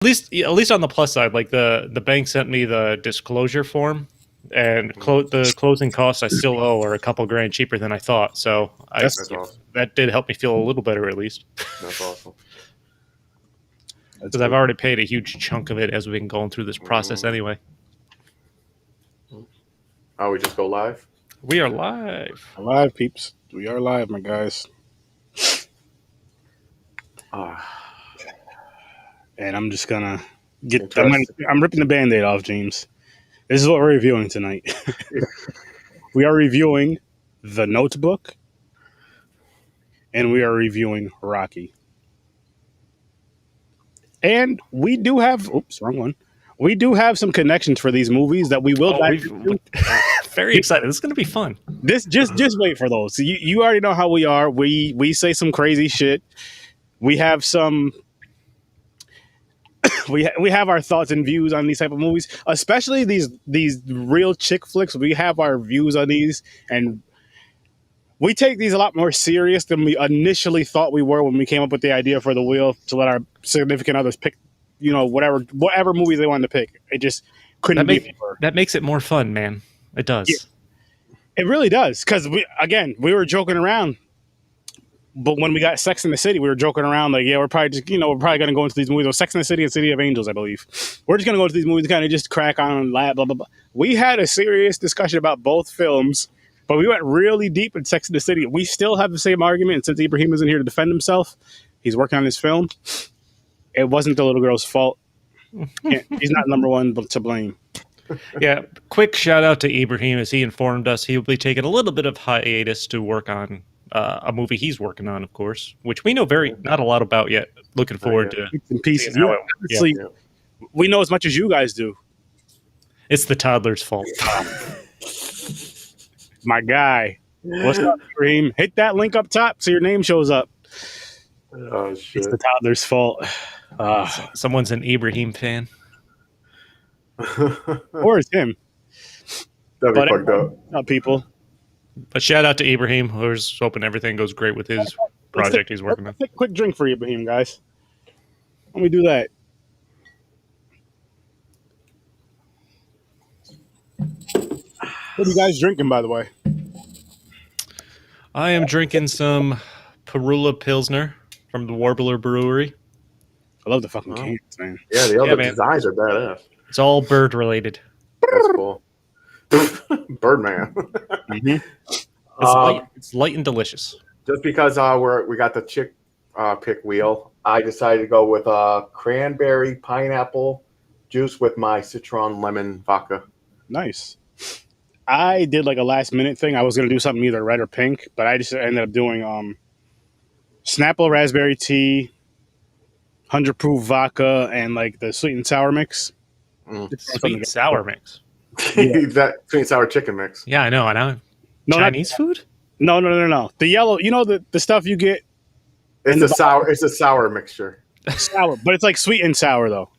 At least on the plus side, like the bank sent me the disclosure form, and the closing costs I still owe are a couple grand cheaper than I thought. So That's awesome. that did help me feel a little better at least. That's awesome. Because I've already paid a huge chunk of it as we've been going through this process anyway. Oh, we just go live? We are live. Live, peeps. We are live, my guys. And I'm just gonna I'm ripping the Band-Aid off, James. This is what we're reviewing tonight. We are reviewing The Notebook, and we are reviewing Rocky. And we do have, wrong one. We do have some connections for these movies that we will dive into. Very excited. This is going to be fun. This just wait for those. You already know how we are. We say some crazy shit. We have some. We have our thoughts and views on these type of movies, especially these real chick flicks. We have our views on these, and we take these a lot more serious than we initially thought we were when we came up with the idea for the wheel to let our significant others pick, whatever movies they wanted to pick. It just couldn't be. That makes it more fun, man. It does. Yeah. It really does, because we were joking around. But when we got Sex in the City, we were joking around like, yeah, we're probably going to go into these movies. It was Sex in the City and City of Angels, I believe. We're just going to go into these movies, kind of just crack on and laugh, blah, blah, blah. We had a serious discussion about both films, but we went really deep in Sex in the City. We still have the same argument, and since Ibrahim isn't here to defend himself, he's working on his film. It wasn't the little girl's fault. He's not number one to blame. Yeah, quick shout out to Ibrahim as he informed us he will be taking a little bit of hiatus to work on a movie he's working on, of course, which we know not a lot about yet. Looking forward to in pieces. Honestly, we know as much as you guys do. It's the toddler's fault. My guy. What's up, Ibrahim? Hit that link up top so your name shows up. Oh, shit. It's the toddler's fault. Someone's an Ibrahim fan. Or it's him. That'd be fucked up. Not people. But shout out to Ibrahim, who's hoping everything goes great with his project he's working on. Take a quick drink for Ibrahim, guys. Let me do that. What are you guys drinking, by the way? I am drinking some Perula Pilsner from the Warbler Brewery. I love the fucking cans, man. Yeah, the other designs are badass. It's all bird related. That's cool. Birdman. Mm-hmm. It's light and delicious. Just because we got the chick pick wheel, I decided to go with cranberry pineapple juice with my citron lemon vodka. Nice. I did like a last minute thing. I was gonna do something either red or pink, but I just ended up doing Snapple raspberry tea, 100 proof vodka, and like the sweet and sour mix. Sweet and sour mix. Yeah. That sweet and sour chicken mix. Yeah, I know. No, Chinese food? No. The yellow, the stuff you get. It's a sour mixture. Sour, but it's like sweet and sour though.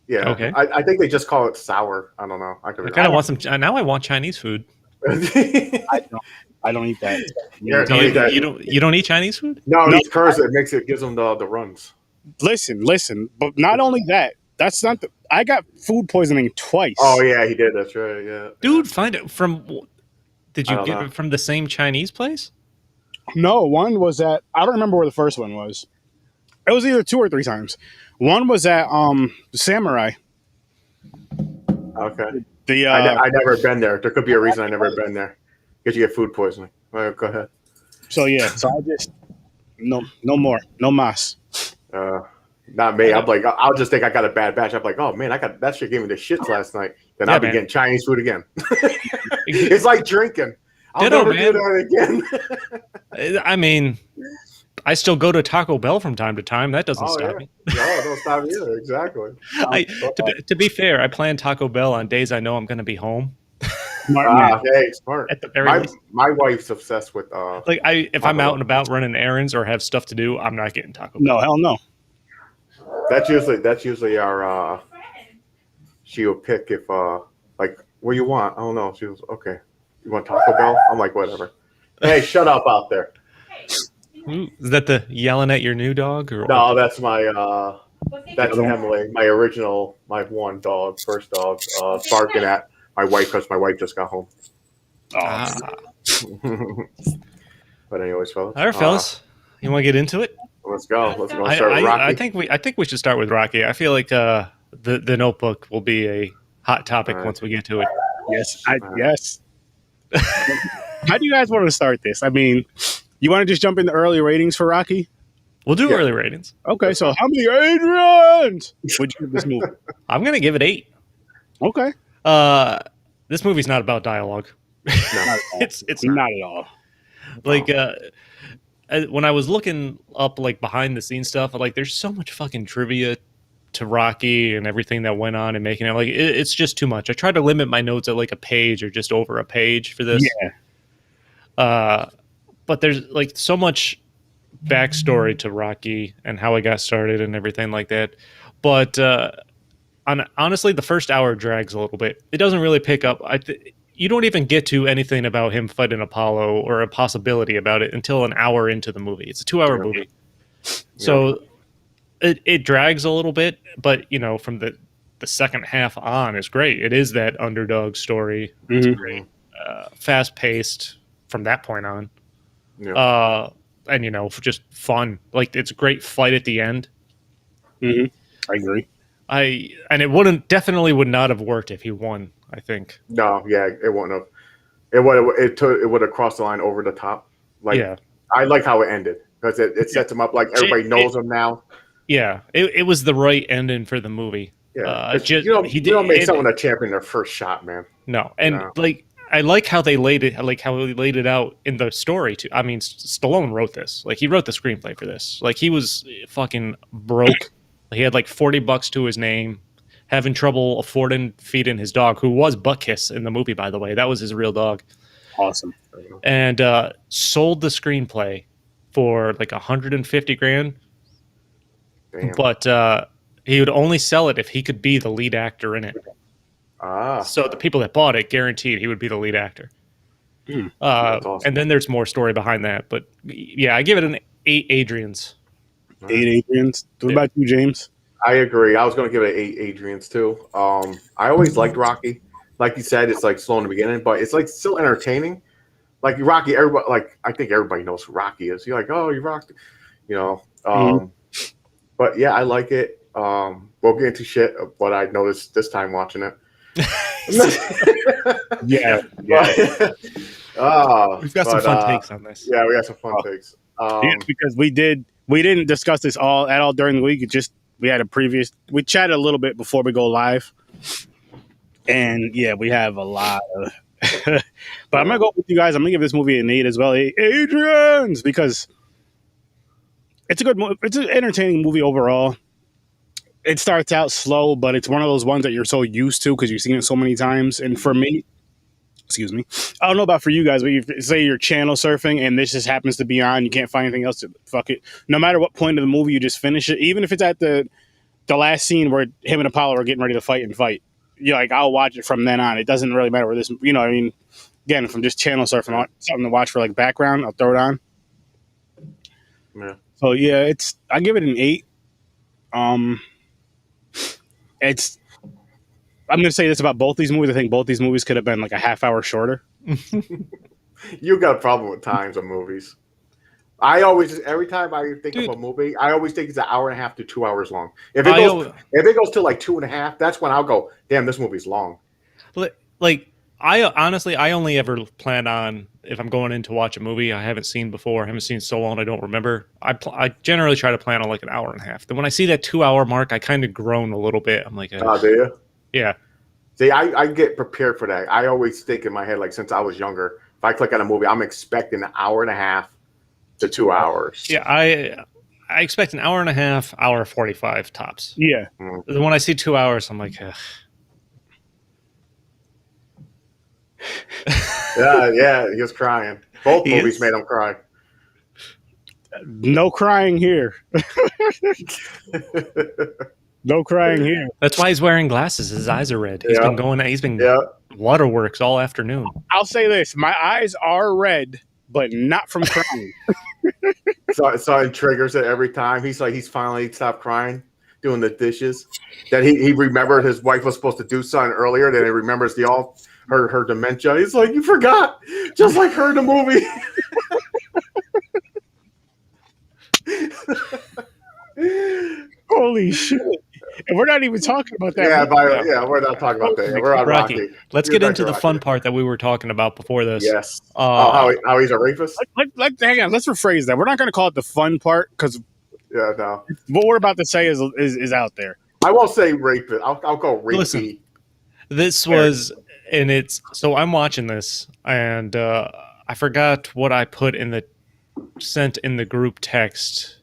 Yeah. Okay. I think they just call it sour. I don't know. I kind of want some. Now I want Chinese food. I don't eat that. You don't eat Chinese food? No, it's curse. It gives them the runs. Listen. But not only that. That's not I got food poisoning twice. Oh yeah, he did. That's right. Yeah. Dude, find it from. Did you get it from the same Chinese place? No, one was at. I don't remember where the first one was. It was either 2 or 3 times. One was at Samurai. Okay. I never been there. There could be a reason I never been there. Because you get food poisoning. All right, go ahead. So I just no more, no mas. Not me. I'm like, I'll just think I got a bad batch. I'm like, oh man, that shit gave me the shits last night. Then I'll be getting Chinese food again. It's like drinking. I'll never do that again. I mean, I still go to Taco Bell from time to time. That doesn't stop me. No, don't stop me either. Exactly. To be fair, I plan Taco Bell on days I know I'm going to be home. Smart. At the very least. My wife's obsessed with if I'm out and about running errands or have stuff to do, I'm not getting Taco Bell. No, hell no. That's usually our she'll pick if like what do you want? I don't know. She was okay. You want Taco Bell? I'm like whatever. Hey, shut up out there. Is that the yelling at your new dog? Or no, that's my That's Emily, my one dog, first dog, barking at my wife because my wife just got home. But anyways, fellas. All right, fellas. You want to get into it? Let's go. Let's go start with Rocky. I think we should start with Rocky. I feel like the Notebook will be a hot topic once we get to it. Yes. Yes. How do you guys want to start this? I mean, you want to just jump into early ratings for Rocky? We'll do early ratings. Okay, so how many Adrians would you give this movie? I'm going to give it 8. Okay. This movie's not about dialogue. No, it's not at all. Like, when I was looking up like behind the scenes stuff, like there's so much fucking trivia to Rocky and everything that went on and making it. Like it's just too much. I tried to limit my notes at like a page or just over a page for this. Yeah. But there's like so much backstory to Rocky and how I got started and everything like that. But honestly, the first hour drags a little bit. It doesn't really pick up. You don't even get to anything about him fighting Apollo or a possibility about it until an hour into the movie. It's a 2-hour movie. So it drags a little bit, but you know, from the second half on is great. It is that underdog story. It's great. Fast paced from that point on. Yeah. And you know, just fun. Like it's a great fight at the end. I agree. And it definitely would not have worked if he won, I think. No, yeah, it wouldn't have. It would have crossed the line over the top. Like, yeah. I like how it ended because it sets him up like everybody knows him now. Yeah, it was the right ending for the movie. Yeah, you don't make someone a champion their first shot, man. No, and like I like how they laid it out in the story too. I mean, Stallone wrote this. Like he wrote the screenplay for this. Like he was fucking broke. He had like $40 to his name, having trouble feeding his dog, who was Buttkiss in the movie, by the way. That was his real dog. Awesome. And sold the screenplay for like $150,000. Damn. But he would only sell it if he could be the lead actor in it. So the people that bought it guaranteed he would be the lead actor. Awesome. And then there's more story behind that. But yeah, I give it an 8 Adrians. 8 Adrians. What about you, James? I agree. I was going to give it 8 Adrians too. I always liked Rocky. Like you said, it's like slow in the beginning, but it's like still entertaining. Like Rocky, everybody, like I think everybody knows who Rocky is. You're like, oh, you rocked, you know. But yeah, I like it. We'll get into shit of what I noticed this time watching it. yeah. We've got some fun takes on this. Yeah, we got some fun takes. Because we didn't discuss this at all during the week. We chatted a little bit before we go live, and yeah, we have a lot of. But I'm gonna go with you guys. I'm gonna give this movie an 8 as well, 8 Adrians, because it's a good movie. It's an entertaining movie overall. It starts out slow, but it's one of those ones that you're so used to because you've seen it so many times. And for me, excuse me, I don't know about for you guys, but you say you're channel surfing and this just happens to be on, you can't find anything else to fuck it. No matter what point of the movie, you just finish it. Even if it's at the last scene where him and Apollo are getting ready to fight. You're like, I'll watch it from then on. It doesn't really matter where this, you know what I mean? Again, if I'm just channel surfing, something to watch for like background, I'll throw it on. Yeah. So yeah, I give it an 8. I'm going to say this about both these movies. I think both these movies could have been like a half hour shorter. You got a problem with times of movies. Every time I think of a movie, I always think it's an hour and a half to 2 hours long. If it goes to like 2.5, that's when I'll go, damn, this movie's long. Like I only ever plan on, if I'm going in to watch a movie I haven't seen before, I haven't seen so long I don't remember, I generally try to plan on like an hour and a half. Then when I see that 2-hour mark, I kind of groan a little bit. I'm like, do you? Yeah. See, I get prepared for that. I always think in my head, like since I was younger, if I click on a movie, I'm expecting an hour and a half to 2 hours. Yeah, I expect an hour and a half, hour 45 tops. Yeah. When I see 2 hours, I'm like, ugh. yeah, he was crying. Both movies made him cry. No crying here. No crying here. That's why he's wearing glasses. His eyes are red. He's been waterworks all afternoon. I'll say this: my eyes are red, but not from crying. So it triggers it every time. He's finally stopped crying. doing the dishes. That he remembered his wife was supposed to do something earlier. Then he remembers her dementia. He's like, you forgot, just like her in the movie. Holy shit! And we're not even talking about that. Yeah, we're not talking about that. We're on Rocky. Let's get into the fun part that we were talking about before this. Yes. How he's a rapist? Hang on. Let's rephrase that. We're not going to call it the fun part because what we're about to say is out there. I won't say rapist. I'll go rapey. Listen, this was, and it's so I'm watching this, and I forgot what I put sent in the group text.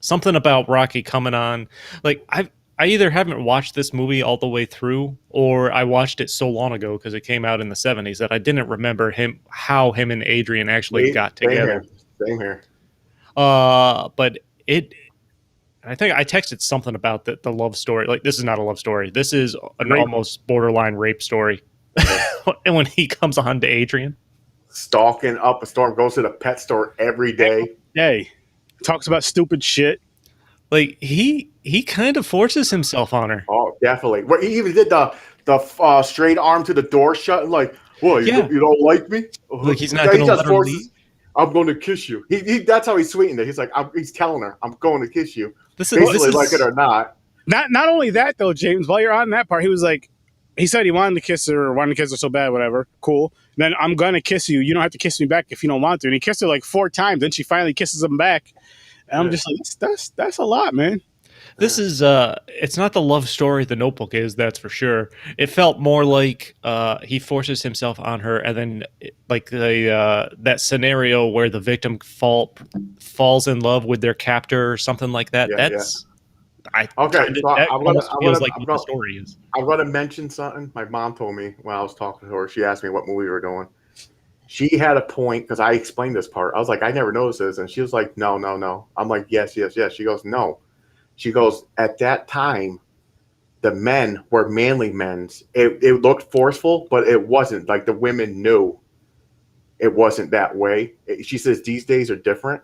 Something about Rocky coming on. Like I either haven't watched this movie all the way through, or I watched it so long ago because it came out in the 70s that I didn't remember how him and Adrian actually got together. Same here. But I think I texted something about the love story. Like, this is not a love story. This is an almost borderline rape story. And when he comes on to Adrian, stalking up a storm, goes to the pet store every day. Hey, talks about stupid shit. Like, he kind of forces himself on her. Oh, definitely. Well, he even did the straight arm to the door shut, and like, well, you don't like me? Like, he's not going to let her leave. I'm going to kiss you. That's how he sweetened it. He's like, he's telling her, I'm going to kiss you. This Basically, is like it or not. Not only that, though, James, while you're on that part, he was like, he said he wanted to kiss her so bad, whatever. Cool. Then I'm going to kiss you. You don't have to kiss me back if you don't want to. And he kissed her like 4 times. Then she finally kisses him back. And I'm just like, that's a lot, man. This is it's not the love story The Notebook is, that's for sure. It felt more like he forces himself on her, and then like that scenario where the victim falls in love with their captor or something like that. I'm going to mention something my mom told me when I was talking to her. She asked me what movie we were doing. She had a point because I explained this part. I was like, I never noticed this. And she was like, no. I'm like, yes. She goes, no. She goes, at that time, the men were manly men. It looked forceful, but it wasn't. Like, the women knew it wasn't that way. She says these days are different.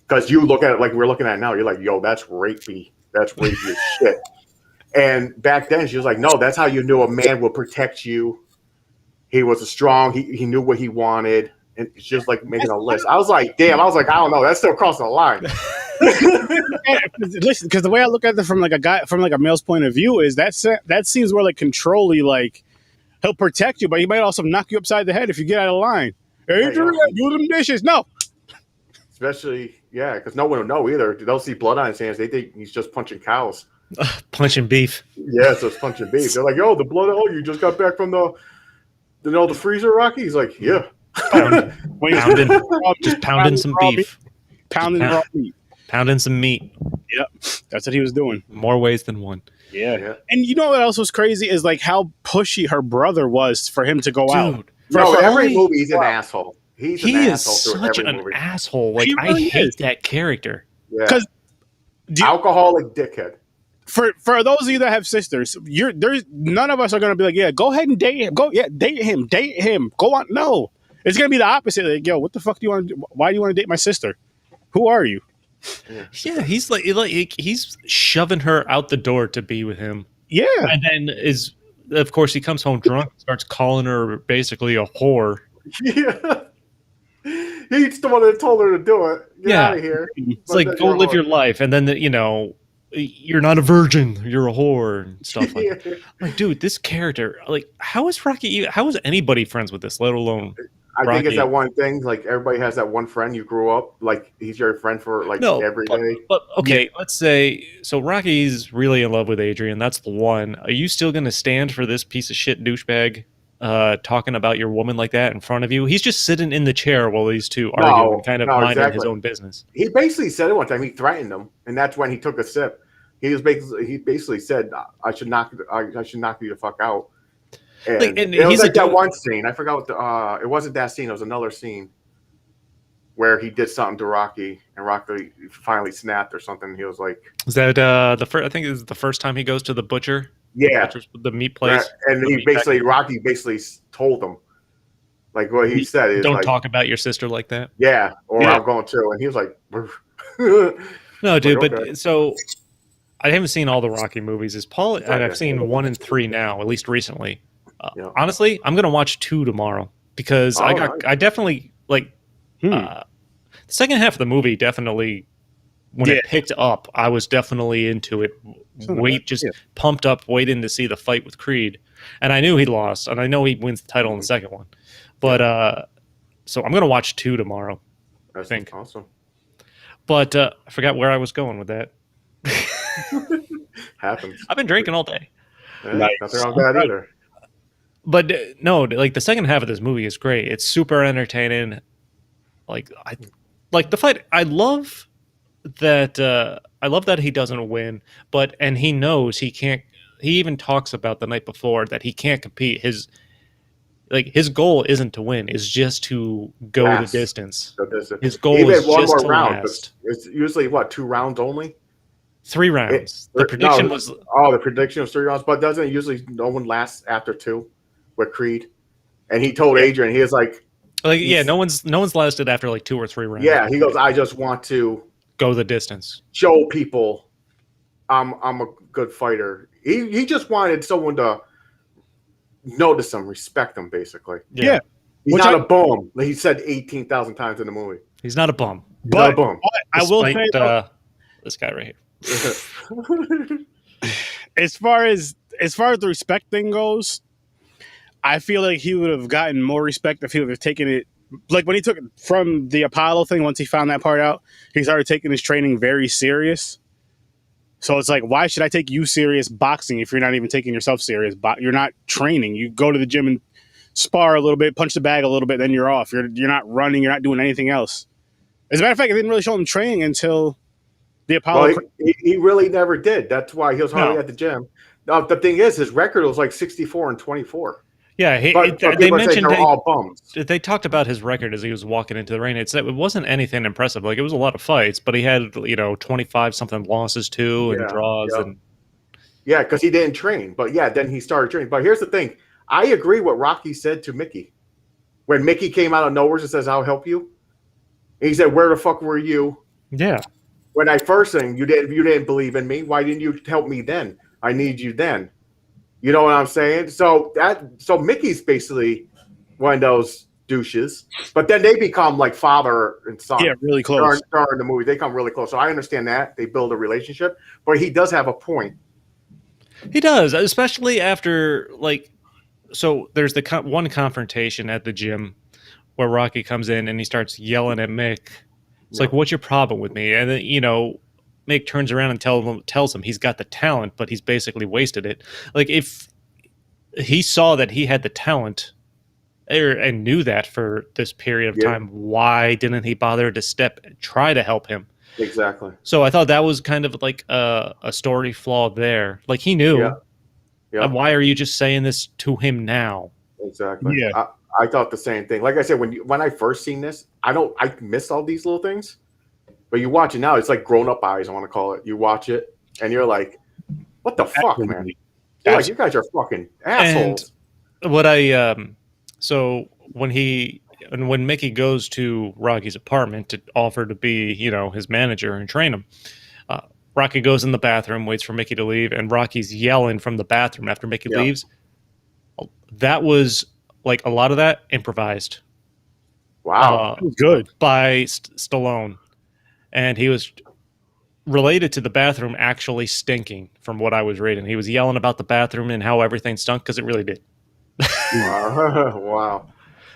Because you look at it like we're looking at it now. You're like, yo, that's rapey. That's rapey as shit. And back then, she was like, no, that's how you knew a man would protect you. He was strong. He knew what he wanted. And it's just like making a list. I was like, damn. I was like, I don't know. That's still crossing the line. Listen, because the way I look at it from like a male's point of view is that seems more like control-y. Like, he'll protect you, but he might also knock you upside the head if you get out of line. Adrian, do them dishes. No. Especially, because no one will know either. They'll see blood on his hands. They think he's just punching cows. Punching beef. Yeah, so it's punching beef. They're like, yo, the blood. Oh, you just got back from the freezer, Rocky? He's like, yeah. Pounding some beef. Pounding raw meat. Pounding some meat. Yep. That's what he was doing. More ways than one. Yeah. And you know what else was crazy is like how pushy her brother was for him to go out. For every movie, he's an asshole. He is such an asshole. Like, I hate that character. Because alcoholic dickhead. For those of you that have sisters, there's none of us are gonna be like, yeah, go ahead and date him. Date him. Go on. No, it's gonna be the opposite. Like, yo, what the fuck do you want to do? Why do you want to date my sister? Who are you? Yeah, he's like he's shoving her out the door to be with him. Yeah, and then of course he comes home drunk, and starts calling her basically a whore. Yeah. He's the one that told her to do it. Get out of here. It's like, go live your life. And then, you're not a virgin. You're a whore and stuff like that. Like, dude, this character, like, how is anybody friends with this, let alone I think it's that one thing. Like, everybody has that one friend you grew up. Like, he's your friend for, like, every day. But, okay, let's say, so Rocky's really in love with Adrian. That's the one. Are you still going to stand for this piece of shit douchebag talking about your woman like that in front of you? He's just sitting in the chair while these two argue and kind of minding his own business. He basically said it one time. He threatened him, and that's when he took a sip. He basically said, "I should knock you the fuck out." And it was like that one scene. I forgot what it wasn't that scene. It was another scene where he did something to Rocky, and Rocky finally snapped or something. He was like, "Is that the first? I think it was the first time he goes to the butcher." Yeah, the meat place, and Rocky basically told him, like what he said is, "Don't talk about your sister like that." Yeah, or I'm going to, and he was like, "No, dude." Like, okay. But so I haven't seen all the Rocky movies. Is Paul? And I've seen 1 and 3 now, at least recently. Honestly, I'm gonna watch 2 tomorrow because I definitely like the second half of the movie. Definitely, when it picked up, I was definitely into it. Pumped up, waiting to see the fight with Creed, and I knew he lost, and I know he wins the title in the second one. But so I'm gonna watch 2 tomorrow. That's I think awesome. But I forgot where I was going with that. Happens. I've been drinking all day. Nice. Nothing wrong with that either. But no, like the second half of this movie is great. It's super entertaining. Like the fight. I love that. I love that he doesn't win, and he knows he can't. He even talks about the night before that he can't compete. His goal isn't to win; is just to go the distance. His goal is just to last. It's usually 2 rounds only. 3 rounds. The prediction was. Oh, the prediction was 3 rounds, but doesn't it usually no one lasts after 2 with Creed? And he told Adrian, he was like, no one's lasted after like 2 or 3 rounds. Yeah, he goes, I just want to go the distance, show people I'm a good fighter. He just wanted someone to notice him, respect him, basically. Yeah. He's not a bum. He said 18,000 times in the movie. He's not a bum. Not a bum. I will say this guy right here. as far as the respect thing goes, I feel like he would have gotten more respect if he would have taken it. Like when he took it from the Apollo thing, once he found that part out, he started taking his training very serious. So it's like, why should I take you serious boxing if you're not even taking yourself serious? You're not training. You go to the gym and spar a little bit, punch the bag a little bit, then you're off. You're not running. You're not doing anything else. As a matter of fact, I didn't really show him training until the Apollo. Well, he really never did. That's why he was hardly at the gym. Now, the thing is, his record was like 64-24. Yeah, they mentioned they're all bums. They talked about his record as he was walking into the ring. It wasn't anything impressive. Like it was a lot of fights, but he had 25 something losses too and draws and because he didn't train. But then he started training. But here's the thing: I agree what Rocky said to Mickey when Mickey came out of nowhere and says, "I'll help you." And he said, "Where the fuck were you?" Yeah. When I first thing you didn't believe in me. Why didn't you help me then? I need you then. You know what I'm saying? So Mickey's basically one of those douches, but then they become like father and son. Yeah, really close. During the movie, they come really close. So I understand that they build a relationship, but he does have a point. He does, especially after so there's the one confrontation at the gym where Rocky comes in and he starts yelling at Mick. It's like, what's your problem with me? And then, Mick turns around and tells him he's got the talent, but he's basically wasted it. Like if he saw that he had the talent and knew that for this period of time, why didn't he bother to try to help him? Exactly. So I thought that was kind of like a story flaw there. Like he knew. Yeah. Why are you just saying this to him now? Exactly. Yeah. I thought the same thing. Like I said, when I first seen this, I missed all these little things. But you watch it now, it's like grown-up eyes, I want to call it. You watch it, and you're like, what the fuck, man? You're like, you guys are fucking assholes. And what so when Mickey goes to Rocky's apartment to offer to be, his manager and train him, Rocky goes in the bathroom, waits for Mickey to leave, and Rocky's yelling from the bathroom after Mickey leaves. That was, like, a lot of that improvised. Wow. Good. By Stallone. And he was related to the bathroom actually stinking from what I was reading. He was yelling about the bathroom and how everything stunk because it really did. Wow.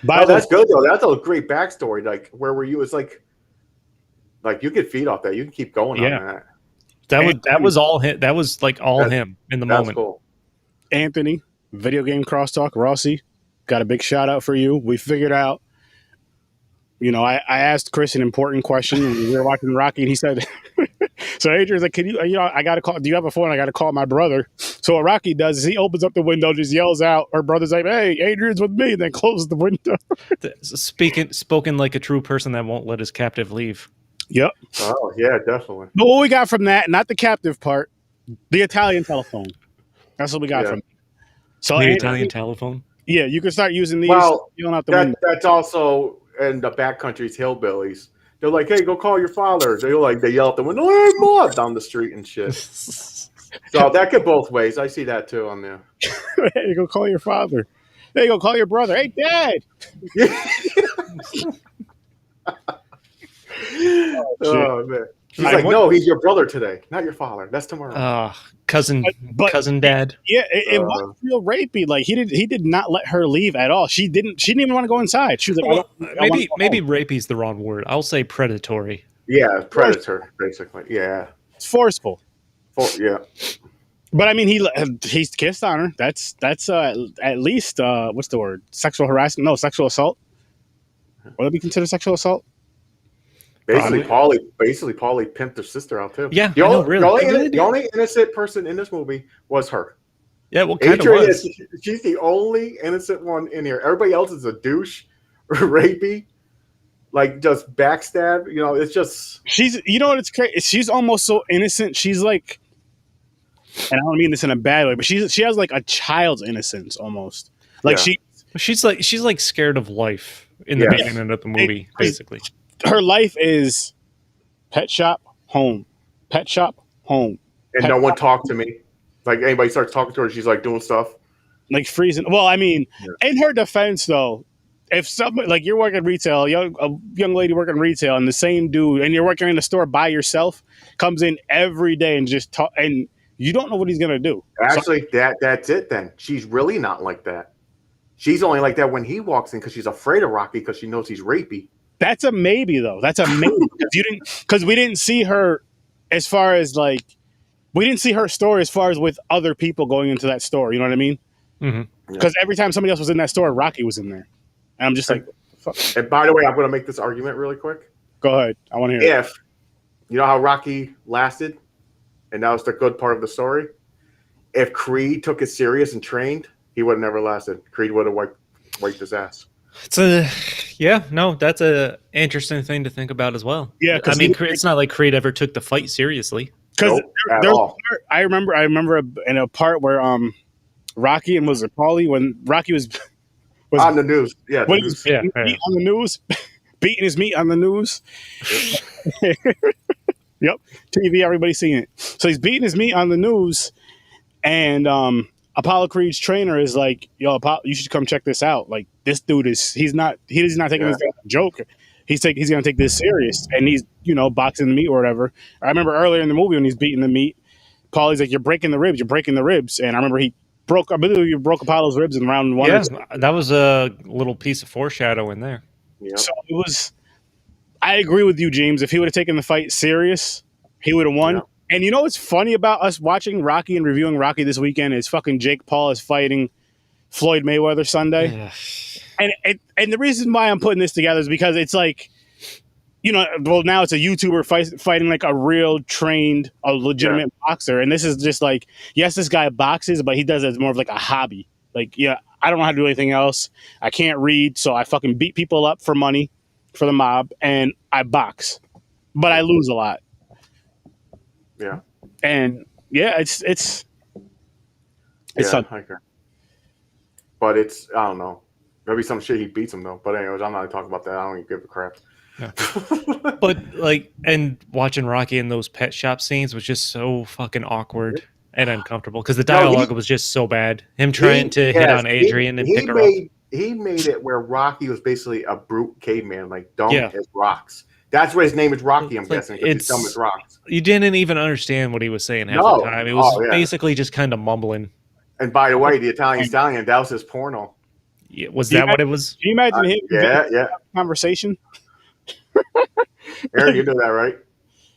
That's good, though. That's a great backstory. Like, where were you? It's like you could feed off that. You can keep going on that. That was all him. That was like him in the moment. Cool. Anthony, Video Game Crosstalk, Rossi, got a big shout out for you. We figured out. I asked Chris an important question when we were watching Rocky, and he said, so Adrian's like, can you, I got to call, do you have a phone? I got to call my brother. So what Rocky does is he opens up the window, just yells out, her brother's like, hey, Adrian's with me, and then closes the window. Spoken like a true person that won't let his captive leave. Yep. Oh, yeah, definitely. But what we got from that, not the captive part, the Italian telephone. That's what we got from it. So the Italian telephone? Yeah, you can start using these. Well, out the window. That's also in the backcountry's hillbillies. They're like, hey, go call your father. They yell out the window, hey, Mom, down the street and shit. So that could both ways. I see that too on there. Hey, go call your father. Hey, go call your brother. Hey, Dad. Oh man. She's like, no, he's your brother today, not your father. That's tomorrow. Cousin dad. Yeah, it was real rapey. Like he did not let her leave at all. She didn't even want to go inside. She was like, maybe rapey's the wrong word. I'll say predatory. Yeah, predator, basically. Yeah, it's forceful. Yeah. But I mean, he's kissed on her. That's at least what's the word? Sexual harassment? No, sexual assault. Would that be considered sexual assault? Basically, Paulie pimped her sister out too. Yeah, the only innocent person in this movie was her. Yeah, well, kind of was. She's the only innocent one in here. Everybody else is a douche, or rapey, like just backstab. You know, it's just she's. You know what? It's crazy. She's almost so innocent. She's like, and I don't mean this in a bad way, but she has like a child's innocence almost. Like she's like scared of life in the beginning of the movie, basically. Her life is pet shop, home, pet shop, home. And no one talked to me. Like anybody starts talking to her, she's like doing stuff. Like freezing. Well, I mean, in her defense though, if somebody like you're working retail, a young lady working retail, and the same dude, and you're working in the store by yourself, comes in every day and just talk, and you don't know what he's gonna do. Actually, that's it then. She's really not like that. She's only like that when he walks in because she's afraid of Rocky because she knows he's rapey. That's a maybe though. That's a maybe because we didn't see her as far as like we didn't see her story as far as with other people going into that store. You know what I mean? Because every time somebody else was in that store, Rocky was in there, and I'm just like, fuck. And by the way, I'm going to make this argument really quick. Go ahead. I want to hear. If you know how Rocky lasted, and that was the good part of the story. If Creed took it serious and trained, he would have never lasted. Creed would have wiped his ass. That's a interesting thing to think about as well. Yeah, I mean, it's not like Creed ever took the fight seriously. Because I remember in a part where Rocky and was it Paulie when Rocky was on the news, on the news, beating his meat on the news. Yep, TV, everybody's seeing it. So he's beating his meat on the news, and Apollo Creed's trainer is like, "Yo, Apollo, you should come check this out. Like, this dude he's not taking this a joke. He's going to take this serious, and he's boxing the meat or whatever." I remember earlier in the movie when he's beating the meat, Paulie's like, "You're breaking the ribs, and I remember I believe you broke Apollo's ribs in round one. Yeah, that was a little piece of foreshadowing there. Yep. So it was. I agree with you, James. If he would have taken the fight serious, he would have won. Yep. And you know what's funny about us watching Rocky and reviewing Rocky this weekend is fucking Jake Paul is fighting Floyd Mayweather Sunday. Yeah. And the reason why I'm putting this together is because it's like, now it's a YouTuber fighting like a real trained, a legitimate boxer. And this is just like, yes, this guy boxes, but he does it as more of like a hobby. Like, I don't know how to do anything else. I can't read, so I fucking beat people up for money, for the mob, and I box. But I lose a lot. Yeah. And it's fun. Okay. But it's, I don't know. Maybe some shit he beats him though. But anyways, I'm not gonna talk about that. I don't even give a crap. Yeah. But like, and watching Rocky in those pet shop scenes was just so fucking awkward and uncomfortable because the dialogue was just so bad. Him trying to hit on Adrian and pick her up. He made it where Rocky was basically a brute caveman, like dumb as rocks. That's why his name is Rocky, I'm guessing, because he's dumb as rocks. You didn't even understand what he was saying half the time. It was basically just kind of mumbling. And by the way, the Italian Stallion, that was his porno. Yeah, was that what it was? Can you imagine him? Yeah. Conversation. Aaron, you know that, right?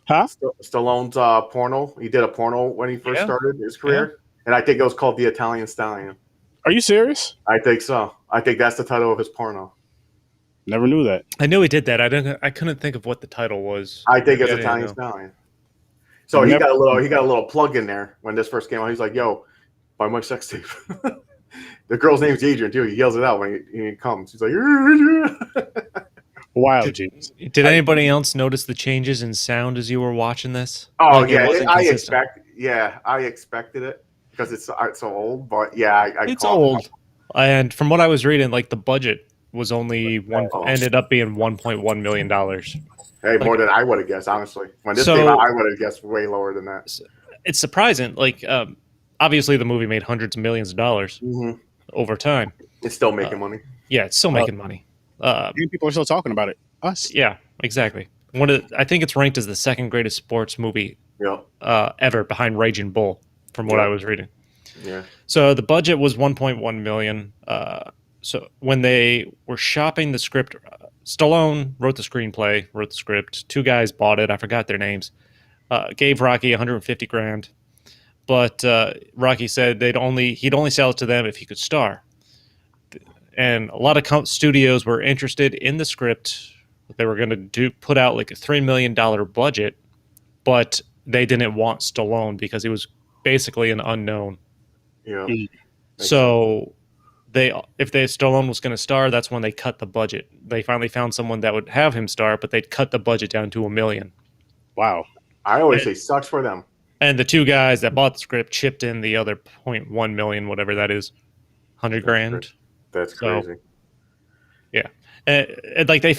Huh? Stallone's porno. He did a porno when he first started his career, and I think it was called the Italian Stallion. Are you serious? I think so. I think that's the title of his porno. Never knew that. I knew he did that. I couldn't think of what the title was. I think it's Italian Stallion. So he got a little plug in there when this first came out. He's like, "Yo, buy my sex tape." The girl's name's Adrian too. He yells it out when he comes. He's like, "Wow, James." Did anybody else notice the changes in sound as you were watching this? Oh yeah, I expected it because it's so old. But yeah, it's old. And from what I was reading, like the budget was only ended up being $1.1 million. Hey, more than I would have guessed, honestly. When this came out, I would have guessed way lower than that. It's surprising. Like, obviously, the movie made hundreds of millions of dollars over time. It's still making money. Yeah, it's still making money. People are still talking about it. Us. Yeah, exactly. I think it's ranked as the second greatest sports movie ever, behind Raging Bull, from what I was reading. Yeah. So the budget was 1.1 million. So when they were shopping the script, Stallone wrote the screenplay, wrote the script. Two guys bought it. I forgot their names. Gave Rocky 150 grand, but Rocky said he'd only sell it to them if he could star. And a lot of studios were interested in the script. They were going to put out like a $3 million budget, but they didn't want Stallone because he was basically an unknown. Yeah. So if Stallone was going to star, that's when they cut the budget. They finally found someone that would have him star, but they'd cut the budget down to $1 million. Wow. I always say sucks for them. And the two guys that bought the script chipped in the other 0.1 million, whatever that is, 100 grand. That's crazy. Yeah. And like I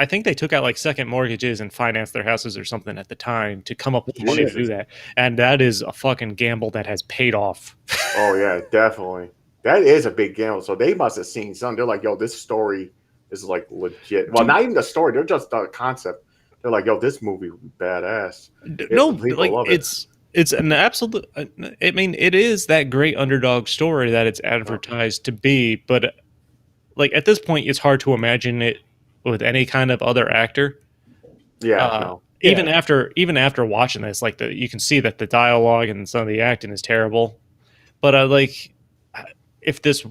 think they took out like second mortgages and financed their houses or something at the time to come up with the money to do that. And that is a fucking gamble that has paid off. Oh yeah, definitely. That is a big gamble. So they must have seen something. They're like, yo, this story is like legit. Well, not even the story. They're just the concept. They're like, yo, this movie would be badass. No, like it's an absolute. I mean, it is that great underdog story that it's advertised to be, but like at this point, it's hard to imagine it with any kind of other actor. Yeah. Even after watching this, like you can see that the dialogue and some of the acting is terrible. But like, if this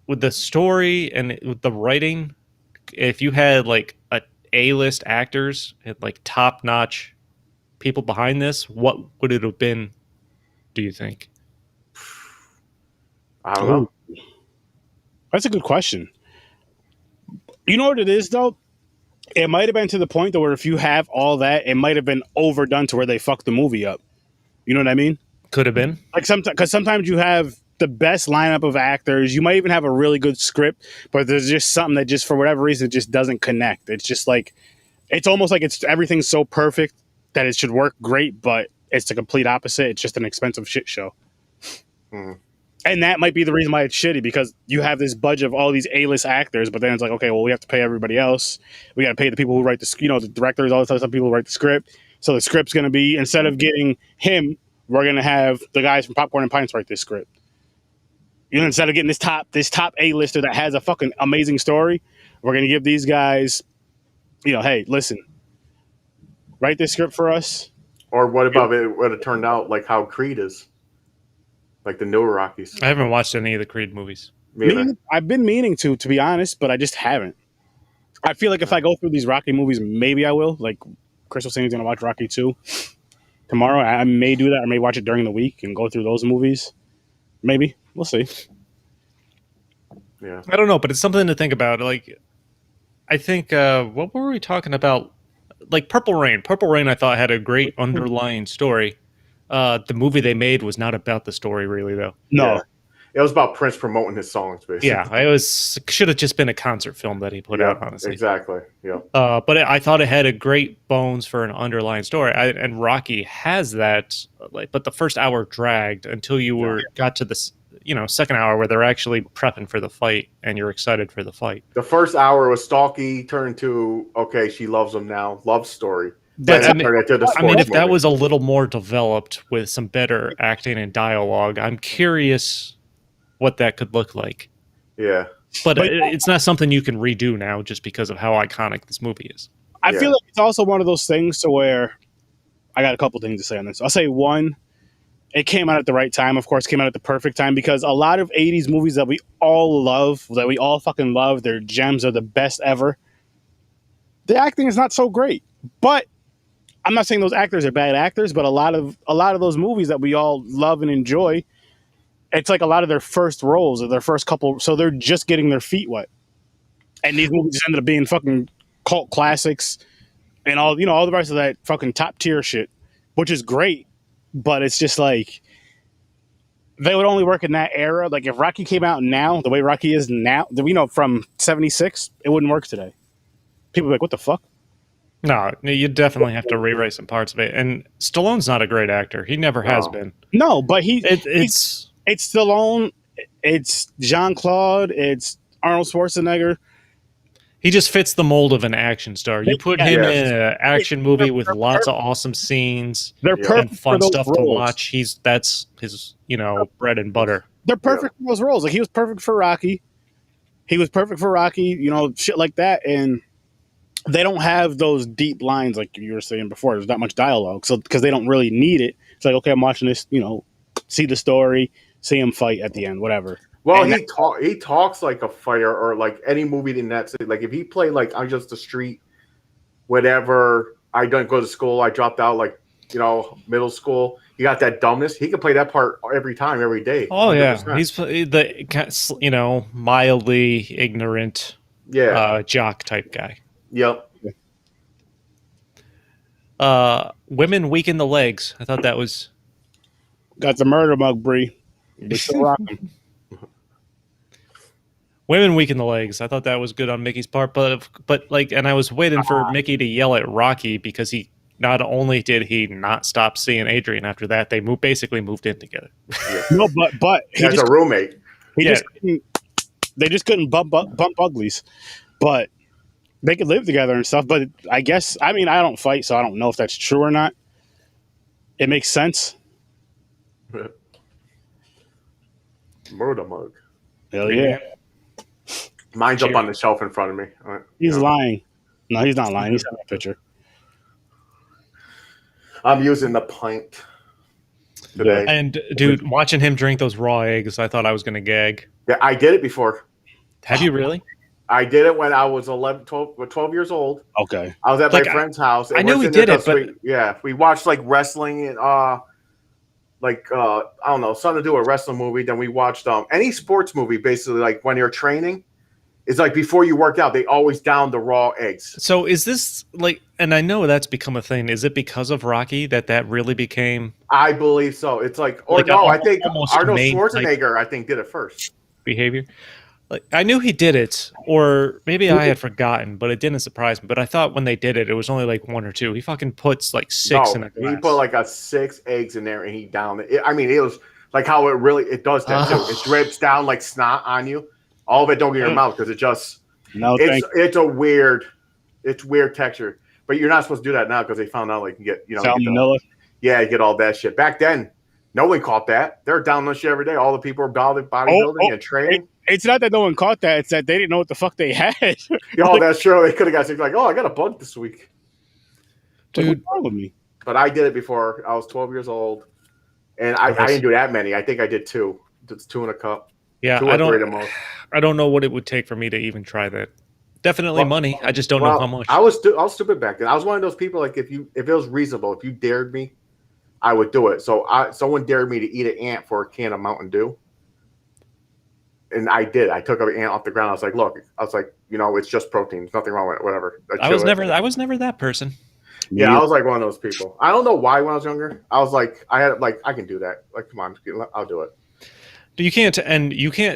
with the story and with the writing, if you had like A-list actors and like top-notch people behind this, what would it have been, do you think? I don't know. That's a good question. You know what it is, though? It might have been to the point though where if you have all that, it might have been overdone to where they fucked the movie up. You know what I mean? Could have been. Like because sometimes you have the best lineup of actors. You might even have a really good script, but there's just something that just for whatever reason just doesn't connect. It's just like it's almost like everything's so perfect that it should work great, but it's the complete opposite. It's just an expensive shit show. And that might be the reason why it's shitty, because you have this budget of all these A-list actors, but then it's like, okay, well, we have to pay everybody else. We got to pay the people who write the directors, all this other stuff, people who write the script. So the script's going to be, instead of getting him, we're going to have the guys from Popcorn and Pints write this script. You know, instead of getting this top A-lister that has a fucking amazing story, we're going to give these guys, hey, listen, write this script for us. Or what about it would have turned out like how Creed is? Like the newer Rockies. I haven't watched any of the Creed movies. I've been meaning to be honest, but I just haven't. I feel like if I go through these Rocky movies, maybe I will. Like Chris was saying, he's going to watch Rocky 2 tomorrow. I may do that. I may watch it during the week and go through those movies. Maybe. We'll see. Yeah. I don't know, but it's something to think about. Like, I think, what were we talking about? Like Purple Rain. Purple Rain, I thought, had a great underlying story. The movie they made was not about the story, really, though. No. Yeah. It was about Prince promoting his songs, basically. Yeah, should have just been a concert film that he put out, honestly. Exactly, yeah. But I thought it had a great bones for an underlying story. And Rocky has that, but the first hour dragged until you got to this, second hour where they're actually prepping for the fight and you're excited for the fight. The first hour was Stalky turned to, okay, she loves him now, love story. If that was a little more developed with some better acting and dialogue, I'm curious what that could look like. Yeah. But it's not something you can redo now just because of how iconic this movie is. I feel like it's also one of those things to where I got a couple things to say on this. I'll say one, it came out at the right time. Of course, came out at the perfect time, because a lot of 80s movies that we all love, that we all fucking love, they're gems, are the best ever. The acting is not so great. But I'm not saying those actors are bad actors, but a lot of those movies that we all love and enjoy, it's like a lot of their first roles or their first couple, so they're just getting their feet wet. And these movies ended up being fucking cult classics and all the rest of that fucking top tier shit, which is great, but it's just like they would only work in that era. Like if Rocky came out now, the way Rocky is now, from 76, it wouldn't work today. People would be like, what the fuck? No, you definitely have to rewrite some parts of it. And Stallone's not a great actor. He never has been. No, but it's Stallone, it's Jean-Claude, it's Arnold Schwarzenegger. He just fits the mold of an action star. You put him in an action movie with lots of awesome scenes and fun stuff to watch. That's his, bread and butter. They're perfect for those roles. Like he was perfect for Rocky. Shit like that. And they don't have those deep lines like you were saying before. There's not much dialogue, so because they don't really need it. It's like, okay, I'm watching this. See the story, see him fight at the end, whatever. Well, he talks like a fighter, or like any movie in that city. Like if he played like I'm just the street, whatever. I don't go to school. I dropped out like middle school. He got that dumbness. He could play that part every time, every day. Oh 100%. Yeah, he's the mildly ignorant, jock type guy. Yep. Women weaken the legs. I thought that was got the murder mug, Bree. Women weaken the legs. I thought that was good on Mickey's part, but and I was waiting for Mickey to yell at Rocky because he not only did he not stop seeing Adrian after that, they basically moved in together. Yeah. No, but as a roommate, they just couldn't bump uglies, but they could live together and stuff. But I guess I don't fight, so I don't know if that's true or not. It makes sense. Murder mug. Hell yeah. Mine's up on the shelf in front of me. He's lying. No, he's not lying. He's got a picture. I'm using the pint today. And dude, watching him drink those raw eggs, I thought I was going to gag. Yeah, I did it before. Have you really? I did it when I was 12 years old. Okay. I was at my friend's house. I knew he did it, but we watched like wrestling and I don't know, something to do with a wrestling movie. Then we watched any sports movie, basically, like when you're training. It's like before you work out, they always down the raw eggs. So is this and I know that's become a thing. Is it because of Rocky that really became? I believe so. It's I think Arnold Schwarzenegger, I think, did it first. Behavior. I knew he did it, or maybe I had forgotten, but it didn't surprise me. But I thought when they did it, it was only like one or two. He fucking puts like 6 in a glass. He put like 6 eggs in there, and he downed it. It was like how it does that too. It drips down like snot on you. All of it don't get in your mouth because it's weird texture. But you're not supposed to do that now because they found out you can get salmonella. You get all that shit. Back then, no one caught that. They're down on shit every day. All the people are bodybuilding and training. It's not that no one caught that. It's that they didn't know what the fuck they had. That's true. They could have got sick. Like, I got a bug this week. Dude, what's wrong with me? But I did it before. I was 12 years old. And I didn't do that many. I think I did 2. It's 2 in a cup. Yeah, I don't know what it would take for me to even try that. Definitely money. I just don't know how much. I was stupid back then. I was one of those people, like, if it was reasonable, if you dared me, I would do it. So someone dared me to eat an ant for a can of Mountain Dew. And I did. I took an ant off the ground. I was like, look, it's just protein. There's nothing wrong with it. Whatever. I was never that person. Yeah, I was like one of those people. I don't know why when I was younger. I was like, I can do that. Like, come on, I'll do it. You can't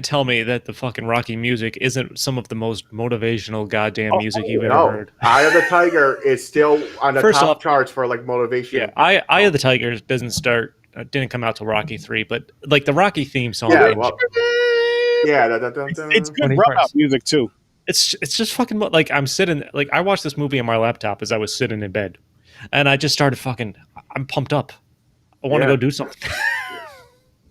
tell me that the fucking Rocky music isn't some of the most motivational goddamn music you've ever heard. Eye of the Tiger is still on the top charts for motivation. Yeah, Eye of the Tiger didn't come out till Rocky 3, but the Rocky theme song. Yeah, it's good rap music too. It's just fucking I'm sitting I watched this movie on my laptop as I was sitting in bed, and I just started I'm pumped up. I want to go do something.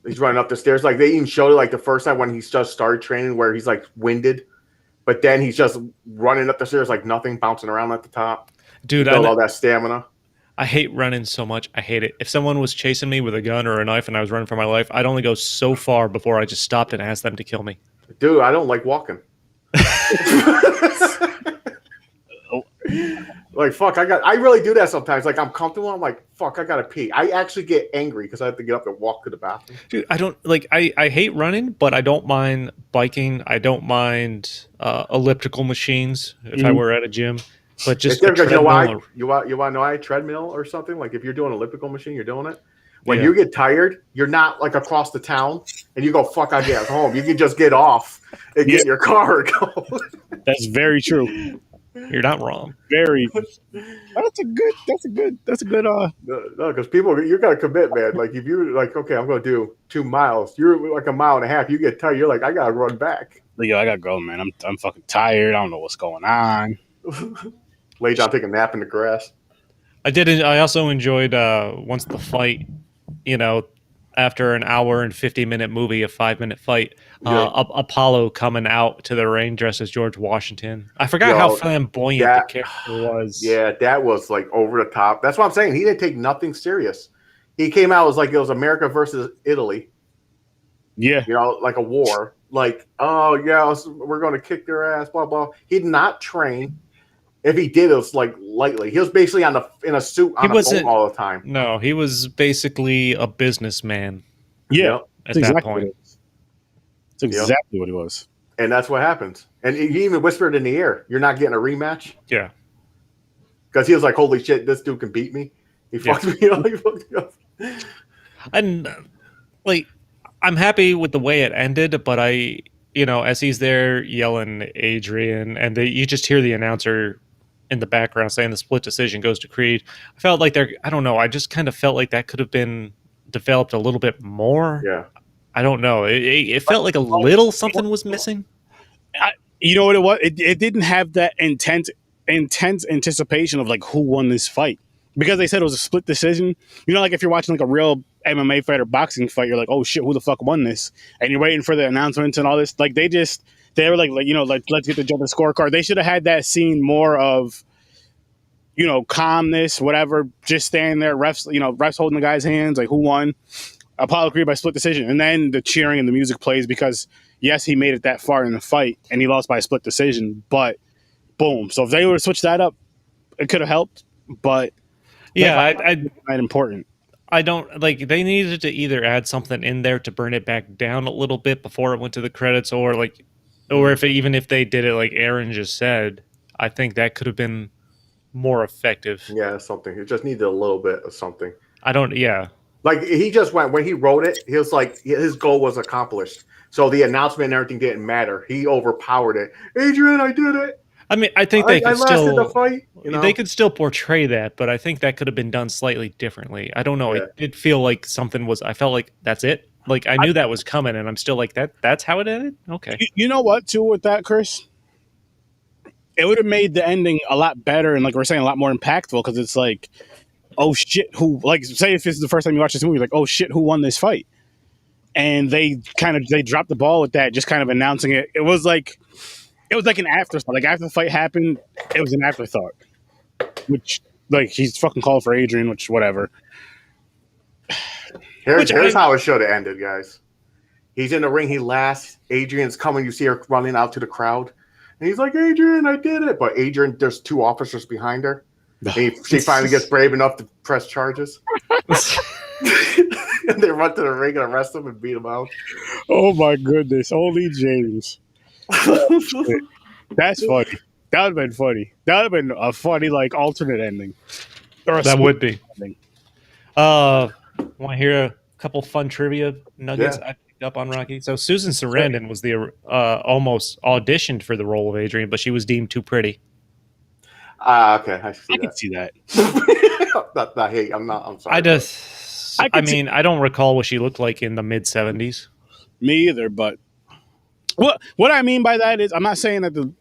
He's running up the stairs. Like they even showed it the first time when he's just started training where he's winded, but then he's just running up the stairs like nothing, bouncing around at the top. Dude, I all that stamina. I hate running so much. I hate it. If someone was chasing me with a gun or a knife and I was running for my life, I'd only go so far before I just stopped and asked them to kill me. Dude, I don't like walking. Fuck, I really do that sometimes. I'm comfortable. I'm like, fuck, I gotta pee. I actually get angry because I have to get up and walk to the bathroom. Dude, I don't I hate running, but I don't mind biking. I don't mind elliptical machines if I were at a gym. But just you know why? You want to know why a treadmill or something? Like if you're doing an elliptical machine, you're doing it. When you get tired, you're not across the town and you go, fuck, I get home. You can just get off and get in your car and go. That's very true. You're not wrong. Very. That's a good. No, because people, you got to commit, man. Like if you're like, okay, I'm going to do 2 miles. You're like a mile and a half. You get tired. You're like, I got to run back. Yo, I gotta go, man. I'm fucking tired. I don't know what's going on. Lay down, take a nap in the grass. I also enjoyed once the fight, after an hour and 50-minute movie, a 5-minute fight, Apollo coming out to the ring dressed as George Washington. I forgot how flamboyant the character was. Yeah, that was like over the top. That's what I'm saying. He didn't take nothing serious. He came out as like it was America versus Italy. Yeah. Like a war. Like, oh yeah, we're going to kick their ass, blah blah. He did not train. If he did, it was like lightly. He was basically in a suit on a boat all the time. No, he was basically a businessman. Yeah, at that point. That's exactly what he was. And that's what happens. And he even whispered in the ear, "You're not getting a rematch." Yeah, because he was like, "Holy shit, this dude can beat me." He fucked me up. He fucked me up. And like, I'm happy with the way it ended, but as he's there yelling Adrian, and you just hear the announcer in the background saying the split decision goes to Creed. I felt like I don't know. I just kind of felt like that could have been developed a little bit more. Yeah. I don't know. It felt like a little something was missing. You know what it was? It didn't have that intense anticipation of like who won this fight. Because they said it was a split decision. Like if you're watching like a real MMA fight or boxing fight, you're like, oh shit, who the fuck won this? And you're waiting for the announcements and all this. Like they were like let's get the judges scorecard. They should have had that scene more of, calmness, whatever, just standing there, refs holding the guy's hands, like who won? Apollo Creed by split decision. And then the cheering and the music plays because yes, he made it that far in the fight and he lost by a split decision, but boom. So if they would have switched that up, it could have helped, but yeah, not important. I don't like. They needed to either add something in there to burn it back down a little bit before it went to the credits, or if they did it like Aaron just said, I think that could have been more effective. Yeah, something. It just needed a little bit of something. Like he just went when he wrote it. He was like his goal was accomplished. So the announcement and everything didn't matter. He overpowered it. Adrian, I did it. I mean, I think they could still the fight. They could still portray that, but I think that could have been done slightly differently. I don't know. Yeah. It did feel like something was. I felt like that's it. Like I knew that was coming, and I'm still like that. That's how it ended. Okay. You know what? Too with that, Chris, it would have made the ending a lot better, and like we're saying, a lot more impactful because it's like, oh shit, who? Like, say if it's the first time you watch this movie, like, oh shit, who won this fight? And they dropped the ball with that, just kind of announcing it. It was like an afterthought. Like after the fight happened, it was an afterthought. Which, like, he's fucking called for Adrian, which whatever. Here's how it should have ended, guys. He's in the ring. He laughs. Adrian's coming. You see her running out to the crowd, and he's like, "Adrian, I did it!" But Adrian, there's 2 officers behind her. She finally gets brave enough to press charges. And they run to the ring and arrest him and beat him out. Oh my goodness! Holy James. That's funny. That would have been funny. That would have been a funny, like, alternate ending. That would be. Want to hear a couple fun trivia nuggets I picked up on Rocky? So Susan Sarandon was the almost auditioned for the role of Adrian, but she was deemed too pretty. Okay, I can see that. I'm sorry. I don't recall what she looked like in the mid-70s. Me either, but what I mean by that is I'm not saying that the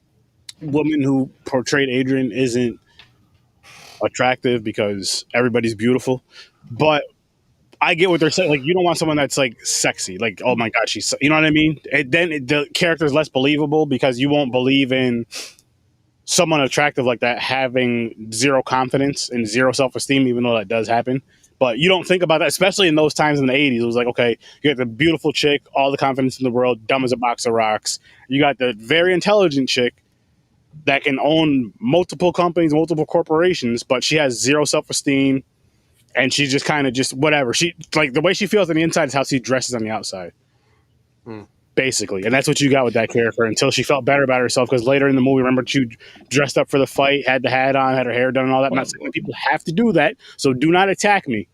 woman who portrayed Adrian isn't attractive because everybody's beautiful, but I get what they're saying. Like, you don't want someone that's like sexy, like, oh my god, she's, you know what I mean? The character is less believable because you won't believe in someone attractive like that having zero confidence and zero self-esteem, even though that does happen. But you don't think about that, especially in those times in the 80s. It was like, okay, you got the beautiful chick, all the confidence in the world, dumb as a box of rocks. You got the very intelligent chick that can own multiple companies, multiple corporations, but she has zero self-esteem, and she's just kind of just whatever. She, like, the way she feels on the inside is how she dresses on the outside, basically. And that's what you got with that character until she felt better about herself, because later in the movie, remember, she dressed up for the fight, had the hat on, had her hair done and all that. I'm not saying people have to do that, so do not attack me.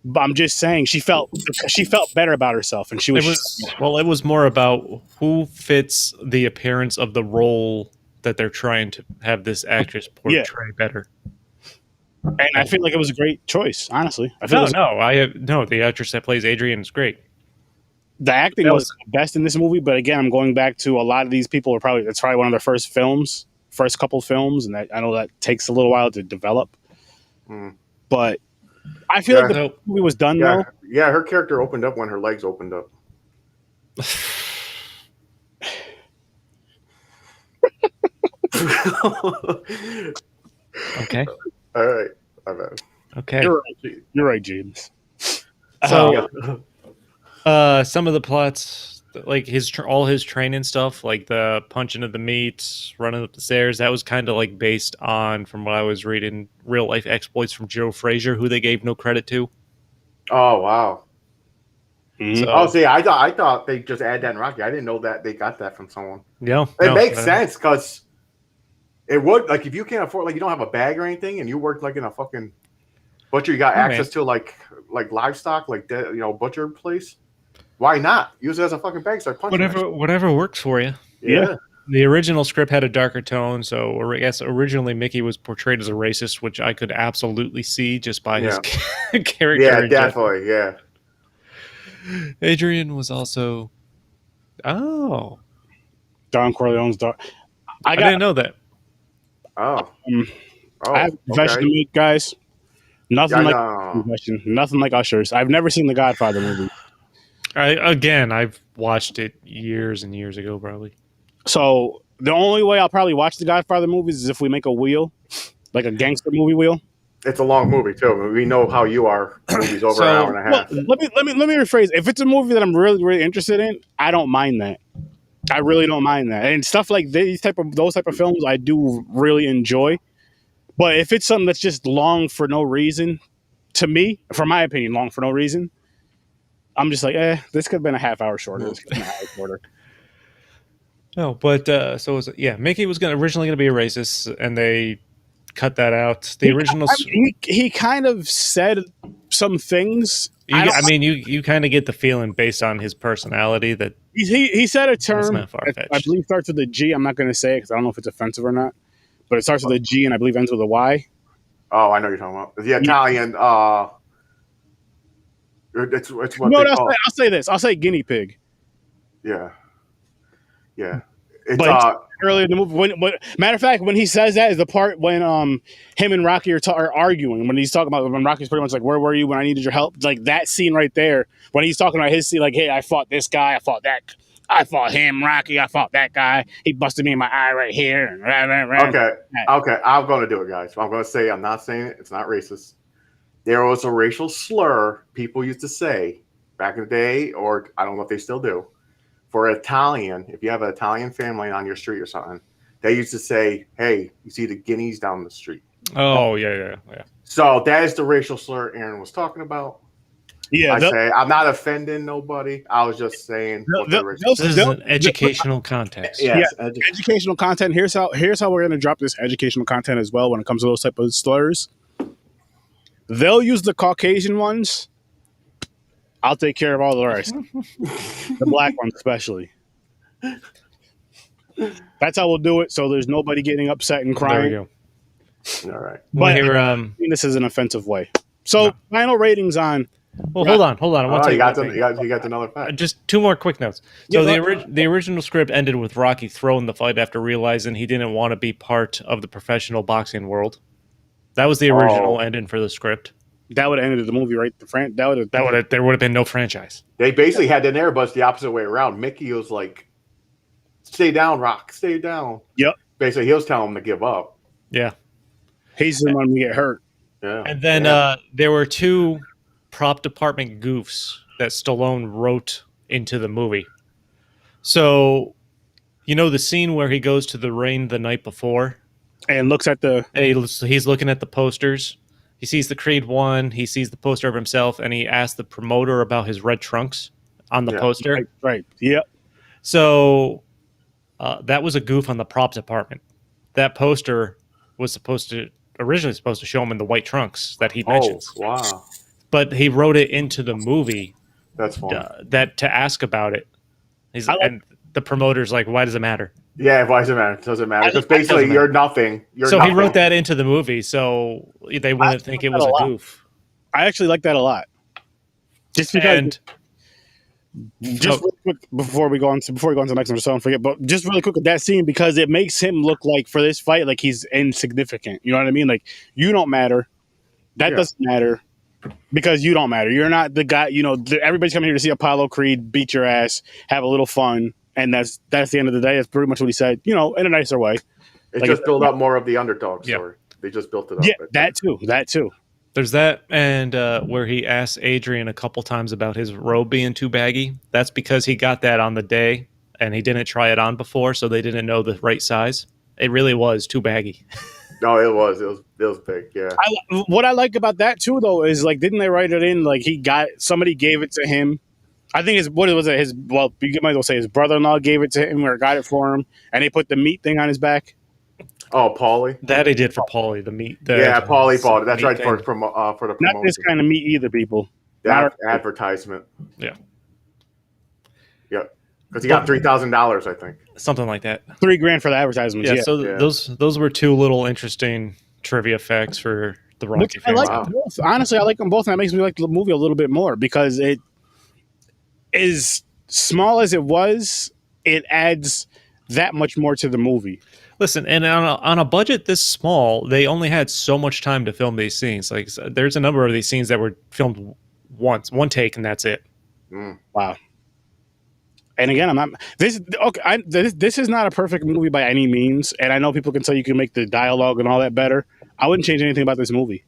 But I'm just saying she felt better about herself, and it was more about who fits the appearance of the role that they're trying to have this actress portray better. And I feel like it was a great choice, honestly. The actress that plays Adrian is great. The acting was best in this movie, but again, I'm going back to a lot of these people it's probably one of their first couple films, and I know that takes a little while to develop. But I feel like the movie was done though. Yeah, her character opened up when her legs opened up. Okay. All right. Okay. You're right, James. So, some of the plots, like all his training stuff, like the punching of the meat, running up the stairs, that was kind of like based on, from what I was reading, real life exploits from Joe Frazier, who they gave no credit to. Oh wow. So, see, I thought they just add that in Rocky. I didn't know that they got that from someone. Yeah, it makes sense because it would, like, if you can't afford, like, you don't have a bag or anything, and you work like in a fucking butcher, you got access to like livestock, like butcher place. Why not use it as a fucking bag? Start punching. Whatever works for you. Yeah. The original script had a darker tone, so I guess originally Mickey was portrayed as a racist, which I could absolutely see just by his character. Yeah, definitely. Yeah. Adrian was also Don Corleone's daughter. I didn't know that. I have a confession to make, guys. Nothing like Usher's. I've never seen the Godfather movie. I've watched it years and years ago, probably. So the only way I'll probably watch the Godfather movies is if we make a wheel, like a gangster movie wheel. It's a long movie too. We know how you are. Movies over an hour and a half. Let me rephrase. If it's a movie that I'm really, really interested in, I don't mind that. I really don't mind that. And stuff like those type of films, I do really enjoy. But if it's something that's just long for no reason, to me, for my opinion, long for no reason, I'm just like, this could have been a half hour shorter. This could have been an hour shorter. No, but Mickey was originally going to be a racist, and they cut that out. The original, he kind of said some things. You kind of get the feeling based on his personality that he said a term. I believe starts with a G. I'm not going to say it because I don't know if it's offensive or not. But it starts with a G and I believe ends with a Y. Oh, I know what you're talking about. The Italian. It's what I'll say this. I'll say guinea pig. Yeah. But earlier in the movie, matter of fact, when he says that is the part when him and Rocky are arguing. When he's talking about when Rocky's pretty much like, "Where were you when I needed your help?" Like that scene right there when he's talking about his scene, like, "Hey, I fought this guy. I fought that. I fought him, Rocky. I fought that guy. He busted me in my eye right here." And Okay. I'm going to do it, guys. I'm going to say I'm not saying it. It's not racist. There was a racial slur people used to say back in the day, or I don't know if they still do. For Italian, if you have an Italian family on your street or something, they used to say, "Hey, you see the guineas down the street." Oh, yeah. So that is the racial slur Aaron was talking about. Yeah, I'm not offending nobody. I was just saying. This is an educational context. Yes, educational content. Here's how we're going to drop this educational content as well when it comes to those type of slurs. They'll use the Caucasian ones. I'll take care of all the rest. The black ones especially. That's how we'll do it. So there's nobody getting upset and crying. There we go. All right. But I mean, this is an offensive way. So final ratings on. Well, hold on. I want to you got another fact. Just two more quick notes. So the original script ended with Rocky throwing the fight after realizing he didn't want to be part of the professional boxing world. That was the original ending for the script. That would have ended the movie, right? There would have been no franchise. They basically had the narrative, but it's the opposite way around. Mickey was like, "Stay down, Rock. Stay down." Yep. Basically, he was telling him to give up. Yeah. He's the one to get hurt. Yeah. And then there were two prop department goofs that Stallone wrote into the movie. So, the scene where he goes to the ring the night before and looks at he's looking at the posters. He sees the Creed 1, he sees the poster of himself, and he asks the promoter about his red trunks on the poster. Right. Yep. So that was a goof on the prop department. That poster was originally supposed to show him in the white trunks that he mentions. Oh, wow. But he wrote it into the movie. That's fun. To ask about it. the promoter's like, why does it matter? Yeah, why does it matter? It doesn't matter. Because basically, you're nothing. So he wrote that into the movie, so they wouldn't think it was a goof. I actually like that a lot. Just because. Just really quick before we go on to the next one, so I don't forget. But just really quick with that scene, because it makes him look like for this fight like he's insignificant. You know what I mean? Like, you don't matter. That doesn't matter because you don't matter. You're not the guy. You know, everybody's coming here to see Apollo Creed beat your ass, have a little fun, and that's the end of the day. That's pretty much what he said. You know, in a nicer way. It like just built up more of the underdog story. They just built it up. Yeah, that too. There's that, and where he asked Adrian a couple times about his robe being too baggy. That's because he got that on the day, and he didn't try it on before, so they didn't know the right size. It really was too baggy. No, it was big. Yeah. What I like about that too, though, is like, didn't they write it in? Like, somebody gave it to him. I think you might as well say his brother-in-law gave it to him or got it for him, and they put the meat thing on his back. Oh, Paulie. That he did for Paulie, the meat. Paulie bought it. That's right for the promotion. Not this kind of meat either, people. Advertisement. Yeah. Yep. Because he got $3,000, I think. Something like that. $3,000 for the advertisements. Yeah. So those were two little interesting trivia facts for the Rocky fans. Honestly, I like them both, and that makes me like the movie a little bit more because it is small as it was. It adds that much more to the movie. Listen, and on a budget this small, they only had so much time to film these scenes. Like, there's a number of these scenes that were filmed one take, and that's it. Wow. And again, I'm not. This is not a perfect movie by any means, and I know people can say you can make the dialogue and all that better. I wouldn't change anything about this movie.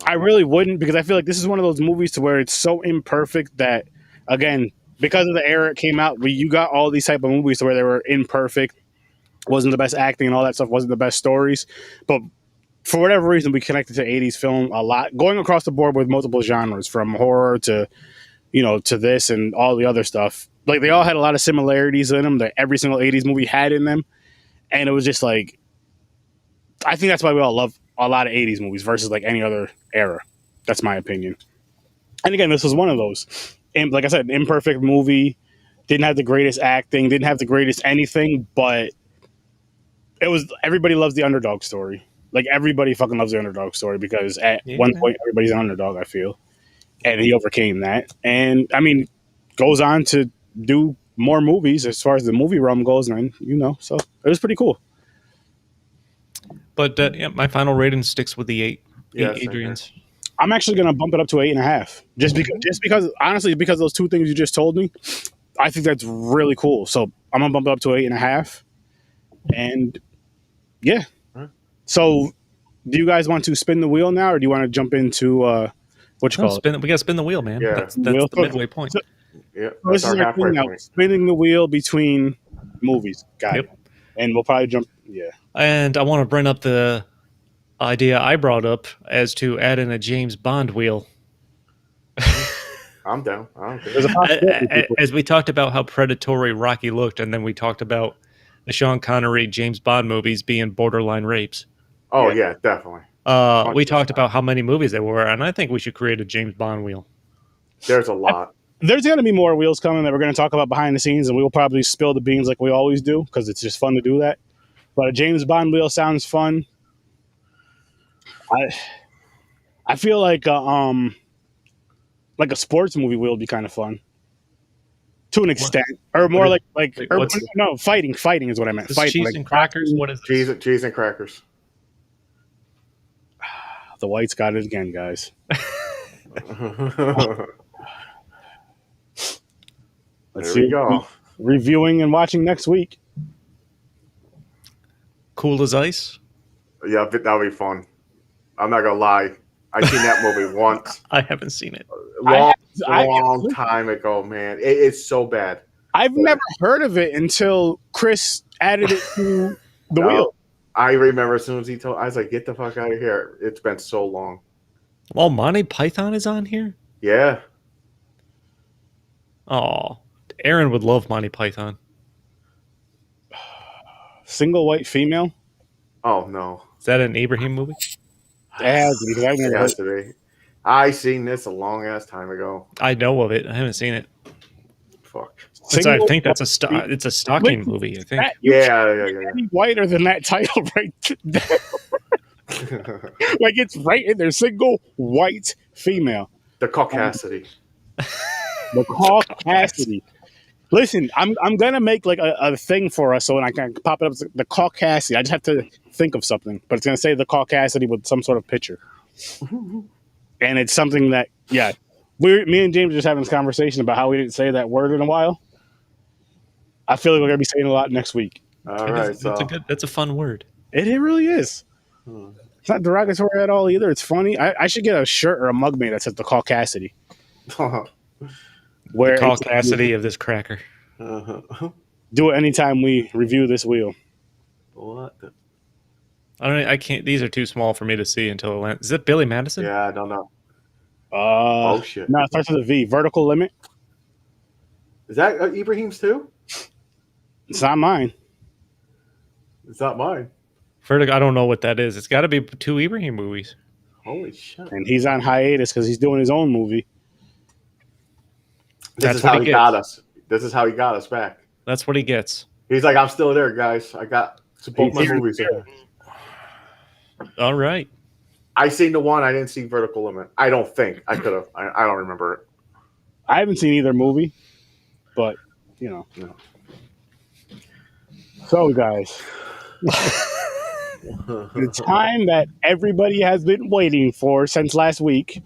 I really wouldn't, because I feel like this is one of those movies to where it's so imperfect that, again, because of the era it came out, you got all these type of movies to where they were imperfect. Wasn't the best acting and all that stuff, wasn't the best stories, but for whatever reason we connected to 80s film a lot, going across the board with multiple genres, from horror to to this and all the other stuff. Like, they all had a lot of similarities in them that every single 80s movie had in them, and it was just like, I think that's why we all love a lot of 80s movies versus like any other era. That's my opinion. And again, this was one of those, and like I said, imperfect movie, didn't have the greatest acting, didn't have the greatest anything, but it was, everybody loves the underdog story. Like, everybody fucking loves the underdog story because at one point everybody's an underdog, I feel. And he overcame that. And I mean, goes on to do more movies as far as the movie realm goes, and so it was pretty cool. But my final rating sticks with the 8. Yeah, Adrian's. I'm actually gonna bump it up to 8.5. Just because honestly, because those two things you just told me, I think that's really cool. So I'm gonna bump it up to 8.5. And yeah. So, do you guys want to spin the wheel now, or do you want to jump into what you call it? We got to spin the wheel, man. Yeah. That's the midway point. So, this is our thing now, spinning the wheel between movies. Got it. And we'll probably jump. Yeah. And I want to bring up the idea I brought up as to add in a James Bond wheel. I'm down. As we talked about how predatory Rocky looked, and then we talked about the Sean Connery James Bond movies being borderline rapes. Oh yeah, definitely. We talked about how many movies there were, and I think we should create a James Bond wheel. There's a lot. There's going to be more wheels coming that we're going to talk about behind the scenes, and we will probably spill the beans like we always do because it's just fun to do that. But a James Bond wheel sounds fun. I feel like a sports movie wheel would be kind of fun. To an extent, or more fighting. Fighting is what I meant. Fighting, cheese and crackers. What is this? Cheese and crackers? The whites got it again, guys. There we go. Reviewing and watching next week. Cool as ice. Yeah, that'll be fun. I'm not gonna lie. I've seen that movie once. I haven't seen it. Long time ago, man. It's so bad. I've never heard of it until Chris added it to the wheel. I remember as soon as he told, I was like, "Get the fuck out of here!" It's been so long. Well, Monty Python is on here. Yeah. Oh, Aaron would love Monty Python. Single white female. Oh no. Is that an Ibrahim movie? Yeah, I seen this a long ass time ago. I know of it. I haven't seen it. Fuck. I think that's it's a stalking movie. I think. Yeah. Whiter than that title, right? Like it's right in there. Single white female. The caucasity. The caucasity. Listen, I'm gonna make like a thing for us so when I can pop it up. The caucasity. I just have to think of something, but it's gonna say the caucasity with some sort of picture. And it's something that, me and James are just having this conversation about how we didn't say that word in a while. I feel like we're gonna be saying a lot next week. All right, that's a fun word. It really is. It's not derogatory at all either. It's funny. I should get a shirt or a mug made that says the caucasity. Where the caucasity of this cracker. Do it anytime we review this wheel. What? I can't. These are too small for me to see until it lands. Is it Billy Madison? Yeah, I don't know. Oh shit! No, it starts with a V. Vertical limit. Is that Ibrahim's too? It's not mine. It's not mine. Vertical. I don't know what that is. It's got to be 2 Ibrahim movies. Holy shit! And he's on hiatus because he's doing his own movie. This is how he got us. This is how he got us back. That's what he gets. He's like, I'm still there, guys. I got both my movies here. All right. I seen the one. I didn't see Vertical Limit. I don't think I could have. I don't remember it. I haven't seen either movie, but No. So, guys, the time that everybody has been waiting for since last week.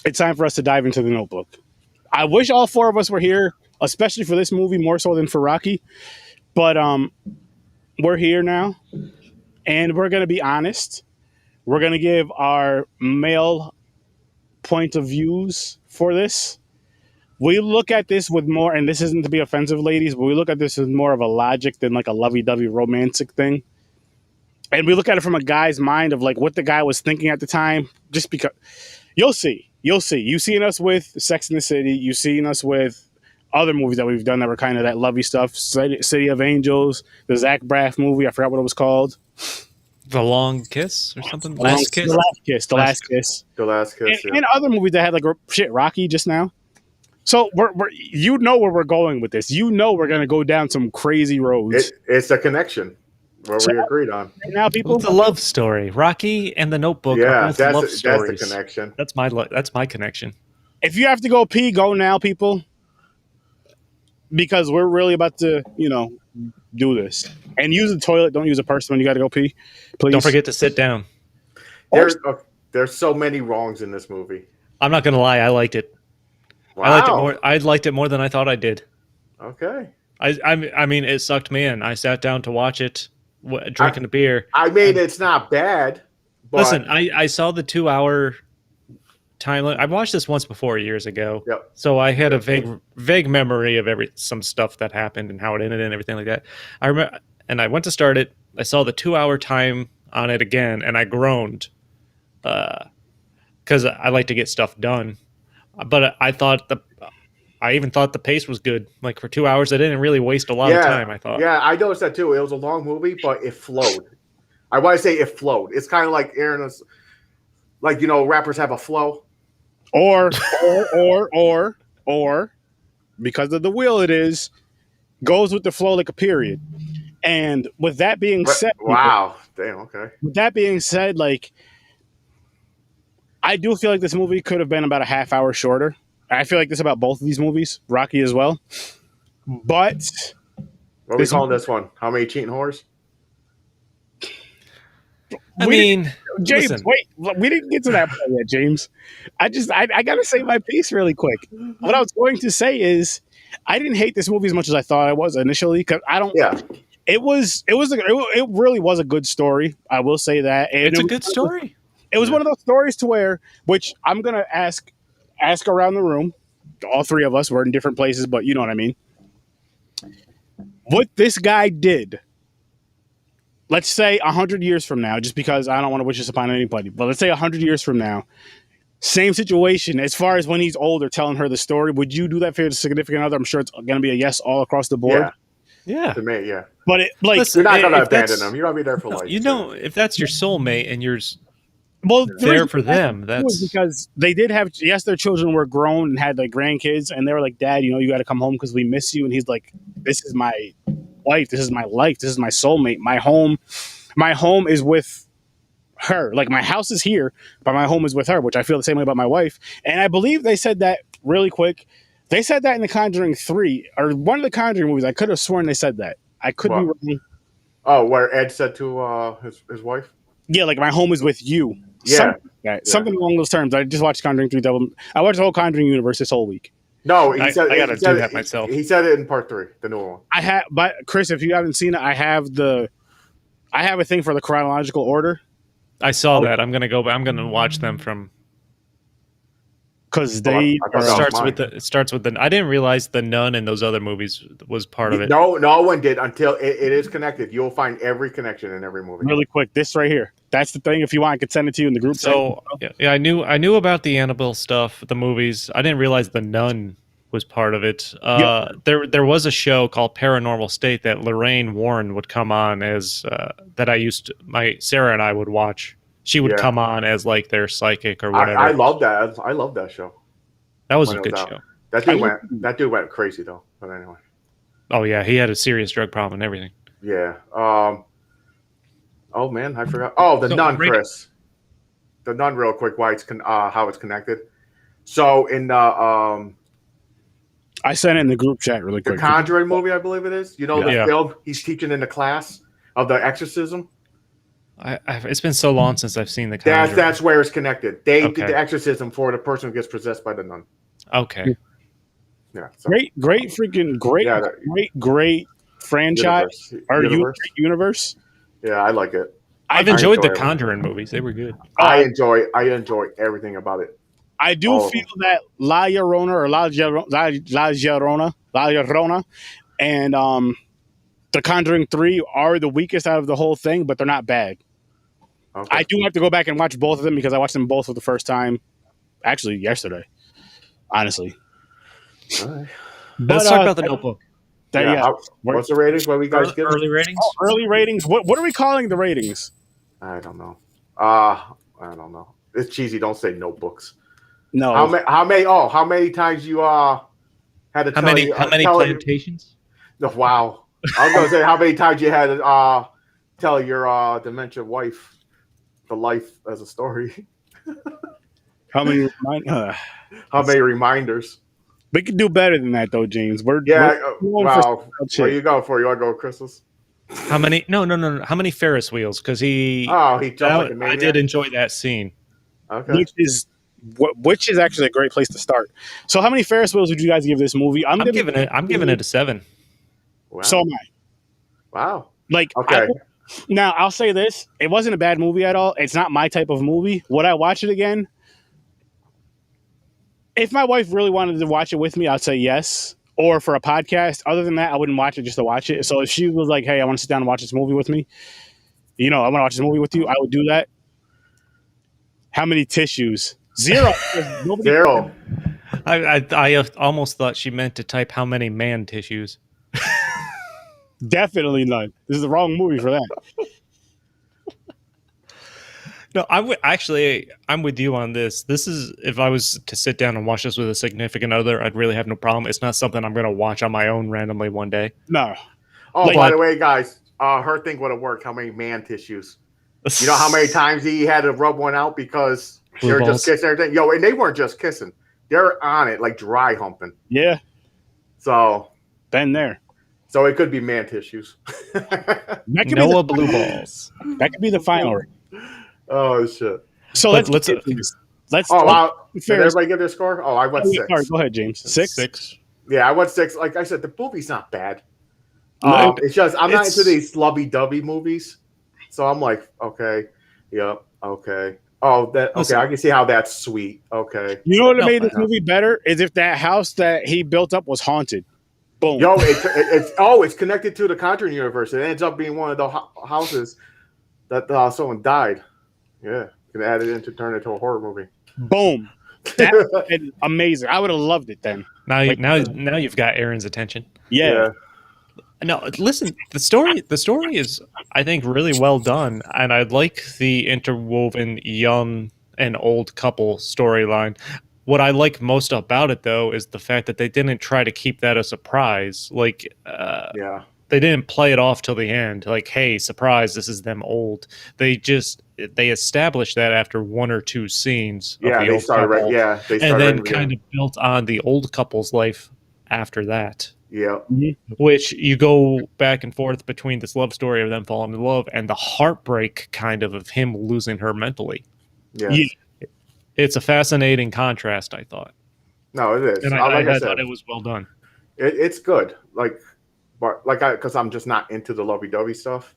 It's time for us to dive into The Notebook. I wish all 4 of us were here, especially for this movie, more so than for Rocky. But we're here now, and we're going to be honest. We're going to give our male point of views for this. We look at this with more, and this isn't to be offensive, ladies, but we look at this with more of a logic than like a lovey-dovey romantic thing. And we look at it from a guy's mind of like what the guy was thinking at the time, just because you'll see. You've seen us with Sex and the City. You've seen us with other movies that we've done that were kind of that lovey stuff. City of Angels, the Zach Braff movie. I forgot what it was called. The Long Kiss or something? The Last Kiss. The Last Kiss. And other movies that had like Rocky just now. So we're where we're going with this. We're going to go down some crazy roads. It's a connection. What we agreed on. Right now, people, it's a love story. Rocky and The Notebook. Yeah, that's the connection. That's my connection. If you have to go pee, go now, people, because we're really about to, do this. And use the toilet. Don't use a purse when you got to go pee. Please. Don't forget to sit down. There's so many wrongs in this movie. I'm not gonna lie. I liked it. Wow. I liked it more than I thought I did. Okay. I mean, it sucked me in. I sat down to watch it. Drinking a beer. I mean, it's not bad. But listen, I saw the 2-hour time limit. I watched this once before years ago. Yep. So I had a vague memory of some stuff that happened and how it ended and everything like that. I remember, and I went to start it. I saw the 2-hour time on it again, and I groaned because I like to get stuff done. But I even thought the pace was good. Like for 2 hours, I didn't really waste a lot of time, I thought. Yeah, I noticed that too. It was a long movie, but it flowed. I want to say it flowed. It's kind of like Aaron, like, rappers have a flow. Or because of the wheel it is, goes with the flow like a period. And with that being said... Wow. Damn, okay. With that being said, like, I do feel like this movie could have been about a half hour shorter. I feel like this about both of these movies, Rocky as well. But what are we calling this one? How many cheating whores? I mean, James, listen. wait, we didn't get to that point yet, James. I got to say my piece really quick. What I was going to say is, I didn't hate this movie as much as I thought I was initially because I don't. Yeah. It really was a good story. I will say that. And it's a good story. It was one of those stories to where, which I'm gonna ask around the room. All 3 of us were in different places, but you know what I mean. What this guy did, let's say 100 years from now, just because I don't want to wish this upon anybody, but let's say 100 years from now, same situation as far as when he's older, telling her the story. Would you do that for your significant other? I'm sure it's going to be a yes all across the board. Yeah. To me, yeah. But Listen, you're not going to abandon them. You're going to be there for life. If that's your soulmate and you're Well, there for them. That's because they did have, yes, their children were grown and had like grandkids, and they were like, Dad, you got to come home because we miss you. And he's like, this is my wife, this is my life, this is my soulmate. My home is with her. Like, my house is here, but my home is with her, which I feel the same way about my wife. And I believe they said that really quick. They said that in The Conjuring 3 or one of the Conjuring movies. I could have sworn they said that. I could be wrong. Oh, where Ed said to his wife? Yeah, like, my home is with you. Yeah. Something along those terms. I just watched Conjuring 3 Double. I watched the whole Conjuring universe this whole week. No, I gotta do that myself. He said it in part 3, the new one. But Chris, if you haven't seen it, I have a thing for the chronological order. I saw that. I'm gonna watch them from because they it starts with the. I didn't realize the Nun and those other movies was part of it. No one did until it is connected. You'll find every connection in every movie. Really quick, this right here. That's the thing. If you want, I could send it to you in the group. So yeah, I knew about the Annabelle stuff, the movies. I didn't realize the Nun was part of it. There was a show called Paranormal State that Lorraine Warren would come on as that Sarah and I would watch. She would come on as like their psychic or whatever. I love that. I love that show. That was a good show. That dude went crazy though. But anyway. Oh yeah, he had a serious drug problem and everything. Yeah. Oh man, I forgot. Oh, the Nun, Chris. The Nun, real quick. Why it's how it's connected. So in the I sent it in the group chat really quick. The Conjuring movie, I believe it is. The film he's teaching in the class of the exorcism. It's been so long since I've seen the Conjuring. That's where it's connected. They did the exorcism for the person who gets possessed by the nun. Okay. Yeah. So. Great franchise universe. Yeah, I like it. I've enjoyed the Conjuring movies. They were good. I enjoy everything about it. I do feel that La Llorona and The Conjuring 3 are the weakest out of the whole thing, but they're not bad. Okay. I do have to go back and watch both of them because I watched them both for the first time, actually yesterday. Honestly. All right. Let's talk about The Notebook. What's the ratings? What we guys give? Early ratings? Early ratings. What are we calling the ratings? I don't know. I don't know. It's cheesy. Don't say notebooks. No. How many times you had to tell how many plantations? Wow. I was gonna say how many times you had to tell your dementia wife the life as a story. How many reminders? We could do better than that though, James. Wow. Where you go for? You want to go with Christmas? How many? No. How many Ferris wheels? Because he jumped like a maniac. I did enjoy that scene. Okay. Which is actually a great place to start. So, how many Ferris wheels would you guys give this movie? I'm giving it a 7. Wow. So am I. Wow. Like, okay. Now I'll say this: it wasn't a bad movie at all. It's not my type of movie. Would I watch it again? If my wife really wanted to watch it with me, I'd say yes. Or for a podcast. Other than that, I wouldn't watch it just to watch it. So if she was like, "Hey, I want to sit down and watch this movie with me," I want to watch this movie with you, I would do that. How many tissues? 0. 0. I almost thought she meant to type how many man tissues. Definitely none. This is the wrong movie for that. No, I'm with you on this. This is, if I was to sit down and watch this with a significant other, I'd really have no problem. It's not something I'm going to watch on my own randomly one day. No. Oh, by the way, guys, her thing would have worked. How many man tissues? You know how many times he had to rub one out because they're just kissing everything? And they weren't just kissing. They're on it, like dry humping. Yeah. So. Been there. So it could be man tissues. Noah blue balls. That could be the final. Oh shit! So let's. Wow! Did everybody give their score? Oh, I went 6. Sorry, go ahead, James. 6. Yeah, I went 6. Like I said, the movie's not bad. It's just I'm not into these lovey-dovey movies, so I'm like, okay, yep, okay. Oh, okay. I can see how that's sweet. Okay. You know what made this movie better is if that house that he built up was haunted. Boom. Yo, it's connected to the Conjuring universe. It ends up being one of the houses that someone died. Yeah, you can add it in to turn it into a horror movie. Boom. That's amazing. I would have loved it then. Now you've got Aaron's attention. Yeah. No, listen, the story is, I think, really well done, and I like the interwoven young and old couple storyline. What I like most about it, though, is the fact that they didn't try to keep that a surprise. Like, Yeah. they didn't play it off till the end. Like, hey, surprise, this is them old. They established that after one or two scenes of Yeah, the they old started couple, they and started then right kind of built on the old couple's life after that. Yeah. Which you go back and forth between this love story of them falling in love and the heartbreak kind of him losing her mentally. Yes. Yeah. It's a fascinating contrast, I thought. No, it is. And I thought it was well done. It's good. Because I'm just not into the lovey-dovey stuff.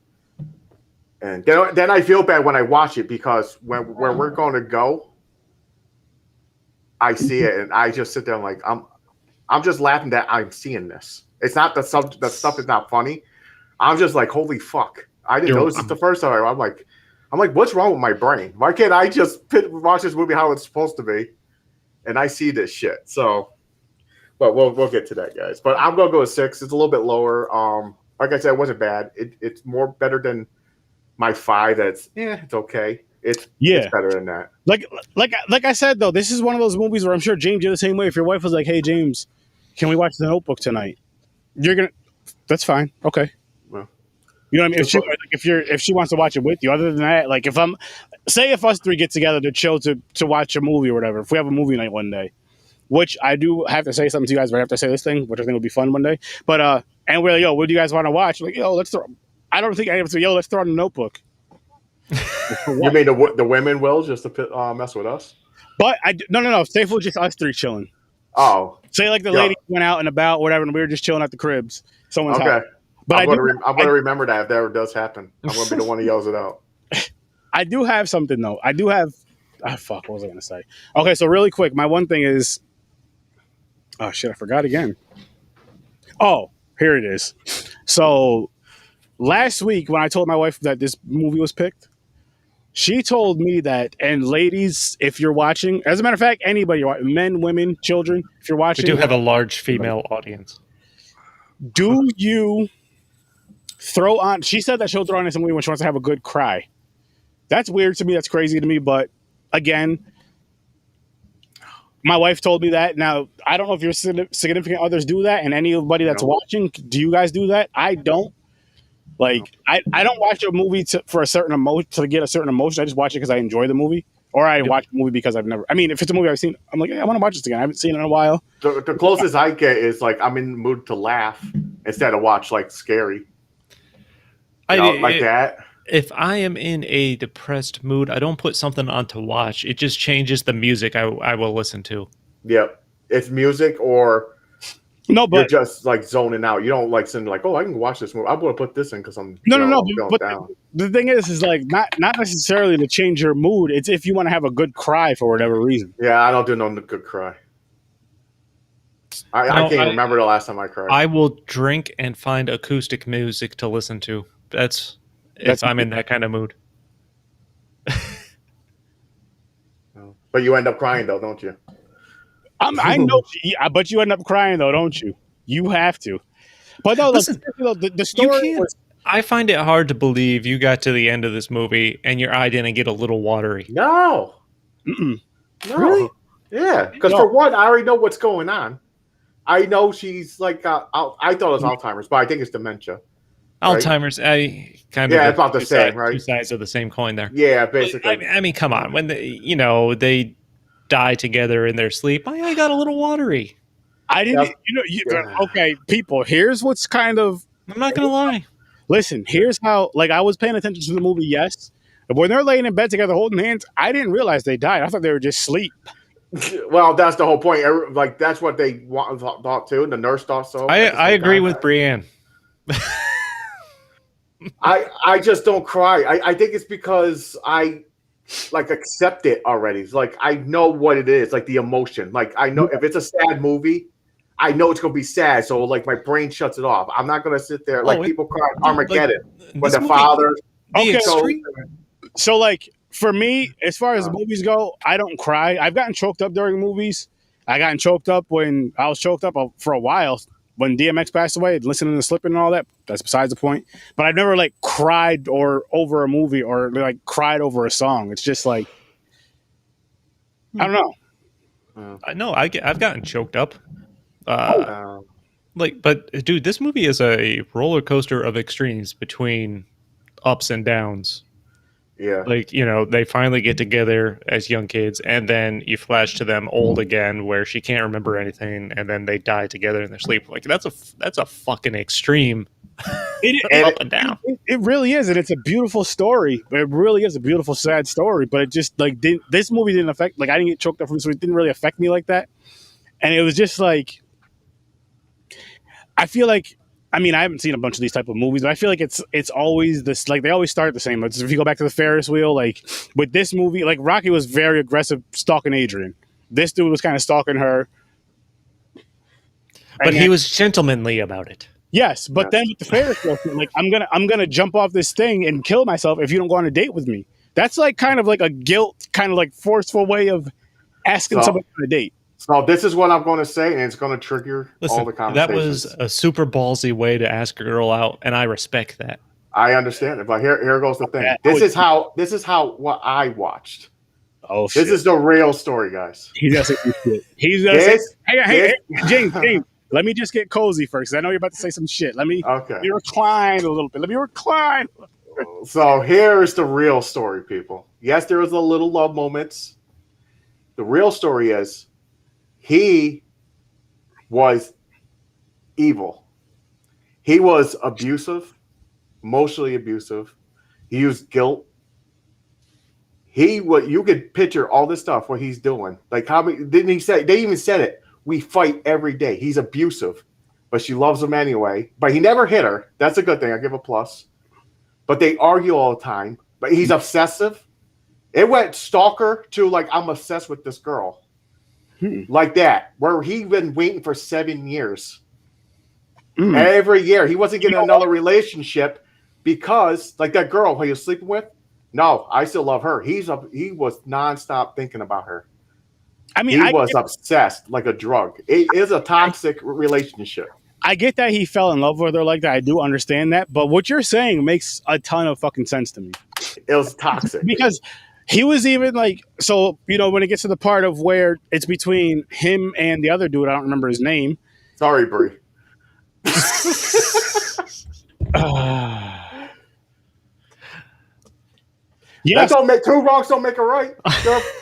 And then I feel bad when I watch it because when we're going to go, I see it and I just sit there and like I'm just laughing that I'm seeing this. It's not the stuff is not funny. I'm just like, holy fuck! I didn't know this is the first time. I'm like, what's wrong with my brain? Why can't I just watch this movie how it's supposed to be? And I see this shit. So, but we'll get to that, guys. But I'm gonna go with 6. It's a little bit lower. Like I said, it wasn't bad. It's more better than my 5. That's it's okay. It's better than that. Like I said though, this is one of those movies where I'm sure James, you're the same way. If your wife was like, "Hey James, can we watch The Notebook tonight?" You're gonna. That's fine. Okay. Well, you know what I mean? If she wants to watch it with you. Other than that, like if us 3 get together to chill to watch a movie or whatever. If we have a movie night one day, which I do have to say something to you guys, but I have to say this thing, which I think will be fun one day. But and we're like, yo, what do you guys want to watch? Like, yo, let's throw. I don't think I have to say, yo, let's throw on The Notebook. You mean the women will just to mess with us? But no. Say if it was just us 3 chilling. Oh. Say like the lady went out and about, whatever, and we were just chilling at the cribs. Someone's house. But I'm going to remember that if that ever does happen. I'm going to be the one who yells it out. I do have something, though. I do have... fuck, what was I going to say? Okay, so really quick, my one thing is... Oh, shit, I forgot again. Oh, here it is. So, last week, when I told my wife that this movie was picked, she told me that, and ladies, if you're watching... As a matter of fact, anybody, men, women, children, if you're watching... We do have a large female audience. Do you... throw on. She said that she'll throw on somebody when she wants to have a good cry. That's weird to me. That's crazy to me. But again, my wife told me that. Now I don't know if your significant others do that, and anybody that's watching, do you guys do that? I don't. Like I don't watch a movie for a certain emotion to get a certain emotion. I just watch it because I enjoy the movie, or I watch a movie because I've never. I mean, if it's a movie I've seen, I'm like, I want to watch this again. I haven't seen it in a while. The closest I get is like I'm in the mood to laugh instead of watch like scary. Like that. If I am in a depressed mood, I don't put something on to watch. It just changes the music I will listen to. Yep. It's music or but you're just like zoning out. You don't like sitting like, oh, I can watch this movie. I'm going to put this in because I'm but down. The thing is like not necessarily to change your mood. It's if you want to have a good cry for whatever reason. Yeah, I don't do no good cry. I can't remember the last time I cried. I will drink and find acoustic music to listen to. That's if I'm in that kind of mood. But you end up crying though, don't you? I know, but you end up crying though, don't you? You have to. But no, listen, the story. I find it hard to believe you got to the end of this movie and your eye didn't get a little watery. No. No. Really? Yeah, because for one, I already know what's going on. I know she's like, I thought it was Alzheimer's, but I think it's dementia. Alzheimer's, it's about the same, right? 2 sides of the same coin there. Yeah, basically. I mean, come on. When they die together in their sleep, I got a little watery. I didn't. Okay, people. Here's what's kind of. I'm not gonna lie. Listen, here's how. Like I was paying attention to the movie, yes, but when they're laying in bed together holding hands, I didn't realize they died. I thought they were just asleep. Well, that's the whole point. Like that's what they thought too. The nurse thought so. I agree with Brienne. I just don't cry. I think it's because I like accept it already. It's like I know what it is, like the emotion. Like I know if it's a sad movie, I know it's gonna be sad. So like my brain shuts it off. I'm not gonna sit there like people cry Armageddon when the father. Okay, so like for me, as far as movies go, I don't cry. I've gotten choked up during movies. I gotten choked up when I was choked up for a while when DMX passed away, listening to Slippin' and all that. That's besides the point. But I've never like cried or over a movie or like cried over a song. It's just like I don't know. I know I've gotten choked up. But dude, this movie is a roller coaster of extremes between ups and downs. Yeah. Like, they finally get together as young kids, and then you flash to them old again, where she can't remember anything, and then they die together in their sleep. Like, that's a fucking extreme. Up and down. It really is, and it's a beautiful story. It really is a beautiful, sad story. But it just like this movie didn't affect. Like, I didn't get choked up from this, so it didn't really affect me like that. And it was just like, I feel like. I mean, I haven't seen a bunch of these type of movies, but I feel like it's always this, like, they always start the same. If you go back to the Ferris wheel, like with this movie, like Rocky was very aggressive stalking Adrian. This dude was kind of stalking her. But he was gentlemanly about it. Yes, but then with the Ferris wheel, like I'm gonna jump off this thing and kill myself if you don't go on a date with me. That's like kind of like a guilt, kind of like forceful way of asking somebody on a date. So this is what I'm going to say, and it's going to trigger all the conversations. That was a super ballsy way to ask a girl out, and I respect that. I understand it, but here goes the thing. This is how what I watched. Oh, shit. This is the real story, guys. He's gonna say some shit. He's gonna say, "Hey, James, let me just get cozy first. I know you're about to say some shit. Let me recline a little bit. Let me recline." So here's the real story, people. Yes, there was a little love moments. The real story is he was evil. He was abusive, emotionally abusive. He used guilt. You could picture all this stuff, what he's doing. Like, how many didn't he say? They even said it. We fight every day. He's abusive, but she loves him anyway. But he never hit her. That's a good thing. I give a plus. But they argue all the time. But he's obsessive. It went stalker to like, I'm obsessed with this girl. Like that, where he'd been waiting for 7 years. Every year. He wasn't getting another relationship because, like that girl who he was sleeping with, no, I still love her. He was nonstop thinking about her. I mean, he was obsessed like a drug. It is a toxic relationship. I get that he fell in love with her like that. I do understand that. But what you're saying makes a ton of fucking sense to me. It was toxic. Because he was even like, so, when it gets to the part of where it's between him and the other dude, I don't remember his name. Sorry, Brie. Yes. Two wrongs don't make a right.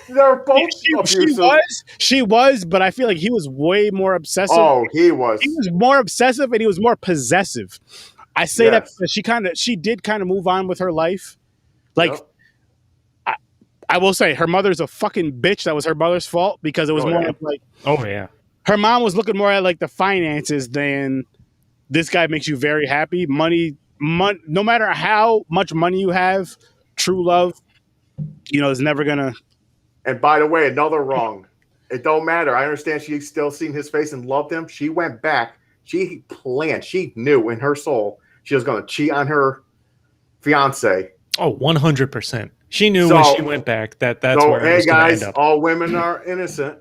They're both abusive. She was, but I feel like he was way more obsessive. Oh, he was. He was more obsessive and he was more possessive. I say that because she did kind of move on with her life. Like, I will say her mother's a fucking bitch. That was her mother's fault because it was like, oh yeah, her mom was looking more at like the finances than this guy makes you very happy. Money, no matter how much money you have, true love, is never gonna. And by the way, another wrong. It don't matter. I understand she still seen his face and loved him. She went back. She planned. She knew in her soul she was going to cheat on her fiance. Oh, 100%. She knew when she went back that's where it was going to end up. All women are innocent.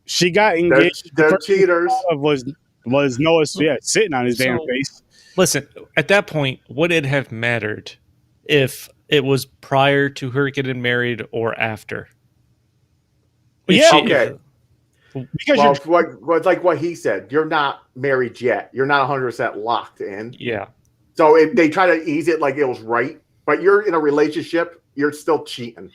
She got engaged. They're cheaters. Was Noah sitting on his damn face. Listen, at that point, would it have mattered if it was prior to her getting married or after? Okay. Because like what he said, you're not married yet. You're not 100% locked in. Yeah. So if they try to ease it like it was right, but you're in a relationship, you're still cheating.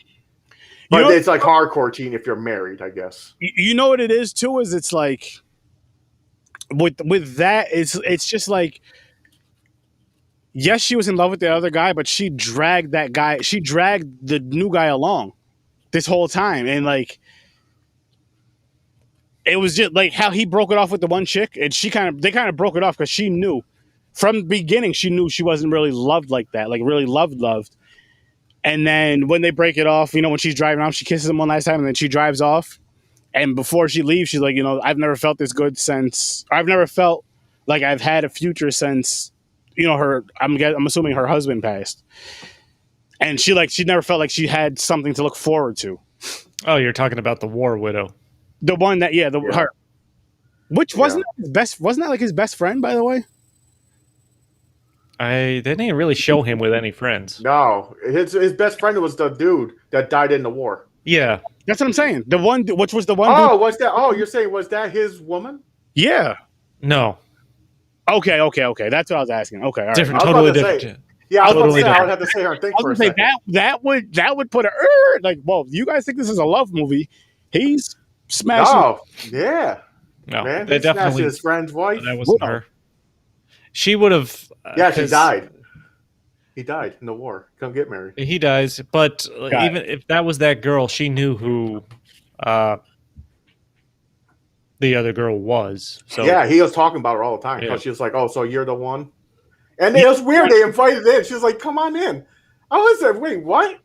But it's like hardcore cheating if you're married, I guess. You know what it is too? Is it's like with that, it's just like, yes, she was in love with the other guy, but she dragged the new guy along this whole time. And like, it was just like how he broke it off with the one chick, and they kind of broke it off because she knew from the beginning, she knew she wasn't really loved like that, like really loved. And then when they break it off, when she's driving off, she kisses him one last time, and then she drives off. And before she leaves, she's like, I've never felt this good I've never felt like I've had a future since, I'm assuming her husband passed. And she never felt like she had something to look forward to. Oh, you're talking about the war widow. The one that, her. Which wasn't his best? Wasn't that like his best friend, by the way? They didn't really show him with any friends. No, his best friend was the dude that died in the war. Yeah, that's what I'm saying. The one, which was the one. Oh, what's that? Oh, you're saying was that his woman? Yeah. No. Okay. That's what I was asking. Okay, all different, right. totally different. Yeah, I would have to say her thing for a second. That would put a like. Well, you guys think this is a love movie? He's smashing. Oh, yeah. No, man, he definitely his friend's wife. That wasn't her. She would have. Yeah, she died. He died in the war. Come get married. He dies, but even if that was that girl, she knew who the other girl was. So yeah, he was talking about her all the time because she was like, "Oh, so you're the one." And it was weird. Yeah. They invited in. She was like, "Come on in." I was like, "Wait, what?"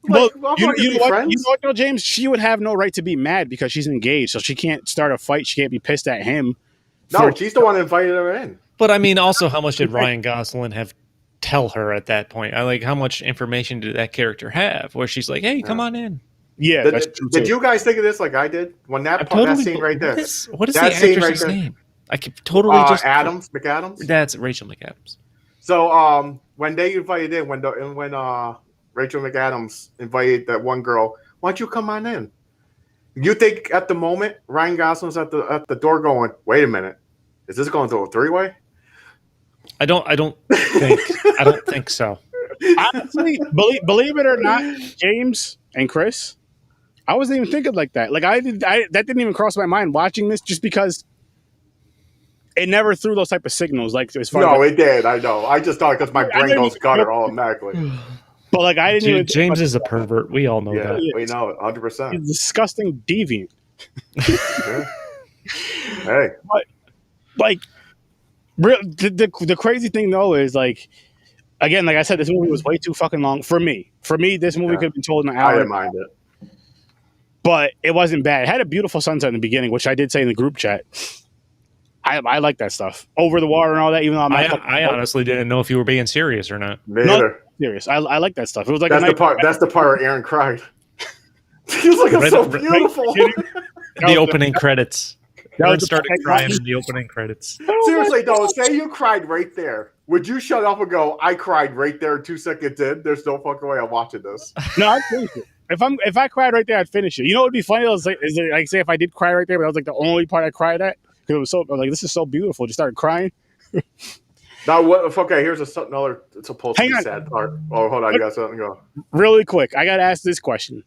Well, you know what, though, James? She would have no right to be mad because she's engaged, so she can't start a fight. She can't be pissed at him. No, she's the one that invited her in. But I mean, also, how much did Ryan Gosling tell her at that point? How much information did that character have? Where she's like, "Hey, come on in." Yeah, did you guys think of this like I did when that scene right there? What is that the actress's name? I could totally just McAdams. That's Rachel McAdams. So when they invited in, when Rachel McAdams invited that one girl, why don't you come on in? You think at the moment Ryan Gosling's at the door going, "Wait a minute, is this going to a three-way?" I don't think so. Honestly, believe it or not, James and Chris, I wasn't even thinking like that. Like that didn't even cross my mind watching this, just because it never threw those type of signals. Like as far no, it did. I know. I just thought because my brain goes gutter automatically. But like I didn't even. James is a pervert. We all know that. We know it 100%. He's disgusting, deviant. Hey, but like, the crazy thing though is like, again, like I said, this movie was way too fucking long for me. For me, this movie could have been told in an hour. I didn't mind it, but it wasn't bad. It had a beautiful sunset in the beginning, which I did say in the group chat. I like that stuff over the water and all that. Even though I honestly didn't know if you were being serious or not. Neither. Serious. I like that stuff. It was like that's the part where Aaron cried. He was like, "It's so beautiful." The opening credits. Aaron started crying in the opening credits. Seriously, though, say you cried right there. Would you shut up and go, "I cried right there 2 seconds in"? There's no fucking way I'm watching this. No, I'd finish it. If I cried right there, I'd finish it. You know what would be funny? Is like say if I did cry right there, but that was like the only part I cried at because it was so like this is so beautiful. Just started crying. Now what? Okay, here's another supposed to be sad part. Oh, hold on, you got something to go. Really quick, I got to ask this question.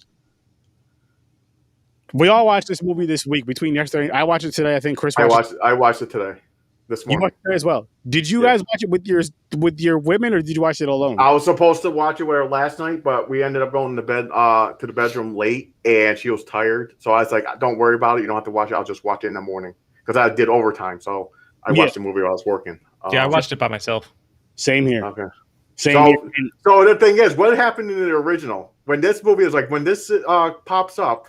We all watched this movie this week between yesterday. I watched it today. I think Chris watched I watched it today. This morning. You watched it as well. Did you guys watch it with your women, or did you watch it alone? I was supposed to watch it with her last night, but we ended up going to bed to the bedroom late, and she was tired. So I was like, "Don't worry about it. You don't have to watch it. I'll just watch it in the morning," because I did overtime. So I watched the movie while I was working. I watched it by myself. Same here. Okay. Same here. So the thing is, what happened in the original? When this movie is like, when this pops up,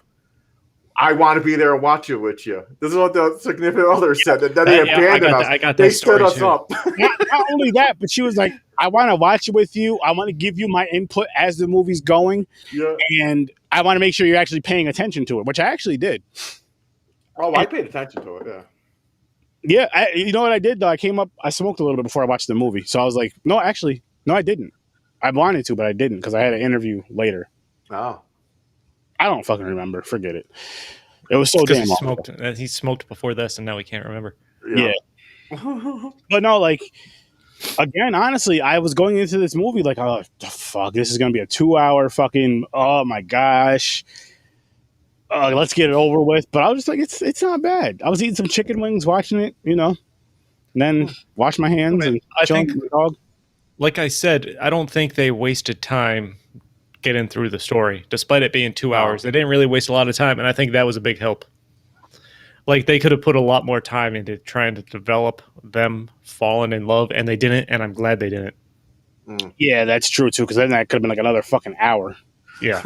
I want to be there and watch it with you. This is what the significant other said. That they abandoned us. They stood us up. Not only that, but she was like, "I want to watch it with you. I want to give you my input as the movie's going, and I want to make sure you're actually paying attention to it," which I actually did. Oh, I paid attention to it. Yeah. Yeah, you know what I did though? I smoked a little bit before I watched the movie, so I was like, no, I didn't. I wanted to, but I didn't because I had an interview later. Oh, I don't fucking remember. Forget it. It was so damn long. He smoked before this, and now he can't remember. Yeah. But no, like, again, honestly, I was going into this movie like, oh, fuck, this is gonna be a 2-hour fucking. Oh my gosh. Let's get it over with. But I was just like, it's not bad. I was eating some chicken wings, watching it, and then wash my hands and chilling with the dog. Like I said, I don't think they wasted time getting through the story, despite it being 2 hours. They didn't really waste a lot of time, and I think that was a big help. Like, they could have put a lot more time into trying to develop them falling in love, and they didn't, and I'm glad they didn't. Yeah, that's true, too, because then that could have been like another fucking hour. Yeah.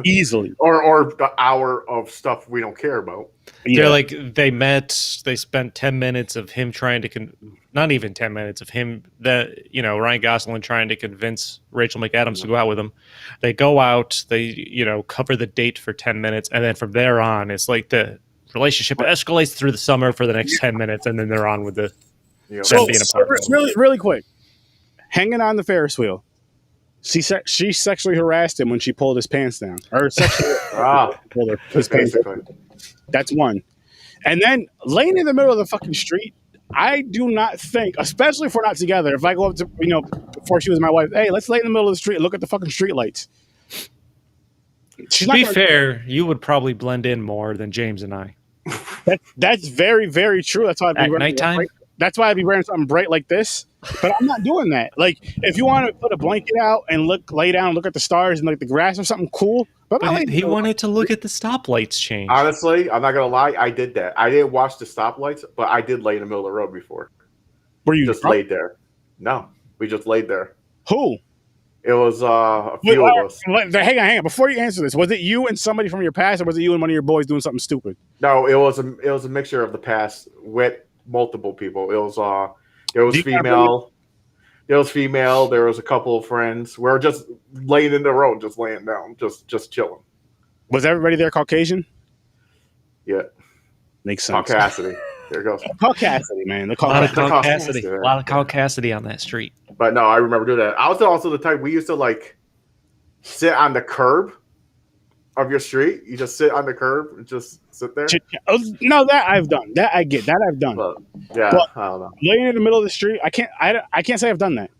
Easily. Or the hour of stuff we don't care about. Yeah. They're like, they met, they spent 10 minutes of him trying to, not even 10 minutes of him, Ryan Gosling trying to convince Rachel McAdams to go out with him. They go out, they, cover the date for 10 minutes, and then from there on, it's like the relationship escalates through the summer for the next 10 minutes, and then they're on with the So, being apart. really quick, hanging on the Ferris wheel. She sexually harassed him when she pulled his pants down, or sexually pulled his pants down. That's one. And then laying in the middle of the fucking street, I do not think, especially if we're not together, if I go up to, before she was my wife, hey, let's lay in the middle of the street and look at the fucking street lights. To be fair, you would probably blend in more than James and I. That's very, very true. That's why I'd be at nighttime. That's why I'd be wearing something bright like this. But I'm not doing that. Like, if you want to put a blanket out and lay down, look at the stars and like the grass or something cool. But he wanted to look at the stoplights change. Honestly, I'm not gonna lie. I did that. I didn't watch the stoplights, but I did lay in the middle of the road before. Were you just laid there? No, we just laid there. Who? It was a few of us. Hang on. Before you answer this, was it you and somebody from your past, or was it you and one of your boys doing something stupid? No, it was a mixture of the past with multiple people. There was female. There was female. There was a couple of friends. We were just laying in the road, just laying down, just chilling. Was everybody there Caucasian? Yeah, makes sense. Caucasity. There it goes. Caucasity, man. A lot of caucasity on that street. But no, I remember doing that. I was also the type we used to like sit on the curb of your street. You just sit on the curb and just sit there. No, that I've done. That I get. That I've done. But I don't know. Laying in the middle of the street, I can't say I've done that.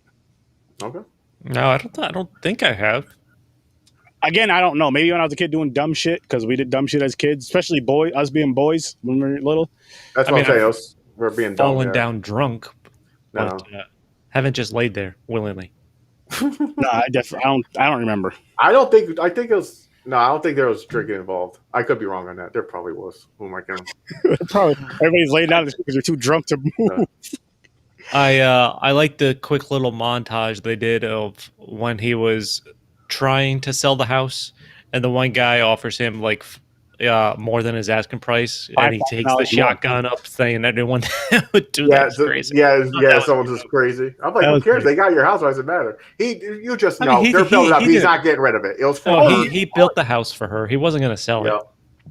Okay. No, I don't think I have. Again, I don't know. Maybe when I was a kid doing dumb shit, because we did dumb shit as kids, especially us being boys when we were little. That's what I'm saying. We're being dumb. Falling down drunk. But, haven't just laid there willingly. No, I don't remember. I don't think there was drinking involved. I could be wrong on that. There probably was. Who am I kidding? Probably everybody's laying down because they're too drunk to move. I like the quick little montage they did of when he was trying to sell the house, and the one guy offers him like more than his asking price, and he takes the shotgun up, saying that anyone would do that. Crazy. Someone's just crazy. I'm like, who cares? They got your house. Why does it matter? You just know they're building up. He's not getting rid of it. It was for he built the house for her. He wasn't going to sell it.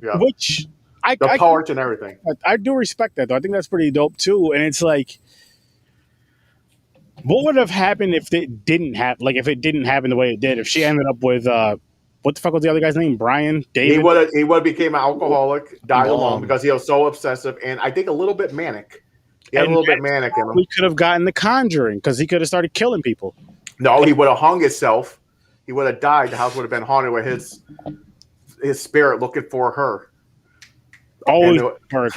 Yeah. Which the porch and everything. I do respect that, though. I think that's pretty dope too. And it's like, what would have happened if it didn't happen? Like, if it didn't happen the way it did, if she ended up with what the fuck was the other guy's name? Brian? David? He would have became an alcoholic, died alone because he was so obsessive and I think a little bit manic. He had a little bit manic in him. We could have gotten The Conjuring because he could have started killing people. No, he would have hung himself. He would have died. The house would have been haunted with his spirit looking for her. Always her.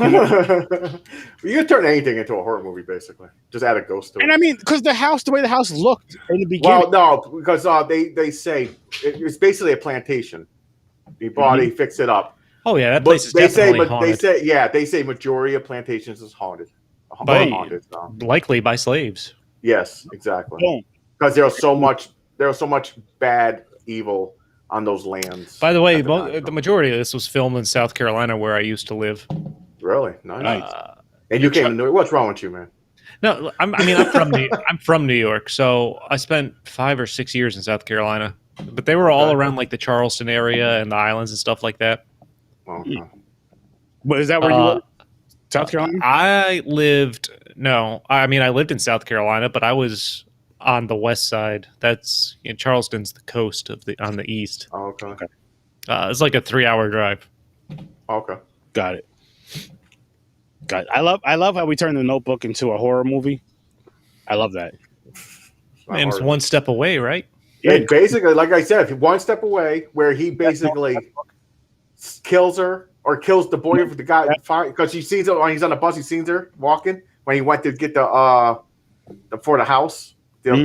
You can turn anything into a horror movie, basically. Just add a ghost to it. And I mean, because the way the house looked in the beginning. Well, no, because they say it's basically a plantation. He bought it, he fixed it up. Oh yeah, that place is definitely haunted. They say majority of plantations is haunted. Likely by slaves. Yes, exactly. Because there was so much bad evil on those lands. By the way, the majority of this was filmed in South Carolina, where I used to live. Really? Nice. And you came to New York. What's wrong with you, man? No, I'm from New York, so I spent 5 or 6 years in South Carolina. But they were all around like the Charleston area and the islands and stuff like that. Okay. But is that where you live? South Carolina? I lived in South Carolina, but I was on the west side. That's Charleston's the coast on the east. Oh, okay. It's like a 3-hour drive. Okay. Got it. I love how we turned The Notebook into a horror movie. I love that. And it's one step away, right? Yeah, basically, like I said, one step away, where he basically kills her or kills the boy of the guy because he sees her when he's on the bus. He sees her walking when he went to get for the house. So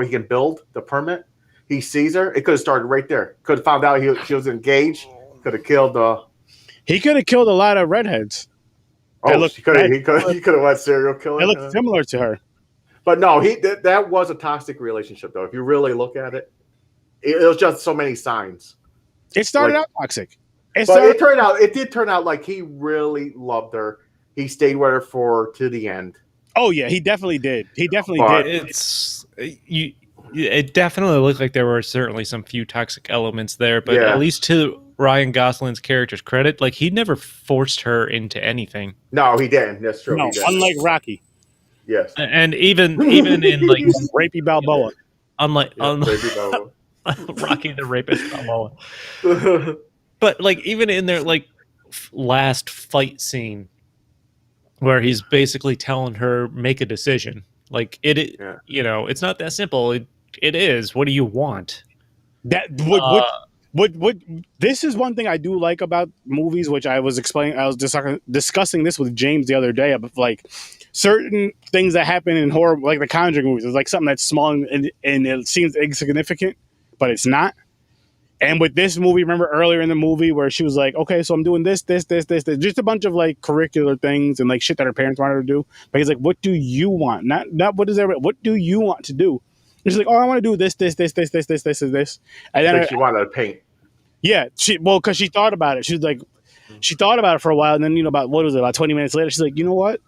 he can build the permit. He sees her. It could have started right there. Could have found out she was engaged. Could have killed He could have killed a lot of redheads. Oh, he could have went serial killer. It looked similar to her. But no, that was a toxic relationship, though. If you really look at it, it was just so many signs. It started out toxic. It did turn out like he really loved her. He stayed with her to the end. Oh yeah, he definitely did. Did. It definitely looked like there were certainly some few toxic elements there, but at least to Ryan Gosling's character's credit, like he never forced her into anything. No, he didn't. That's true. No, unlike Rocky. Yes. And even in like Rapey Balboa. Unlike Rapey Balboa. Rocky the Rapist Balboa. But like even in their like last fight scene where he's basically telling her make a decision. Like you know, it's not that simple. It is. What do you want? That this is one thing I do like about movies, which I was explaining. I was discussing this with James the other day about like certain things that happen in horror, like the Conjuring movies. It's like something that's small and it seems insignificant, but it's not. And with this movie, remember earlier in the movie where she was like, okay, so I'm doing this, just a bunch of like curricular things and like shit that her parents wanted her to do. But he's like, what do you want? Not what does everybody, what do you want to do? And she's like, oh, I want to do this. And then she wanted to paint. Yeah, because she thought about it. She was like, she thought about it for a while. And then, you know, about 20 minutes later, she's like, you know what?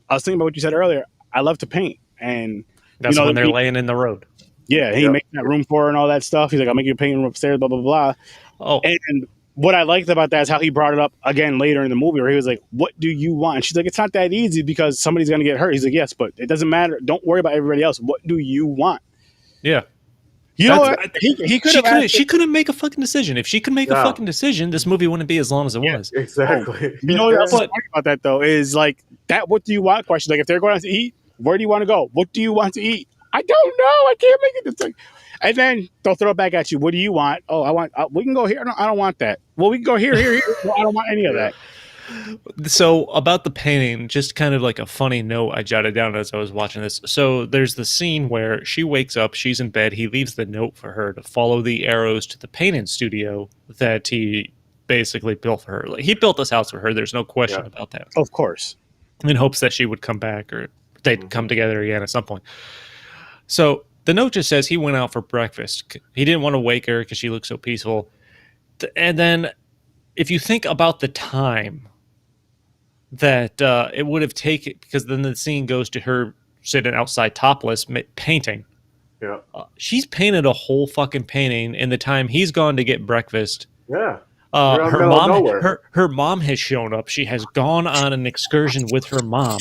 I was thinking about what you said earlier. I love to paint. And that's when they're laying in the road. Yeah, he makes that room for her and all that stuff. He's like, I'll make you a painting room upstairs, blah, blah, blah. Oh. And what I liked about that is how he brought it up again later in the movie where he was like, what do you want? And she's like, it's not that easy because somebody's going to get hurt. He's like, yes, but it doesn't matter. Don't worry about everybody else. What do you want? Yeah. You know what? She couldn't make a fucking decision. If she could make a fucking decision, this movie wouldn't be as long as it was. Exactly. You know what's funny about that, though, is like that what do you want question. Like if they're going out to eat, where do you want to go? What do you want to eat? I don't know. I can't make it. Like, and then they'll throw it back at you. What do you want? Oh, I want. We can go here. No, I don't want that. Well, we can go here. Well, I don't want any of that. So about the painting, just kind of like a funny note I jotted down as I was watching this. So there's the scene where she wakes up, she's in bed. He leaves the note for her to follow the arrows to the painting studio that he basically built for her. Like, he built this house for her. There's no question about that. Of course. In hopes that she would come back or they'd come together again at some point. So the note just says he went out for breakfast. He didn't want to wake her because she looked so peaceful. And then if you think about the time that it would have taken, because then the scene goes to her sitting outside topless painting. Yeah. She's painted a whole fucking painting in the time he's gone to get breakfast. Yeah. Her mom has shown up. She has gone on an excursion with her mom.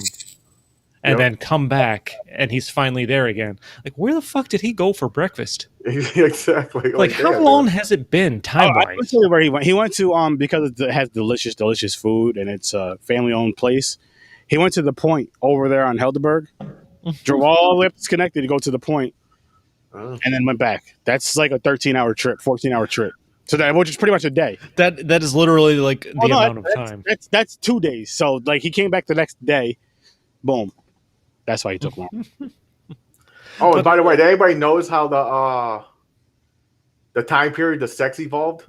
And then come back, and he's finally there again. Like, where the fuck did he go for breakfast? Exactly. Like how long has it been time-wise? I can tell you where he went. He went to because it has delicious food, and it's a family-owned place. He went to the Point over there on Helderberg, drove all the way up to Schenectady to go to the Point, and then went back. That's like a 13-hour trip, 14-hour trip. So that, which is pretty much a day. That is literally like the amount of time. That's 2 days. So like he came back the next day, boom. That's why he took long. And by the way, did anybody knows how the time period the sex evolved?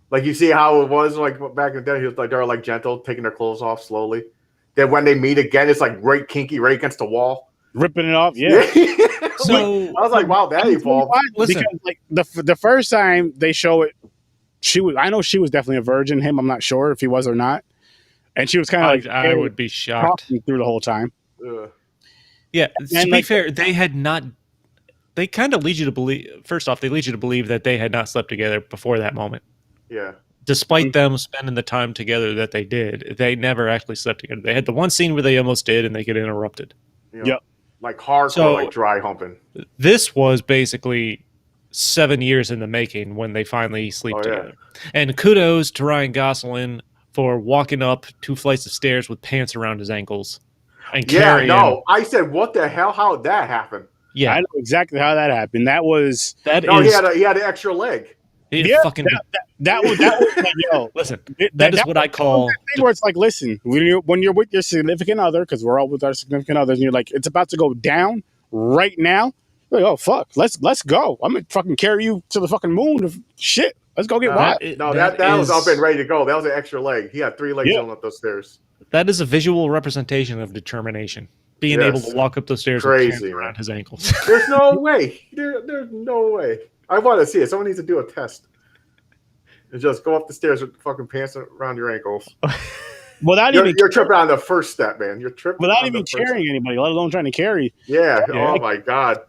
Like you see how it was like back in the day, he was like they're like gentle, taking their clothes off slowly. Then when they meet again, it's like right kinky, right against the wall, ripping it off. Yeah. So I was like, wow, that evolved. Listen, because like the first time they show it, I know she was definitely a virgin. Him, I'm not sure if he was or not. And she was kind of like, I would be shocked through the whole time. Yeah, to be fair, they had not. They kind of lead you to believe. First off, they lead you to believe that they had not slept together before that moment. Yeah. Despite them spending the time together that they did, they never actually slept together. They had the one scene where they almost did, and they get interrupted. Yep. Like hardcore, like dry humping. This was basically 7 years in the making when they finally sleep together. And kudos to Ryan Gosling for walking up 2 flights of stairs with pants around his ankles. And I said, what the hell? How did that happen? Yeah, I know exactly how that happened. He had an extra leg. That was like, yo, listen. That is what I call thing where it's like, listen, when you're with your significant other, because we're all with our significant others, and you're like, it's about to go down right now. You're like, oh fuck, let's go. I'm gonna fucking carry you to the fucking moon. Shit, let's go get wild. That was up and ready to go. That was an extra leg. He had 3 legs going up those stairs. That is a visual representation of determination. Being able to walk up those stairs with pants around his ankles. There's no way. There's no way. I want to see it. Someone needs to do a test. And just go up the stairs with fucking pants around your ankles. You're tripping on the first step, man. You're tripping without even carrying anybody, let alone trying to carry. Yeah. Oh my God.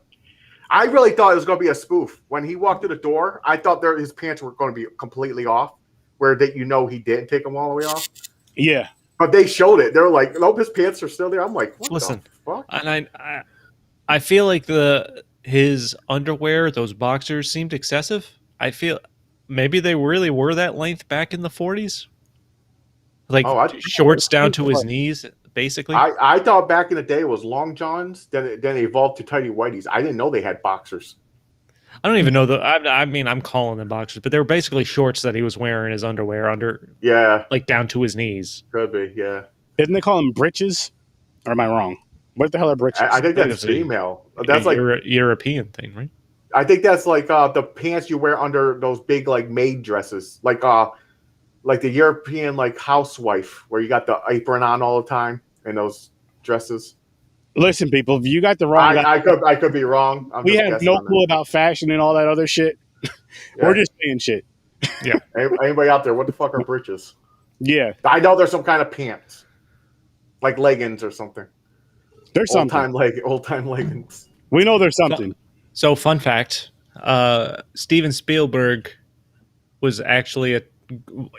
I really thought it was going to be a spoof. When he walked through the door, I thought his pants were going to be completely off, where that he didn't take them all the way off. Yeah. But they showed it. They're like, nope, his pants are still there. I'm like, what the fuck? And I feel like his underwear, those boxers, seemed excessive. I feel maybe they really were that length back in the 40s. Like shorts down to his knees, basically. I thought back in the day it was long johns, then it evolved to tighty whities. I didn't know they had boxers. I don't even know I mean, I'm calling them boxers, but they were basically shorts that he was wearing his underwear under. Yeah, like down to his knees. Could be, yeah. Didn't they call them breeches? Or am I wrong? What the hell are breeches? I think that's female. That's like European thing, right? I think that's like the pants you wear under those big like maid dresses, like the European like housewife, where you got the apron on all the time and those dresses. Listen, people, if you got the wrong, I could be wrong. We have no clue about fashion and all that other shit. Yeah. We're just saying shit. Yeah. Anybody out there? What the fuck are breeches? Yeah, I know there's some kind of pants, like leggings or something. There's old time leggings. We know there's something. So fun fact: Steven Spielberg was actually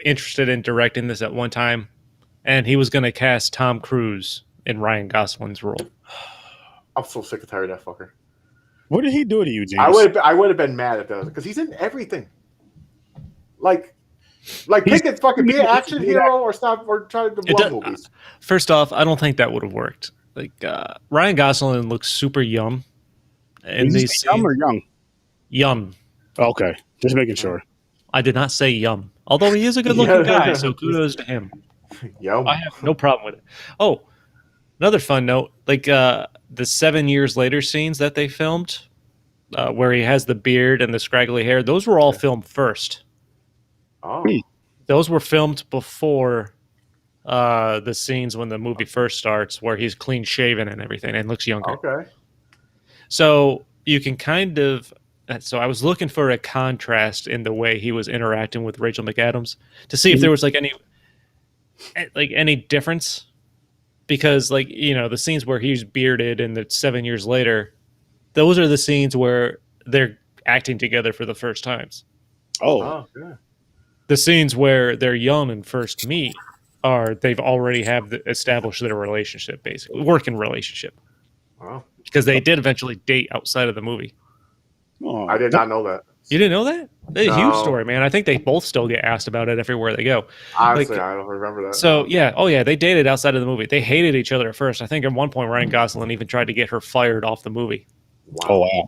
interested in directing this at one time, and he was going to cast Tom Cruise in Ryan Gosling's role. I'm so sick and tired of that fucker. What did he do to you, James? I would have been mad at that because he's in everything. Like pick it, fucking be an action hero or stop or try to love movies. First off, I don't think that would have worked. Like Ryan Gosling looks super young. And these young or young? Young. Okay, just making sure. I did not say yum. Although he is a good-looking guy, so kudos to him. Yum. I have no problem with it. Oh, another fun note, like the 7 years later scenes that they filmed, where he has the beard and the scraggly hair, those were all filmed first. Oh. Those were filmed before the scenes when the movie first starts, where he's clean shaven and everything and looks younger. Okay. So you can kind of... So I was looking for a contrast in the way he was interacting with Rachel McAdams to see if there was like any difference, because like, you know, the scenes where he's bearded and the 7 years later, those are the scenes where they're acting together for the first times. Oh, yeah. The scenes where they're young and first meet they've already established their relationship, basically working relationship. Wow. Because they did eventually date outside of the movie. Oh, I did not know that. You didn't know that? It's a huge story, man. I think they both still get asked about it everywhere they go. Honestly, I don't remember that. So, yeah. Oh, yeah. They dated outside of the movie. They hated each other at first. I think at one point Ryan Gosling even tried to get her fired off the movie. Wow. Oh,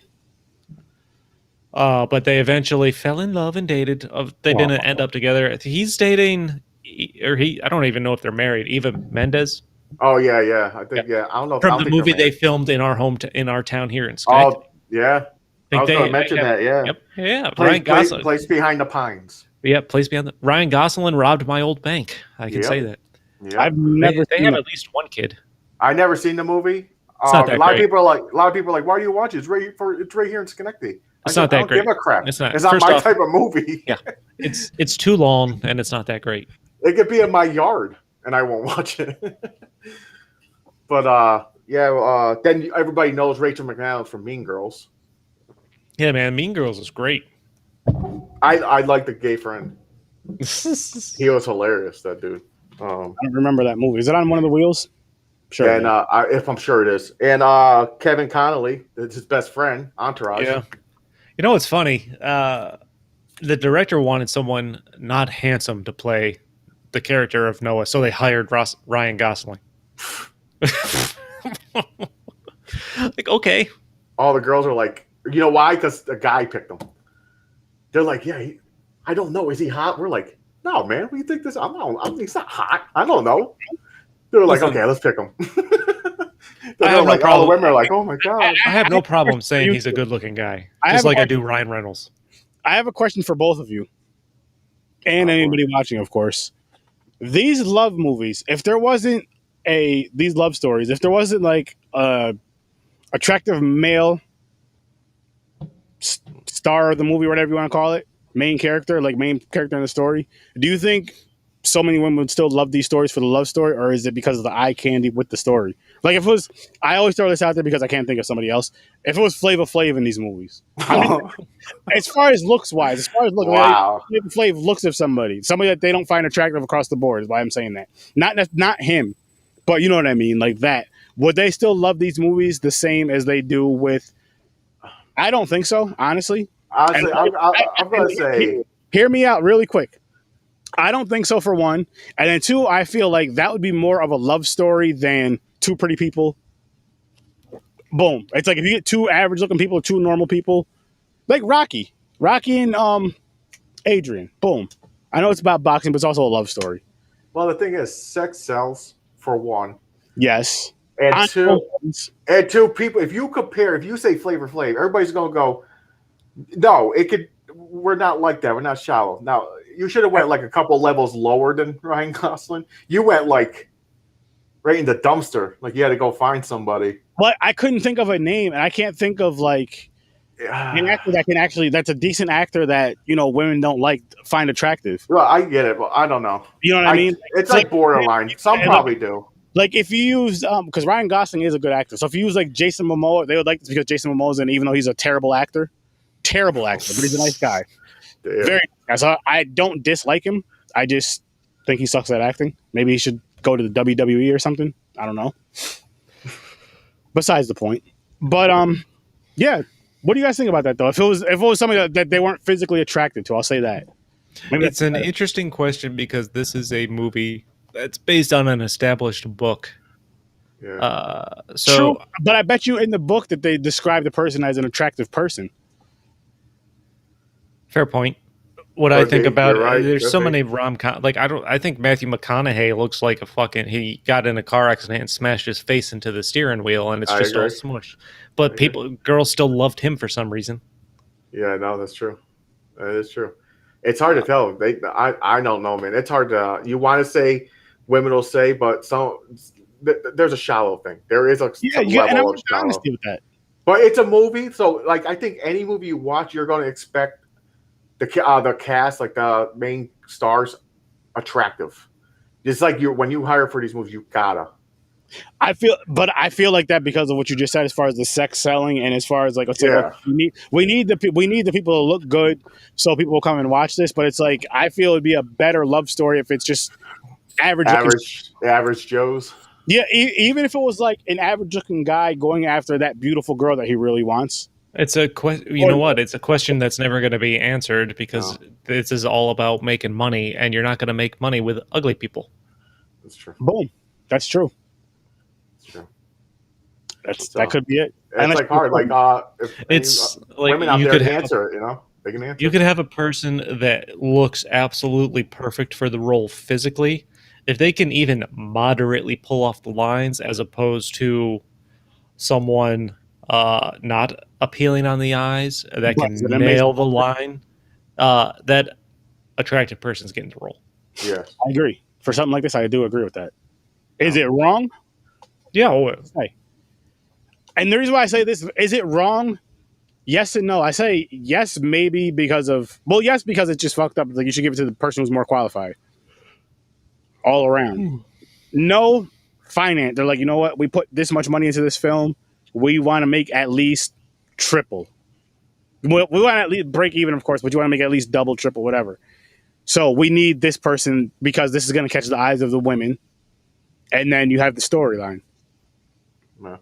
wow. But they eventually fell in love and dated. They didn't end up together. He's dating, I don't even know if they're married. Eva Mendes. Oh, yeah. I think, yeah. I don't know. From the movie they filmed in our town here in Schenectady. Oh, yeah. I was going to mention that, yeah. Yep, yeah. Ryan Gosling. Place behind the pines. Yeah, place behind Ryan Gosling robbed my old bank. I can say that. Yep. I've never. They have at least one kid. I never seen the movie. It's not that a lot great. of people are like, why do you watch it? It's right here in Schenectady. It's not that great. Give a crap. It's not. It's not my type of movie. Yeah, it's too long and it's not that great. It could be in my yard and I won't watch it. But then everybody knows Rachel McAdams from Mean Girls. Yeah, man, Mean Girls is great. I like the gay friend. He was hilarious, that dude. I don't remember that movie. Is it on one of the wheels? Sure. And if I'm sure it is. And Kevin Connolly, his best friend, Entourage. Yeah. You know what's funny? The director wanted someone not handsome to play the character of Noah, so they hired Ryan Gosling. Like, okay. All the girls are like, you know why? Because the guy picked him. They're like, yeah, I don't know. Is he hot? We're like, no, man. What do you think this? He's not hot. I don't know. They're like, okay, let's pick him. They're like, all the women are like, oh my god. I have no problem saying he's a good-looking guy, just like I do Ryan Reynolds. I have a question for both of you, and anybody watching, of course. These love movies, if there wasn't these love stories, if there wasn't like a attractive male star of the movie, whatever you want to call it, main character in the story, do you think so many women would still love these stories for the love story, or is it because of the eye candy with the story? Like if it was, I always throw this out there because I can't think of somebody else. If it was Flavor Flav in these movies, as far as looks wise, as far as look, wow. Flavor Flav looks at somebody that they don't find attractive across the board is why I'm saying that. Not him, but you know what I mean, like that. Would they still love these movies the same as they do with? I don't think so, honestly. Honestly, I'm going to say, hear me out really quick. I don't think so for one, and then two, I feel like that would be more of a love story than two pretty people. Boom! It's like if you get two average-looking people, two normal people, like Rocky and Adrian. Boom! I know it's about boxing, but it's also a love story. well, the thing is, sex sells for one. Yes, and two people. If you say Flavor Flav, everybody's going to go, no, it could. We're not like that. We're not shallow. Now, you should have went like a couple levels lower than Ryan Gosling. You went like right in the dumpster. Like you had to go find somebody. But I couldn't think of a name, and I can't think of like an actor that can actually. That's a decent actor that women don't find attractive. Well, I get it, but I don't know. You know what I mean? It's like borderline. Some probably do. Like if you use because Ryan Gosling is a good actor, so if you use like Jason Momoa, they would like this because Jason Momoa's in, even though he's a terrible actor, but he's a nice guy. Damn. Very nice. So I don't dislike him. I just think he sucks at acting. Maybe he should go to the WWE or something. I don't know. Besides the point. But yeah. What do you guys think about that though? If it was somebody that they weren't physically attracted to, I'll say that. Maybe it's an interesting question because this is a movie that's based on an established book. Yeah. True, but I bet you in the book that they describe the person as an attractive person. Fair point. What I think about right. there's so many rom-com. Like I think Matthew McConaughey looks like he got in a car accident and smashed his face into the steering wheel, and it's just all smush. But girls still loved him for some reason. Yeah, no, that's true. That is true. It's hard to tell. I don't know, man. It's hard to. You want to say women will say, but there's a shallow thing. There is a level of shallow. With that. But it's a movie, so like I think any movie you watch, you're going to expect the cast, like the main stars, attractive. It's like when you hire for these movies, you gotta. I feel like that because of what you just said, as far as the sex selling, and as far as like, let's say, we need the people to look good, so people will come and watch this. But it's like I feel it'd be a better love story if it's just average Joes. Yeah, even if it was like an average looking guy going after that beautiful girl that he really wants. It's a question. You know what? It's a question that's never going to be answered because this is all about making money, and you're not going to make money with ugly people. That's true. Boom. That's true. That could be it. It's like hard. Like it's like women out there can answer it. They can answer. You could have a person that looks absolutely perfect for the role physically, if they can even moderately pull off the lines, as opposed to someone not appealing on the eyes that can nail the line. That attractive person's getting the role. Yeah, I agree. For something like this, I do agree with that. Is it wrong? Yeah. Hey. And the reason why I say this, is it wrong? Yes and no. I say yes, maybe because it's just fucked up. Like you should give it to the person who's more qualified. All around. No, finance. They're like, you know what? We put this much money into this film. We want to make at least triple. We want to at least break even, of course, but you want to make at least double, triple, whatever. So we need this person because this is going to catch the eyes of the women. And then you have the storyline. No.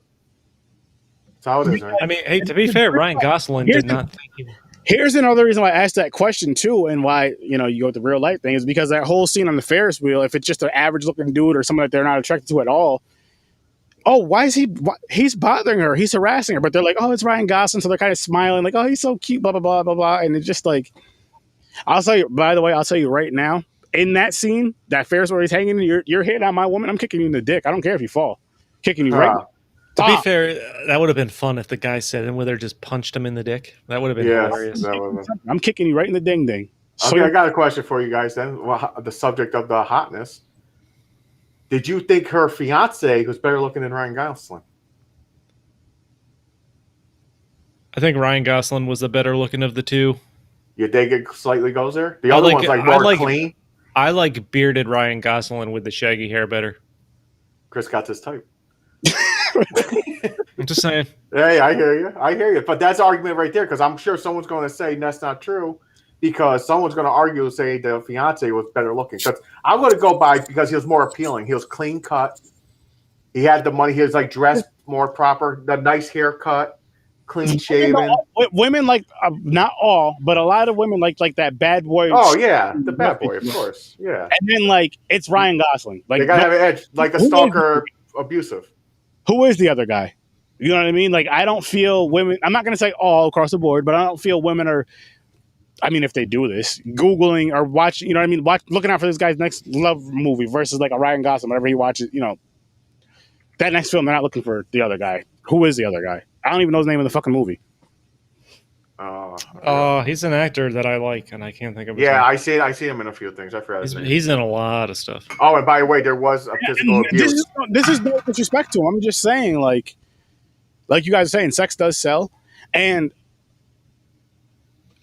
That's how it is, right? I mean, hey, to be fair, Ryan Gosling did not think Here's another reason why I asked that question too, and why you go with the real life thing is because that whole scene on the Ferris wheel, if it's just an average looking dude or someone that they're not attracted to at all, why is he's bothering her, he's harassing her, but they're like, oh, it's Ryan Gosling, so they're kind of smiling like, oh, he's so cute, blah blah blah blah blah, and it's just like, I'll tell you right now, in that scene, that Ferris wheel he's hanging, you're hitting on my woman, I'm kicking you in the dick. I don't care if you fall, kicking you right. To be fair, that would have been fun if the guy said him with her just punched him in the dick. That would have been hilarious. I'm kicking you right in the ding ding. Okay, I got a question for you guys then. Well, the subject of the hotness. Did you think her fiance was better looking than Ryan Gosling? I think Ryan Gosling was the better looking of the two. You think it slightly goes there? The other one's like more clean. I like bearded Ryan Gosling with the shaggy hair better. Chris got this type. I'm just saying. Hey, I hear you. I hear you. But that's the argument right there, because I'm sure someone's going to say that's not true, because someone's going to argue and say the fiance was better looking. Because I'm going to go by because he was more appealing. He was clean cut. He had the money. He was like dressed more proper. The nice haircut, clean shaven. Women like not all, but a lot of women like that bad boy. Oh yeah, the bad boy, of course. Yeah. And then like it's Ryan Gosling. Like they gotta have an edge, like a stalker, abusive. Who is the other guy? You know what I mean? Like, I don't feel women, I'm not going to say all across the board, but I don't feel women are, I mean, if they do this, Googling or watching, you know what I mean? Looking out for this guy's next love movie versus like a Ryan Gosling, whatever he watches, you know, that next film, they're not looking for the other guy. Who is the other guy? I don't even know his name in the fucking movie. He's an actor that I like, and I can't think of his name. I see him in a few things. I forgot his name. He's in a lot of stuff. Oh, and by the way, there was a physical abuse. This is no disrespect to him. I'm just saying, like you guys are saying, sex does sell. And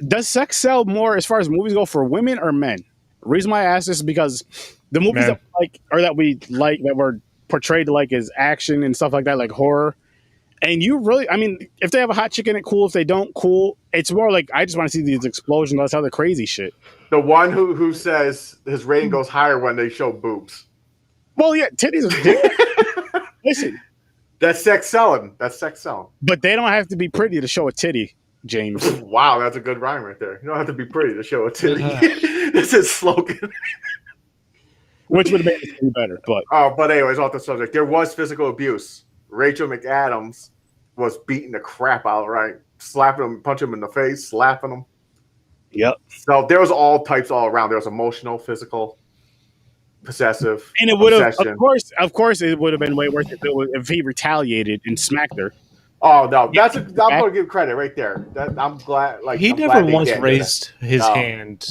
does sex sell more as far as movies go for women or men? The reason why I ask this is because the movies that we like that were portrayed to like as action and stuff like that, like horror. And you really, I mean, if they have a hot chick in it, cool. If they don't, cool. It's more like, I just want to see these explosions. That's how the crazy shit. The one who says his rating goes higher when they show boobs. Well, yeah, titties are listen. That's sex selling. That's sex selling. But they don't have to be pretty to show a titty, James. Wow, that's a good rhyme right there. You don't have to be pretty to show a titty. This is slogan. Which would have made it better. But anyways, off the subject. There was physical abuse. Rachel McAdams was beating the crap out of Ryan, slapping him, punching him in the face, slapping him. Yep. So there was all types all around. There was emotional, physical, possessive, and it would have, of course, it would have been way worse if he retaliated and smacked her. Oh no, I'm going to give credit right there. I'm glad. Like he never once raised his hand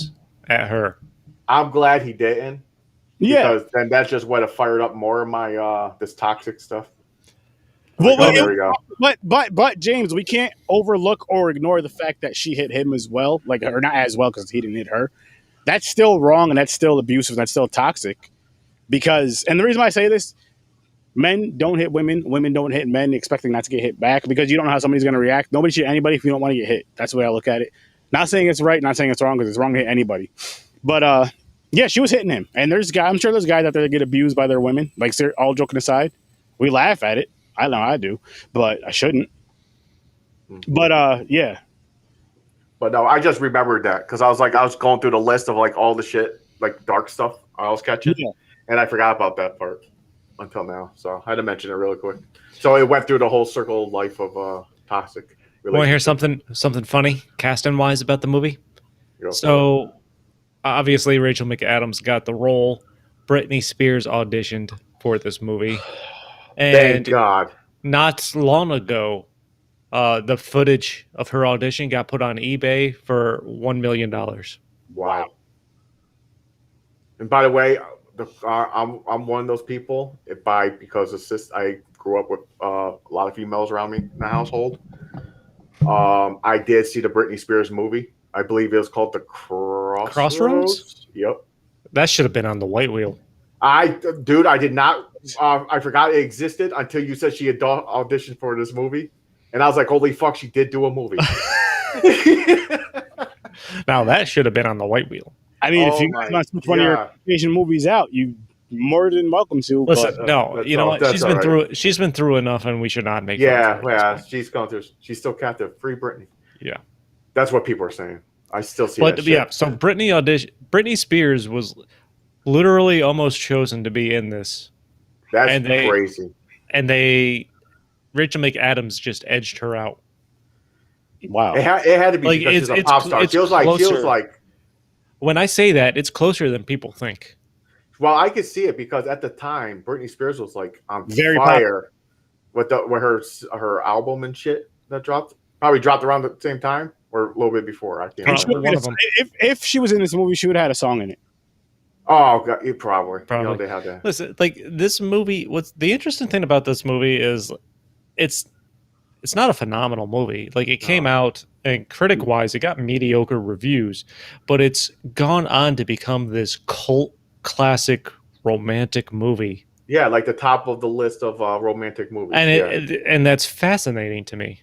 at her. I'm glad he didn't. Yeah, because then that's just what fired up more of my this toxic stuff. Well, there we go. But James, we can't overlook or ignore the fact that she hit him as well, or not as well because he didn't hit her. That's still wrong, and that's still abusive, and that's still toxic. And the reason why I say this, men don't hit women, women don't hit men, expecting not to get hit back because you don't know how somebody's going to react. Nobody should hit anybody if you don't want to get hit. That's the way I look at it. Not saying it's right, not saying it's wrong because it's wrong to hit anybody. But yeah, she was hitting him, and I'm sure there's guys out there that get abused by their women. Like, all joking aside, we laugh at it. I know I do, but I shouldn't. But yeah. But no, I just remembered that because I was going through the list of like all the shit, like dark stuff I was catching, and I forgot about that part until now. So I had to mention it really quick. So it went through the whole circle of life of toxic. Want to hear something funny, casting wise, about the movie? So obviously Rachel McAdams got the role. Britney Spears auditioned for this movie. And thank God. Not long ago, the footage of her audition got put on eBay for $1 million. Wow. And by the way, I'm one of those people. Because I grew up with a lot of females around me in the household. I did see the Britney Spears movie. I believe it was called The Crossroads. Yep. That should have been on the white wheel. I did not. I forgot it existed until you said she had auditioned for this movie, and I was like, "Holy fuck, she did do a movie!" Now that should have been on the white wheel. I mean, if you want to put one of your Asian movies out, you more than welcome to. Listen, you know what? She's been through enough, and we should not make. Yeah. She's gone through. She's still captive. Free Britney. Yeah, that's what people are saying. I still see. But yeah, so Britney Spears was literally almost chosen to be in this. That's crazy. And Rachel McAdams just edged her out. Wow. It had to be like, because she's a pop star. It feels like when I say that, it's closer than people think. Well, I could see it because at the time, Britney Spears was like on very fire with her album and shit that probably dropped around the same time or a little bit before. I can't remember. If she was in this movie, she would have had a song in it. Oh, God, probably. You know, they had that. Listen, like this movie. What's the interesting thing about this movie is, it's not a phenomenal movie. Like it came out and critic-wise, it got mediocre reviews, but it's gone on to become this cult classic romantic movie. Yeah, like the top of the list of romantic movies. And and that's fascinating to me.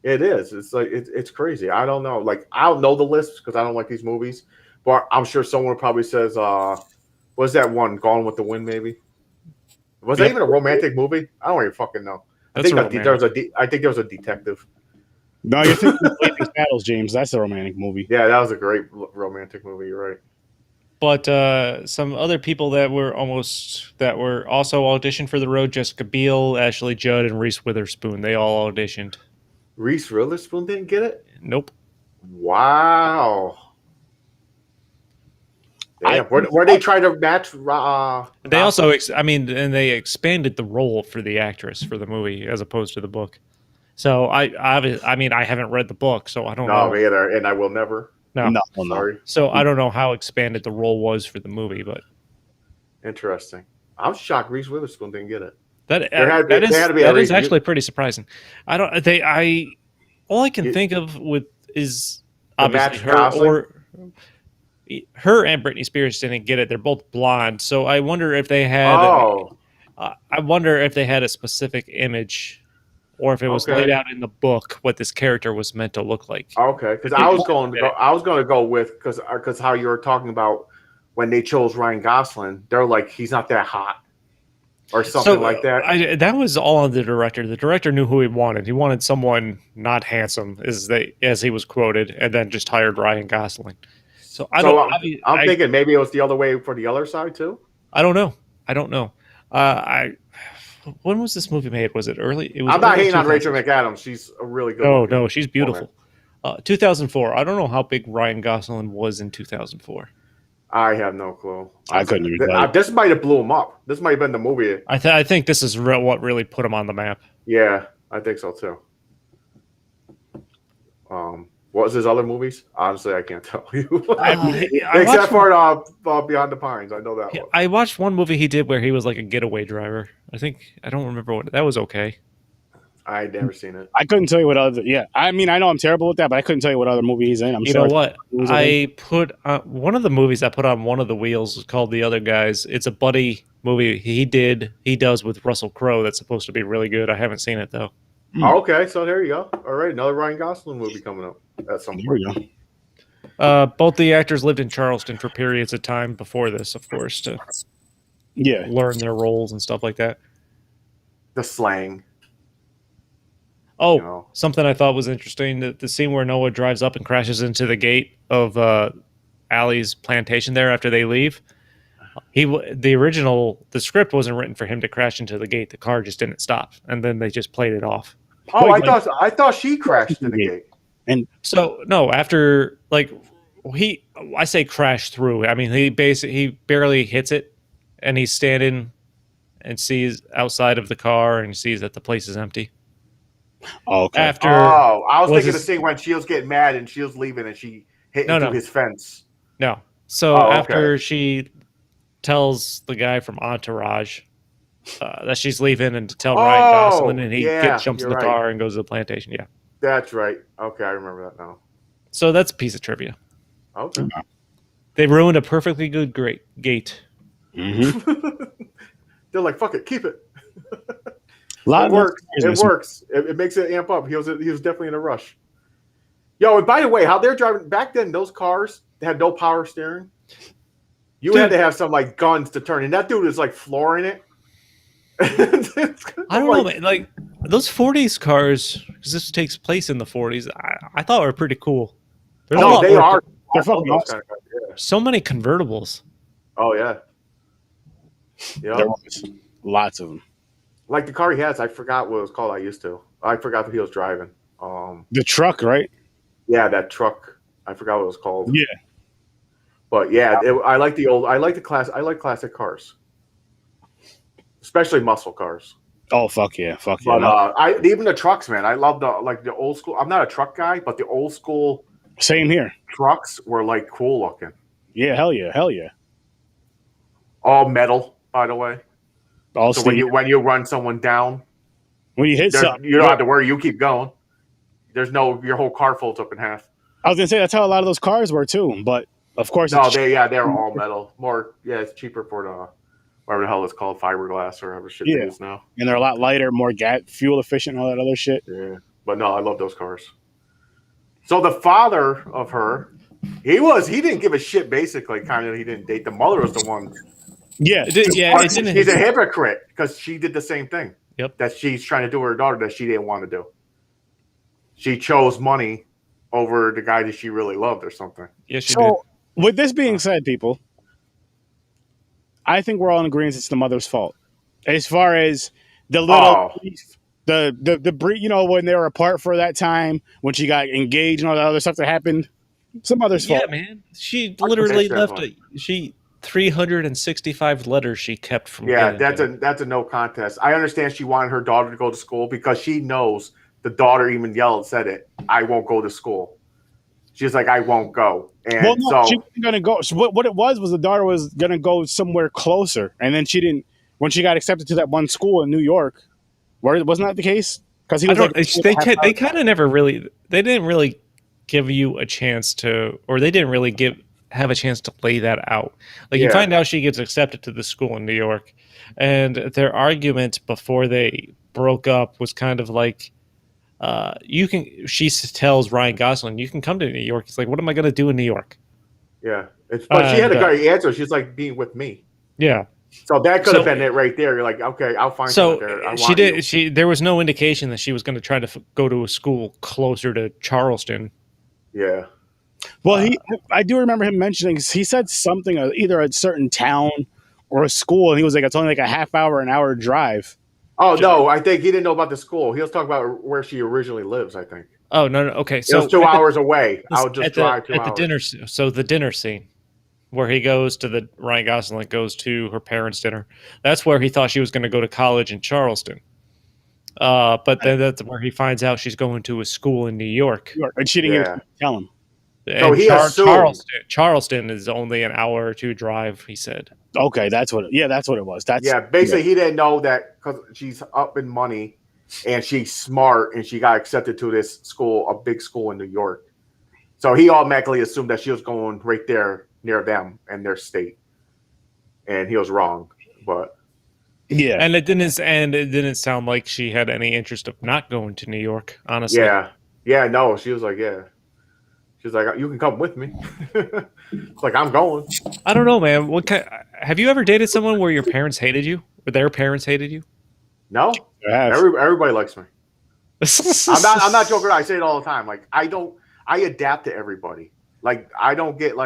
It is. It's like it's crazy. I don't know. Like I don't know the list because I don't like these movies, but I'm sure someone probably says, "What's that one? Gone with the Wind?" Maybe. Was that even a romantic movie? I don't even fucking know. I think there was a detective. No, you're thinking of Blazing Saddles, James. That's a romantic movie. Yeah, that was a great romantic movie. You're right. But some other people that were also auditioned for the role: Jessica Biel, Ashley Judd, and Reese Witherspoon. They all auditioned. Reese Witherspoon didn't get it? Nope. Wow. Damn. Where they try to match? They also, and they expanded the role for the actress for the movie as opposed to the book. So I haven't read the book, so I don't know. No, me either, and I will never. No, sorry. So I don't know how expanded the role was for the movie, but interesting. I'm shocked Reese Witherspoon didn't get it. That is actually pretty surprising. All I can think of is obviously her and Britney Spears didn't get it. They're both blonde, so I wonder if they had. I wonder if they had a specific image, or if it was laid out in the book what this character was meant to look like. Okay, because I was going to go with because how you were talking about when they chose Ryan Gosling, they're like he's not that hot. Or something like that. That was all on the director. The director knew who he wanted. He wanted someone not handsome, as he was quoted, and then just hired Ryan Gosling. I'm thinking maybe it was the other way for the other side too. I don't know. When was this movie made? Was it early? I'm not hating on Rachel McAdams. She's a really good. No, she's beautiful. 2004. I don't know how big Ryan Gosling was in 2004. I have no clue. I couldn't even tell you. This might have blew him up. This might have been the movie. I think this is what really put him on the map. Yeah, I think so too. What was his other movies? Honestly, I can't tell you. Except for Beyond the Pines, I know that one. I watched one movie he did where he was like a getaway driver. I don't remember what that was. Okay. I'd never seen it. I couldn't tell you what other. Yeah, I mean, I know I'm terrible with that, but I couldn't tell you what other movie he's in. You know what? I put one of the movies I put on one of the wheels is called The Other Guys. It's a buddy movie he does with Russell Crowe. That's supposed to be really good. I haven't seen it though. Oh, okay, so there you go. All right, another Ryan Gosling movie coming up at some point. There we go. Both the actors lived in Charleston for periods of time before this, of course, to learn their roles and stuff like that. The slang. Oh, something I thought was interesting, the scene where Noah drives up and crashes into the gate of Allie's plantation there after they leave. The script wasn't written for him to crash into the gate. The car just didn't stop, and then they just played it off. Oh, I thought she crashed into the gate. And so no, after I say crash through. I mean, he barely hits it, and he's standing and sees outside of the car and sees that the place is empty. Oh, okay. I was thinking the scene when she was getting mad and she was leaving and she hit into his fence. No. So after she tells the guy from Entourage that she's leaving and to tell Ryan Gosling, and he jumps in the car and goes to the plantation. Yeah. That's right. Okay, I remember that now. So that's a piece of trivia. Okay. They ruined a perfectly good gate. Mm-hmm. They're like, fuck it, keep it. It works. It works. It makes it amp up. He was definitely in a rush. Yo, and by the way, how they're driving back then, those cars had no power steering. You had to have some like guns to turn, and that dude is like flooring it. I don't know, man. Like those 40s cars, because this takes place in the 40s, I thought were pretty cool. They are. They're fucking awesome. So many convertibles. Oh yeah. Yeah. There was lots of them. Like the car he has, I forgot what it was called. I forgot that he was driving. The truck, right? Yeah, that truck. I forgot what it was called. Yeah. But yeah, I like classic cars, especially muscle cars. Oh fuck yeah, fuck yeah! But even the trucks, man. I love the old school. I'm not a truck guy, but the old school. Same here. Trucks were like cool looking. Yeah, hell yeah. All metal, by the way. So when you run someone down, when you hit something, you don't have to worry. You keep going. There's no your whole car folds up in half. I was gonna say that's how a lot of those cars were too, but of course, no, they're all metal. More, it's cheaper for the whatever the hell it's called, fiberglass or whatever shit it is now. And they're a lot lighter, more fuel efficient, and all that other shit. Yeah, but no, I love those cars. So the father of her, he didn't give a shit. Basically, kind of, he didn't date. The mother was the one. Yeah, she's a hypocrite because she did the same thing. Yep, that she's trying to do with her daughter that she didn't want to do. She chose money over the guy that she really loved or something. Yes, she did. With this being said, people, I think we're all in agreement it's the mother's fault. As far as the little the when they were apart for that time, when she got engaged and all that other stuff that happened, it's the mother's fault. Yeah, man. She literally left 365 letters she kept from. Yeah, that's a no contest. I understand she wanted her daughter to go to school because she knows the daughter even said it. I won't go to school. She's like, I won't go. And so she wasn't gonna go. So what it was the daughter was gonna go somewhere closer, and then she didn't. When she got accepted to that one school in New York, wasn't that the case? Because he was they kind of never really. They didn't really give you a chance to, or they didn't really have a chance to lay that out. Like you find out she gets accepted to the school in New York, and their argument before they broke up was kind of like, she tells Ryan Gosling, you can come to New York. He's like, what am I going to do in New York? Yeah. But she had a great answer. She's like, being with me. Yeah. So that could have been it right there. You're like, okay, I'll find something there. There was no indication that she was going to try to go to a school closer to Charleston. Yeah. Well, I do remember him mentioning, he said something, either a certain town or a school, and he was like, it's only like a half hour, an hour drive. Oh, no, I think he didn't know about the school. He was talking about where she originally lives, I think. Oh, no, okay. So it was 2 hours away. I'll just drive 2 hours. The dinner scene where he goes to Ryan Gosling goes to her parents' dinner. That's where he thought she was going to go to college in Charleston. But then that's where he finds out she's going to a school in New York. And she didn't even tell him. So he assumed Charleston is only an hour or two drive, he said. Okay, that's what it was. Basically he didn't know that because she's up in money and she's smart and she got accepted to this school, a big school in New York. So he automatically assumed that she was going right there near them and their state. And he was wrong. But yeah. And it didn't sound like she had any interest of not going to New York, honestly. Yeah. Yeah, no, she was like, she's like, you can come with me. It's like, I'm going. I don't know, man. Have you ever dated someone where your parents hated you? Or their parents hated you? No. Everybody likes me. I'm not joking. I say it all the time. Like, I adapt to everybody. Like, I don't give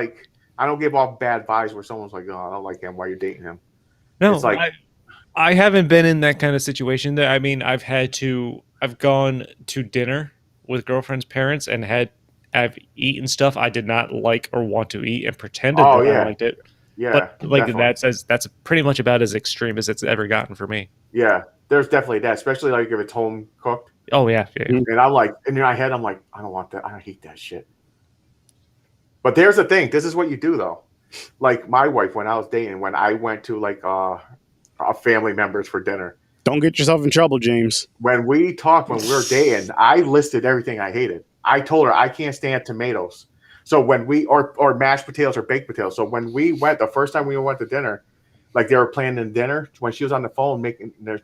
off bad vibes where someone's like, oh, I don't like him. Why are you dating him? No, it's like, I haven't been in that kind of situation. I mean, I've gone to dinner with girlfriend's parents and I've eaten stuff I did not like or want to eat and pretended that I liked it. Yeah, but like that's pretty much about as extreme as it's ever gotten for me. Yeah, there's definitely that, especially like if it's home cooked. Oh yeah. And I'm like, in my head, I'm like, I don't want that. I hate that shit. But there's the thing. This is what you do though. Like my wife, when I was dating, when I went to like a family members for dinner. Don't get yourself in trouble, James. When we talked, when we were dating, I listed everything I hated. I told her I can't stand tomatoes. So when or mashed potatoes or baked potatoes. So when we went, the first time we went to dinner, like they were planning dinner, when she was on the phone they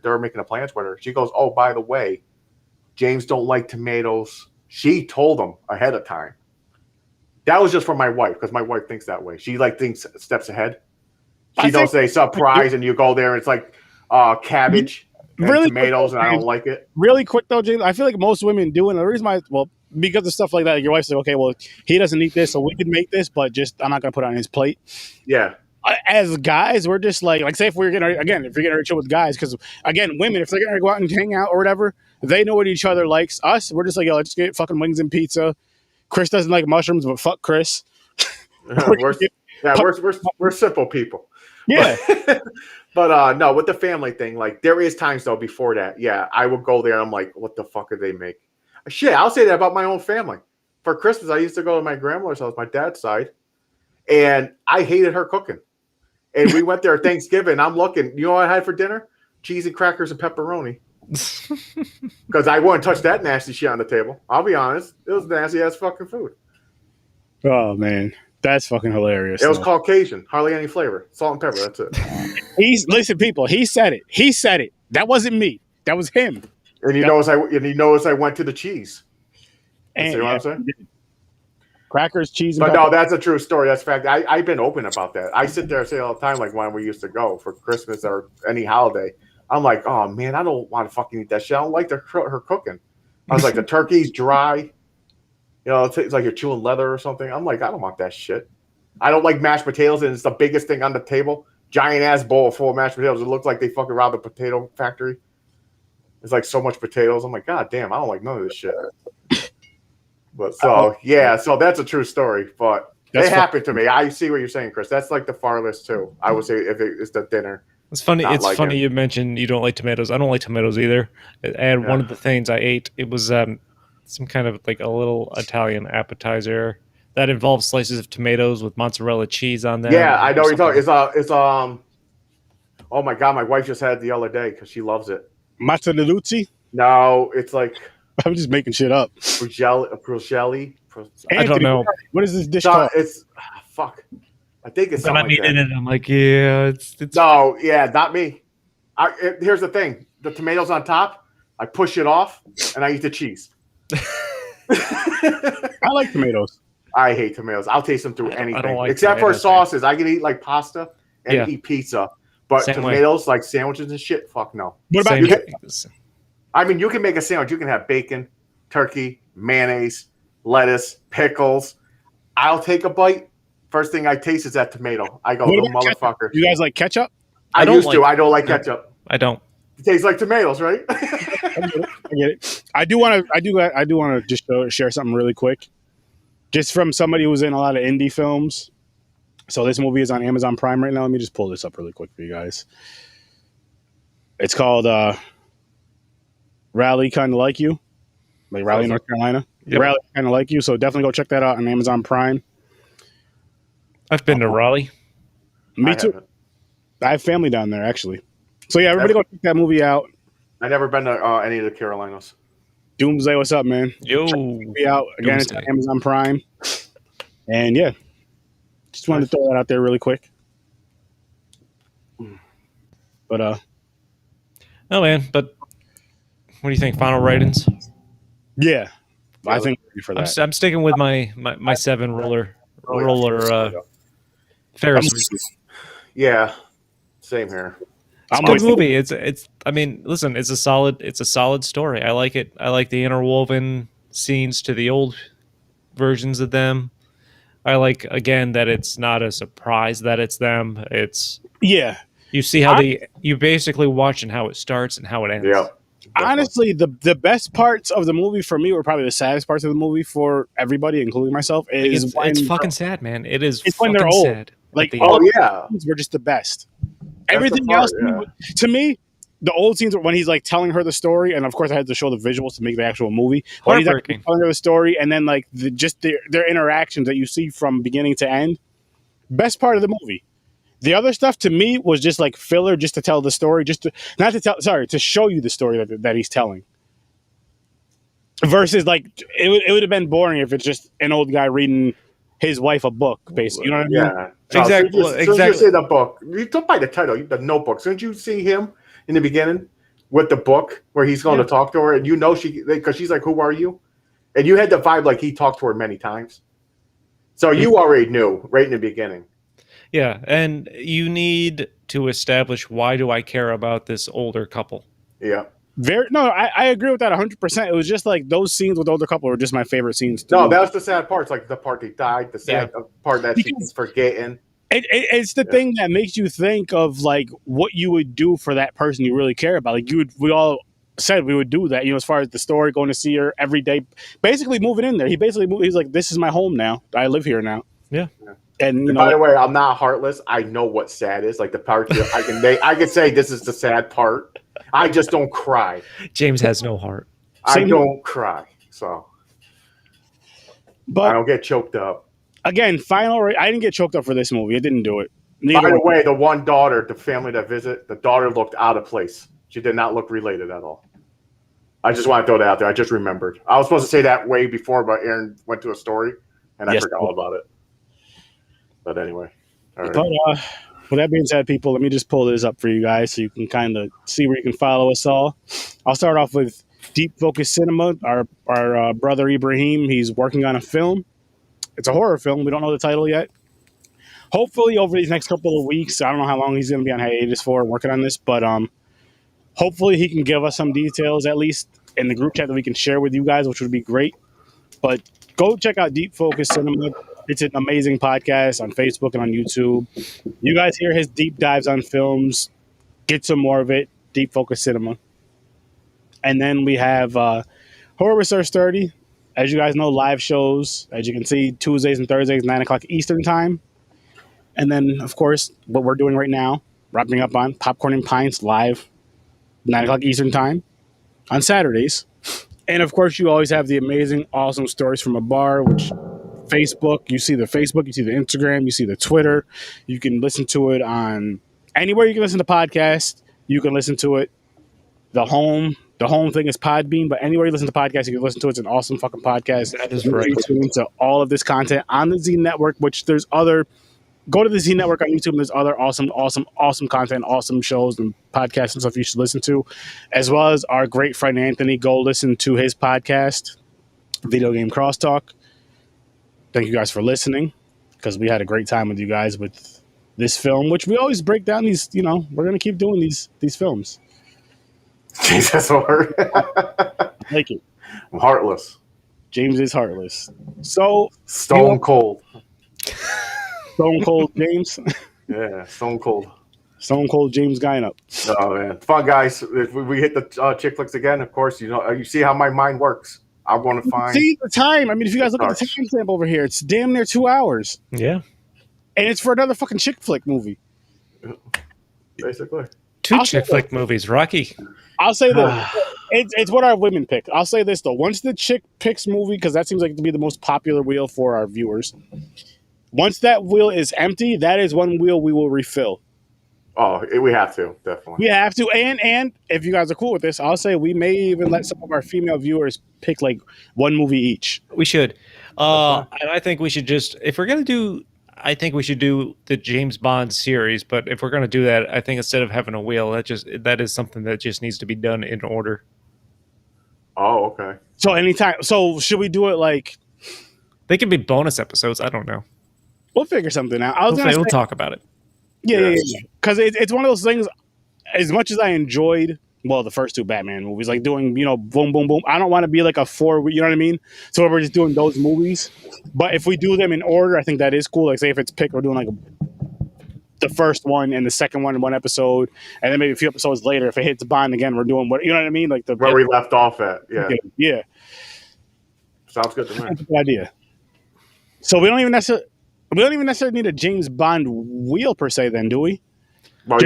were making the plans with her. She goes, oh, by the way, James don't like tomatoes. She told him ahead of time. That was just for my wife, because my wife thinks that way. She like thinks steps ahead. She don't say surprise and you go there and it's like cabbage and tomatoes and I don't like it. Really quick though, James, I feel like most women do, and the reason because of stuff like that, your wife's like, okay, well, he doesn't eat this, so we can make this, but I'm not going to put it on his plate. Yeah. As guys, we're just like say if you're getting ready to chill with guys, because again, women, if they're going to go out and hang out or whatever, they know what each other likes. Us, we're just like, yo, let's get fucking wings and pizza. Chris doesn't like mushrooms, but fuck Chris. We're simple people. Yeah. But no, with the family thing, like there is times though before that, I will go there and I'm like, what the fuck did they make? Shit, I'll say that about my own family. For Christmas, I used to go to my grandmother's house, my dad's side, and I hated her cooking. And we went there Thanksgiving. I'm looking, you know what I had for dinner? Cheese and crackers and pepperoni. Because I wouldn't touch that nasty shit on the table. I'll be honest. It was nasty ass fucking food. Oh man, that's fucking hilarious. It was Caucasian, hardly any flavor, salt and pepper. That's it. Listen, people. He said it. He said it. That wasn't me. That was him. And you notice I went to the cheese. And see what I'm saying? Crackers, cheese, and no, that's a true story. That's fact. I've been open about that. I sit there and say all the time, like when we used to go for Christmas or any holiday. I'm like, oh man, I don't want to fucking eat that shit. I don't like her cooking. I was like, the turkey's dry. You know, it's like you're chewing leather or something. I'm like, I don't want that shit. I don't like mashed potatoes, and it's the biggest thing on the table. Giant ass bowl full of mashed potatoes. It looks like they fucking robbed a potato factory. It's like so much potatoes. I'm like, God damn, I don't like none of this shit. But so so that's a true story. But it happened to me. I see what you're saying, Chris. That's like the farthest too. I would say if it's the dinner. It's funny. It's funny you mentioned you don't like tomatoes. I don't like tomatoes either. And one of the things I ate, it was some kind of like a little Italian appetizer that involves slices of tomatoes with mozzarella cheese on them. Yeah, I know what you're talking. It's oh my god, my wife just had it the other day because she loves it. Mozzarella? No, it's like I'm just making shit up. Prosciutto. I don't know. What is this dish called? It's fuck. I think it's something like that. And I'm like, yeah, it's no, yeah, not me. Here's the thing: the tomatoes on top, I push it off, and I eat the cheese. I like tomatoes. I hate tomatoes. I'll taste them through anything, like except for sauces. I can eat like pasta and eat pizza, but tomatoes, like sandwiches and shit, fuck no. What about you can make a sandwich. You can have bacon, turkey, mayonnaise, lettuce, pickles. I'll take a bite. First thing I taste is that tomato. I go, little motherfucker. You guys like ketchup? I used to. I don't like ketchup. I don't. It tastes like tomatoes, right? I get it. I do want to just share something really quick, just from somebody who's in a lot of indie films. So this movie is on Amazon Prime right now. Let me just pull this up really quick for you guys. It's called Raleigh Kind of Like You, like Raleigh, North Carolina. Yep. Raleigh Kind of Like You. So definitely go check that out on Amazon Prime. I've been to Raleigh. Me too. I have family down there, actually. So yeah, everybody go check that movie out. I've never been to any of the Carolinas. Doomsday, what's up, man? Yo, check the movie out again. It's on Amazon Prime. And yeah, just wanted to throw that out there really quick. But oh man, but what do you think? Final ratings? Yeah, I think for that. I'm sticking with my 7 roller Ferris. Yeah, same here. It's a good movie. It's. I mean, listen, it's a solid story. I like it. I like the interwoven scenes to the old versions of them. I like again that it's not a surprise that it's them. It's You see how you basically watching how it starts and how it ends. Yeah. Honestly, the best parts of the movie for me were probably the saddest parts of the movie for everybody, including myself. It's fucking sad, man. It's when they're old. Sad. Like, were just the best. Everything else, to me, the old scenes when he's like telling her the story, and of course I had to show the visuals to make the actual movie. When he's like, telling her the story, and then like their interactions that you see from beginning to end. Best part of the movie. The other stuff to me was just like filler, just to tell the story, to show you the story that he's telling. Versus like it would have been boring if it's just an old guy reading his wife a book, basically. You know what I mean? Yeah, exactly. Exactly. You say the book. You don't buy the title, the Notebook. Didn't you see him in the beginning with the book where he's going to talk to her, and you know because she's like, "Who are you?" And you had the vibe like he talked to her many times, so you already knew right in the beginning. Yeah, and you need to establish why do I care about this older couple. Yeah. I agree with that 100%. It was just like those scenes with the older couple were just my favorite scenes too. No, that was the sad parts, like the part they died, the sad part that she's forgetting. It's the thing that makes you think of like what you would do for that person you really care about. Like we all said we would do that, as far as the story, going to see her every day, basically moving in there. He's like, this is my home now. I live here now. Yeah. And by the way, I'm not heartless. I know what sad is. Like the part I can say this is the sad part. I just don't cry. James has no heart. I don't cry, so but I don't get choked up. Again, I didn't get choked up for this movie. It didn't do it. By the way, the one daughter, the family that visit, the daughter looked out of place. She did not look related at all. I just want to throw that out there. I just remembered. I was supposed to say that way before, but Aaron went to a story, and I forgot all about it. But anyway. All right. But with that being said, people, let me just pull this up for you guys so you can kind of see where you can follow us all. I'll start off with Deep Focus Cinema. Our brother Ibrahim, he's working on a film. It's a horror film. We don't know the title yet. Hopefully, over these next couple of weeks, I don't know how long he's going to be on hiatus for working on this, but hopefully he can give us some details, at least in the group chat that we can share with you guys, which would be great. But go check out Deep Focus Cinema. It's an amazing podcast on Facebook and on YouTube. You guys hear his deep dives on films. Get some more of it. Deep Focus Cinema. And then we have Horror Research 30. As you guys know, live shows. As you can see, Tuesdays and Thursdays, 9 o'clock Eastern time. And then, of course, what we're doing right now, wrapping up on Popcorn and Pints live, 9 o'clock Eastern time on Saturdays. And, of course, you always have the amazing, awesome stories from a bar, which Facebook, you see the Facebook, you see the Instagram, you see the Twitter. You can listen to it on anywhere you can listen to podcasts. You can listen to it. The home thing is Podbean, but anywhere you listen to podcasts, you can listen to it. It's an awesome fucking podcast. That is right. Tune into all of this content on the Z Network, which there's other. Go to the Z Network on YouTube, and there's other awesome content, awesome shows and podcasts and stuff you should listen to, as well as our great friend Anthony. Go listen to his podcast, Video Game Crosstalk. Thank you guys for listening, because we had a great time with you guys with this film, which we always break down these, we're going to keep doing these films. Jesus, Lord. Thank you. I'm heartless. James is heartless. So Stone cold. Stone Cold James. Yeah, Stone Cold. Stone Cold James Guy up. Oh man, fun guys. If we hit the chick flicks again, of course, you see how my mind works. I want to find. See the time. I mean, if you guys look at the timestamp over here, it's damn near 2 hours. Yeah, and it's for another fucking chick flick movie. Basically, two chick flick movies. Rocky. I'll say this. It's what our women pick. I'll say this though. Once the chick picks movie, because that seems like to be the most popular wheel for our viewers. Once that wheel is empty, that is one wheel we will refill. Oh, we have to, definitely. We have to. And if you guys are cool with this, I'll say we may even let some of our female viewers pick like one movie each. We should. And I think we should just, if we're going to do, I think we should do the James Bond series. But if we're going to do that, I think instead of having a wheel, that is something that just needs to be done in order. Oh, okay. So anytime. So should we do it like? They can be bonus episodes. I don't know. We'll figure something out. We'll talk about it. Yeah. Because it's one of those things. As much as I enjoyed, the first two Batman movies, like doing, boom, boom, boom. I don't want to be like a 4, you know what I mean? So we're just doing those movies. But if we do them in order, I think that is cool. Like, say if it's picked, we're doing like the first one and the second one in one episode, and then maybe a few episodes later, if it hits Bond again, we're doing what, you know what I mean? Like where we left off at. Yeah. Yeah. Sounds good to me. That's a good idea. So we don't even necessarily need a James Bond wheel per se, then, do we? Well,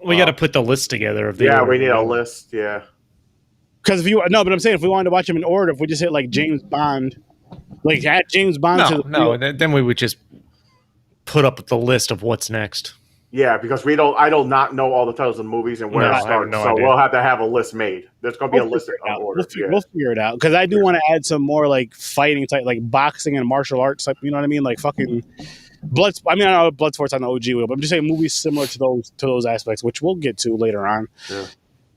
we got to put the list together of the. Yeah, we need a list. Yeah. Because but I'm saying if we wanted to watch them in order, if we just hit like James Bond, like add James Bond then we would just put up the list of what's next. Yeah, because I don't not know all the titles of the movies and where to start. So we'll have to have a list made. There's going to be a list of order. We'll figure it out. Because I do want to add some more like fighting type, like boxing and martial arts type. You know what I mean? Like fucking blood. I mean, I know blood sports on the OG wheel, but I'm just saying movies similar to those aspects, which we'll get to later on. Yeah.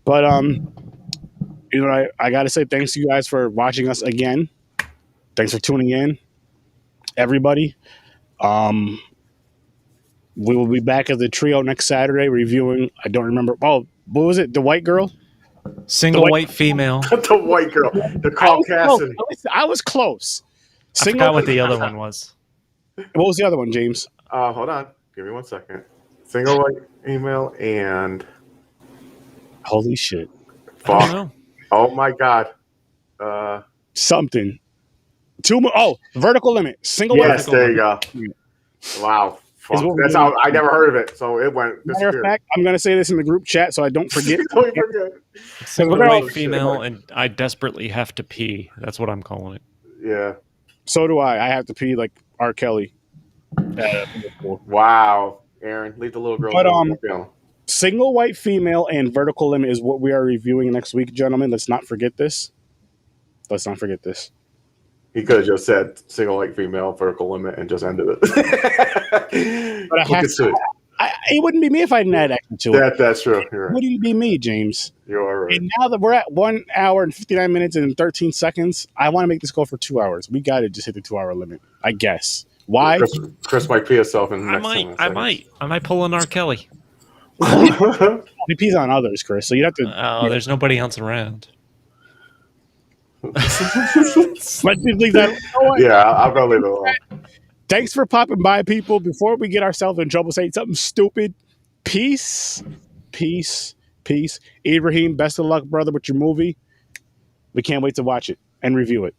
But I got to say thanks to you guys for watching us again. Thanks for tuning in, everybody. We will be back as a trio next Saturday reviewing. I don't remember. Oh, what was it? The white girl? Single white female. The white girl. The Caucasian. I was close. I forgot what the other one was. What was the other one, James? Hold on. Give me 1 second. Single white female and. Holy shit. Fuck. I don't know. Oh my God. Something. Vertical Limit. Single white. Yes, there you go. Wow. That's how I never heard of it, so it went. Matter of fact, I'm going to say this in the group chat so I don't forget. Single white female, and I desperately have to pee. That's what I'm calling it. Yeah. So do I. I have to pee like R. Kelly. Wow, Aaron, leave the little girl. But Single white female and vertical limit is what we are reviewing next week, gentlemen. Let's not forget this. Let's not forget this. He could have just said single white female, vertical limit, and just ended it. But it wouldn't be me if I didn't add action to it. That's true. You're right. Wouldn't be me, James. You are right. And now that we're at 1 hour and 59 minutes and 13 seconds, I want to make this go for 2 hours. We got to just hit the 2 hour limit, I guess. Why? Chris might pee himself in the next I might pull an R. Kelly. He pees on others, Chris. So you have to. Oh, there's nobody else around. Let's leave that. Yeah, I'll go leave it alone. Thanks for popping by, people. Before we get ourselves in trouble saying something stupid, peace, peace, peace. Ibrahim, best of luck, brother, with your movie. We can't wait to watch it and review it.